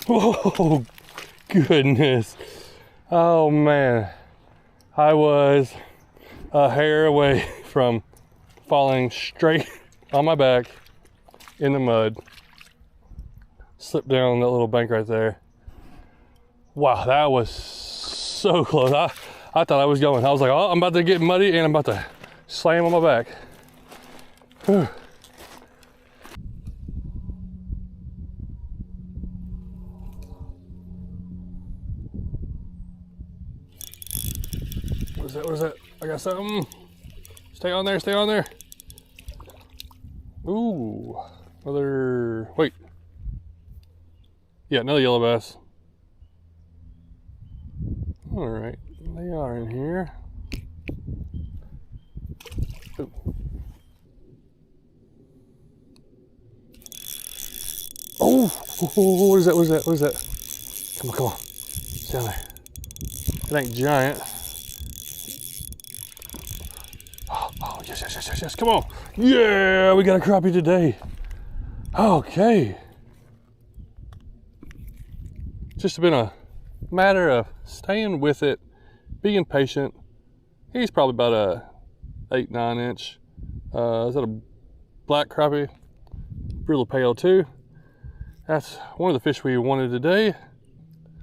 Oh, goodness. Oh man, I was a hair away from falling straight on my back in the mud. Slipped down that little bank right there. Wow, that was so close. I thought I was going. I was like, oh, I'm about to get muddy and I'm about to slam on my back. Whew. What is that? I got something. Stay on there, stay on there. Ooh, wait. Yeah, another yellow bass. All right, they are in here. Ooh. Oh, what is that? What is that? What is that? Come on, come on. It's down there. It ain't giant. Oh, yes, yes, yes, yes, yes. Come on. Yeah, we got a crappie today. Okay. Just been a matter of staying with it, being patient. He's probably about a 8-9 inch. Is that a black crappie? Really pale too. That's one of the fish we wanted today.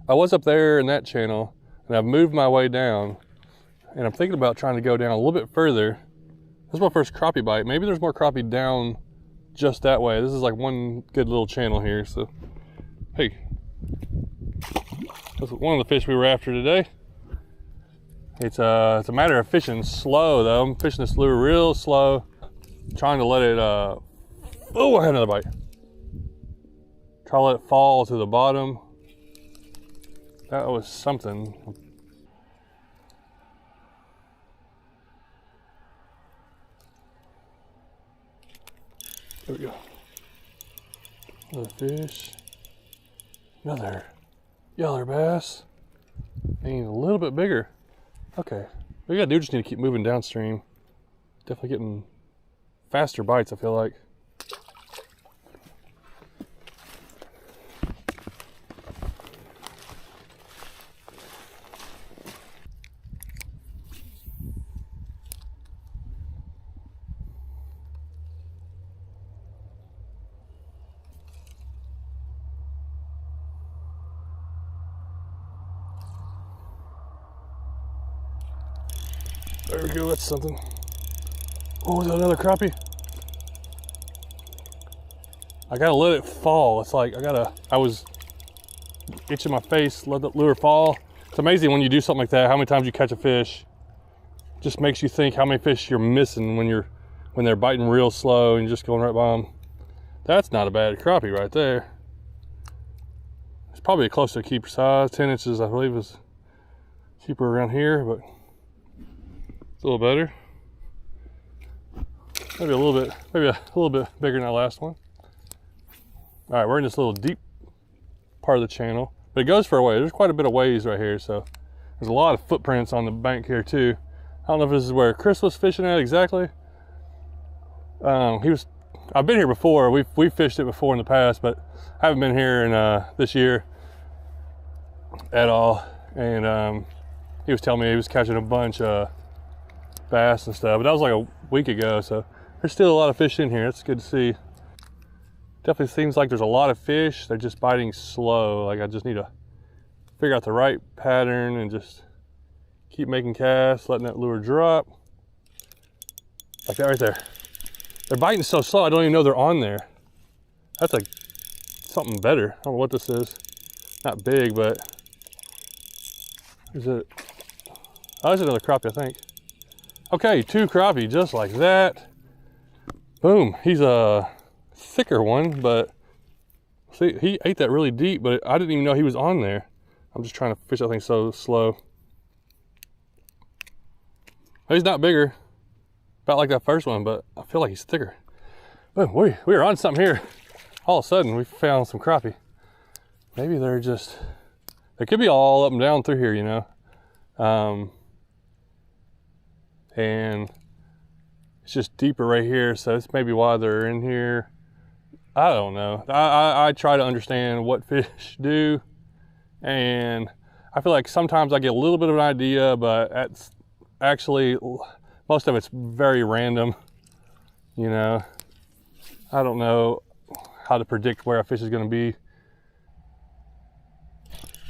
I was up there in that channel and I've moved my way down and I'm thinking about trying to go down a little bit further. This is my first crappie bite. Maybe there's more crappie down just that way. This is like one good little channel here. So, hey, that's one of the fish we were after today. It's a matter of fishing slow though. I'm fishing this lure real slow, trying to let it, oh, I had another bite. Try to let it fall to the bottom. That was something. There we go. Another fish. Another yeller bass. And a little bit bigger. Okay. What we gotta do, just need to keep moving downstream. Definitely getting faster bites, I feel like. There we go, that's something. Oh, is that another crappie? I gotta let it fall. It's like, I was itching my face, let the lure fall. It's amazing when you do something like that, how many times you catch a fish. Just makes you think how many fish you're missing when they're biting real slow and you're just going right by them. That's not a bad crappie right there. It's probably close to a keeper size. 10 inches, I believe, is keeper around here, but it's a little better. Maybe a little bit bigger than that last one. All right, we're in this little deep part of the channel, but it goes for a way. There's quite a bit of ways right here, so there's a lot of footprints on the bank here too. I don't know if this is where Chris was fishing at exactly. I've been here before. We've fished it before in the past, but I haven't been here in this year at all. And he was telling me he was catching a bunch of bass and stuff, but that was like a week ago, so there's still a lot of fish in here. That's good to see. Definitely seems like there's a lot of fish. They're just biting slow. Like I just need to figure out the right pattern and just keep making casts, letting that lure drop. Like that right there. They're biting so slow, I don't even know they're on there. That's like something better. I don't know what this is. Not big, but is it? Oh, there's another crappie, I think. Okay, 2 crappie, just like that. Boom, he's a thicker one, but see, he ate that really deep, but I didn't even know he was on there. I'm just trying to fish that thing so slow. He's not bigger, about like that first one, but I feel like he's thicker. Boom, we are on something here. All of a sudden, we found some crappie. Maybe they're just, they could be all up and down through here, you know. And it's just deeper right here, so that's maybe why they're in here. I don't know. I try to understand what fish do, and I feel like sometimes I get a little bit of an idea, but that's actually, most of it's very random, you know. I don't know how to predict where a fish is going to be.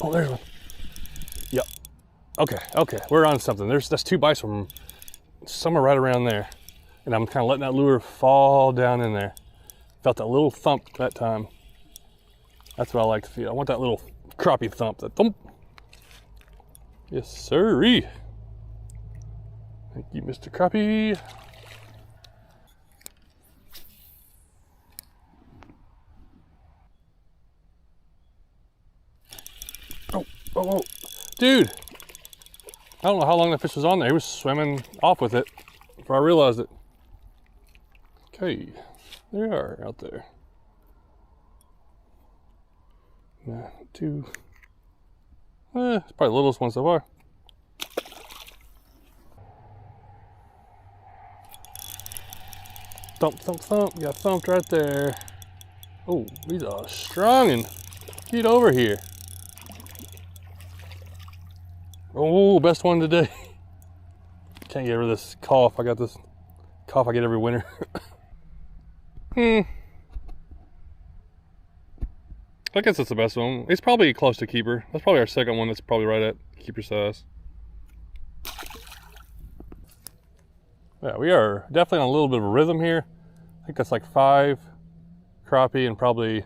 Oh, there's one. Yep. Okay, we're on something. That's 2 bites from somewhere right around there. And I'm kind of letting that lure fall down in there. Felt that little thump that time. That's what I like to feel. I want that little crappie thump, that thump. Yes, sirree. Thank you, Mr. Crappie. Oh, dude, I don't know how long that fish was on there. He was swimming off with it before I realized it. Okay, there you are out there. Yeah, two. It's probably the littlest one so far. Thump, thump, thump. Got thumped right there. Oh, he's all strong and get over here. Oh, best one today. Can't get rid of this cough. I got this cough I get every winter. I guess that's the best one. It's probably close to keeper. That's probably our second one that's probably right at keeper size. Yeah, we are definitely on a little bit of a rhythm here. I think that's like 5 crappie in probably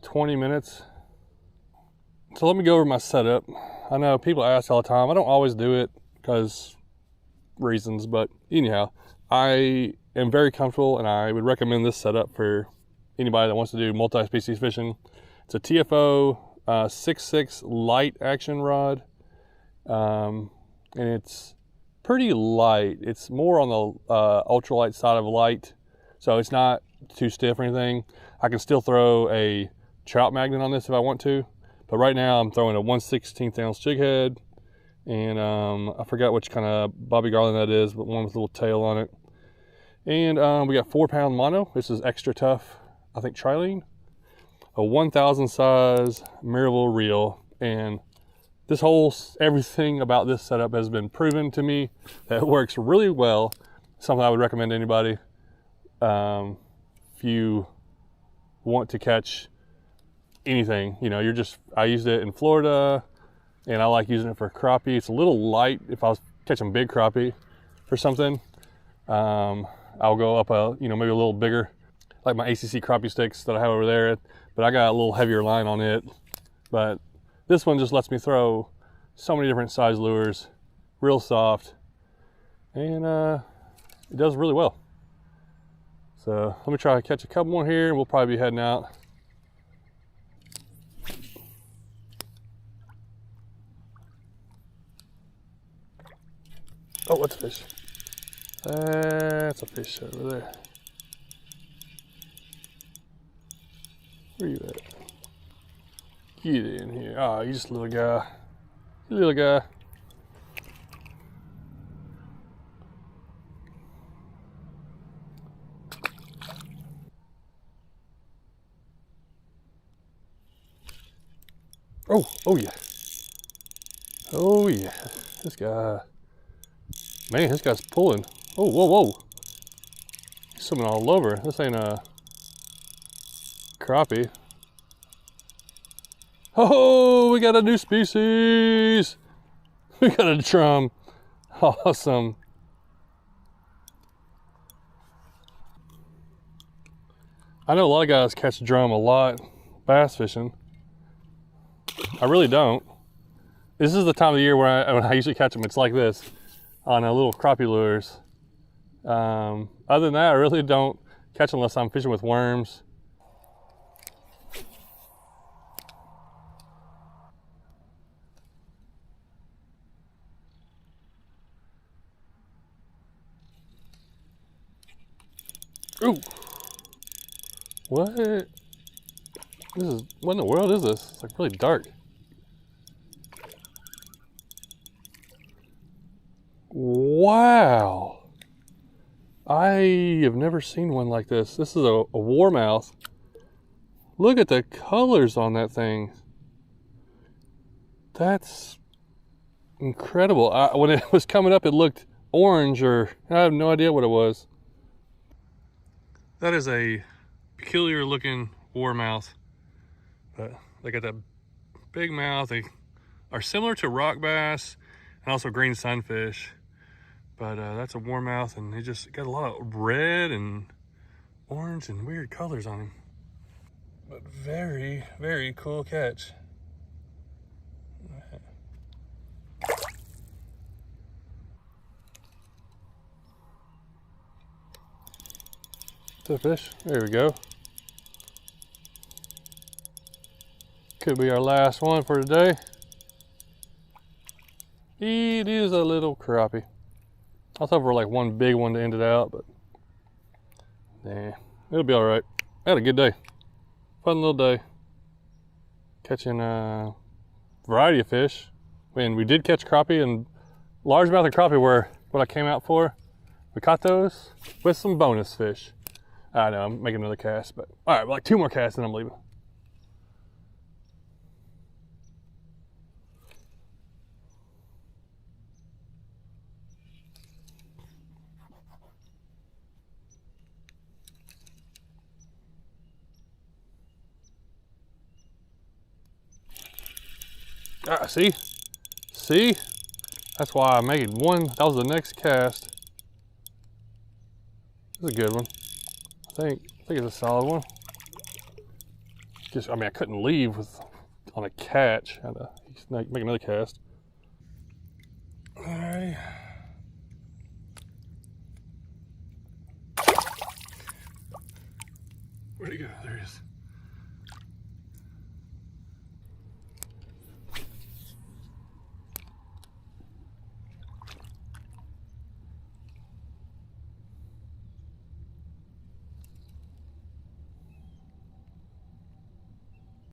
20 minutes. So let me go over my setup. I know people ask all the time. I don't always do it because reasons, but anyhow, I am very comfortable and I would recommend this setup for anybody that wants to do multi-species fishing. It's a TFO 6.6 light action rod, and it's pretty light. It's more on the ultralight side of light, so it's not too stiff or anything. I can still throw a trout magnet on this if I want to, but right now I'm throwing a 1/16 ounce jig head, and I forgot which kind of Bobby Garland that is, but one with a little tail on it. And we got 4-pound mono. This is extra tough, I think, trilene. A 1,000 size Maryville reel, and this whole, everything about this setup has been proven to me that it works really well. Something I would recommend to anybody. If you want to catch anything, you know, I used it in Florida and I like using it for crappie. It's a little light if I was catching big crappie or something. I'll go up maybe a little bigger, like my ACC crappie sticks that I have over there, but I got a little heavier line on it. But this one just lets me throw so many different size lures, real soft, and it does really well. So let me try to catch a couple more here, and we'll probably be heading out. Oh, what's a fish? That's a fish over there. Where you at? Get in here. Oh, you just a little guy. You little guy. Oh yeah. Oh yeah. This guy. Man, this guy's pulling. Oh, whoa, whoa. He's swimming all over. This ain't a crappie. Oh, we got a new species. We got a drum. Awesome. I know a lot of guys catch drum a lot bass fishing. I really don't. This is the time of the year where when I usually catch them, it's like this on a little crappie lures. Other than that, I really don't catch them unless I'm fishing with worms. Ooh. What in the world is this? It's like really dark. Wow. I have never seen one like this. This is a warmouth. Look at the colors on that thing. That's incredible. When it was coming up, it looked orange, or I have no idea what it was. That is a peculiar looking warmouth. But they got that big mouth. They are similar to rock bass and also green sunfish. But that's a warmouth, and he just got a lot of red and orange and weird colors on him. But very, very cool catch. The fish, there we go. Could be our last one for today. It is a little crappie. I was hoping for like one big one to end it out, but nah, it'll be all right. I had a good day. Fun little day. Catching a variety of fish. I mean, we did catch crappie, and largemouth and crappie were what I came out for. We caught those with some bonus fish. I know, I'm making another cast, but all right, like 2 more casts and I'm leaving. Ah, see? See? That's why I made one. That was the next cast. This is a good one. I think it's a solid one. Just, I mean, I couldn't leave with on a catch. I had to make another cast. All right. Where'd he go? There he is.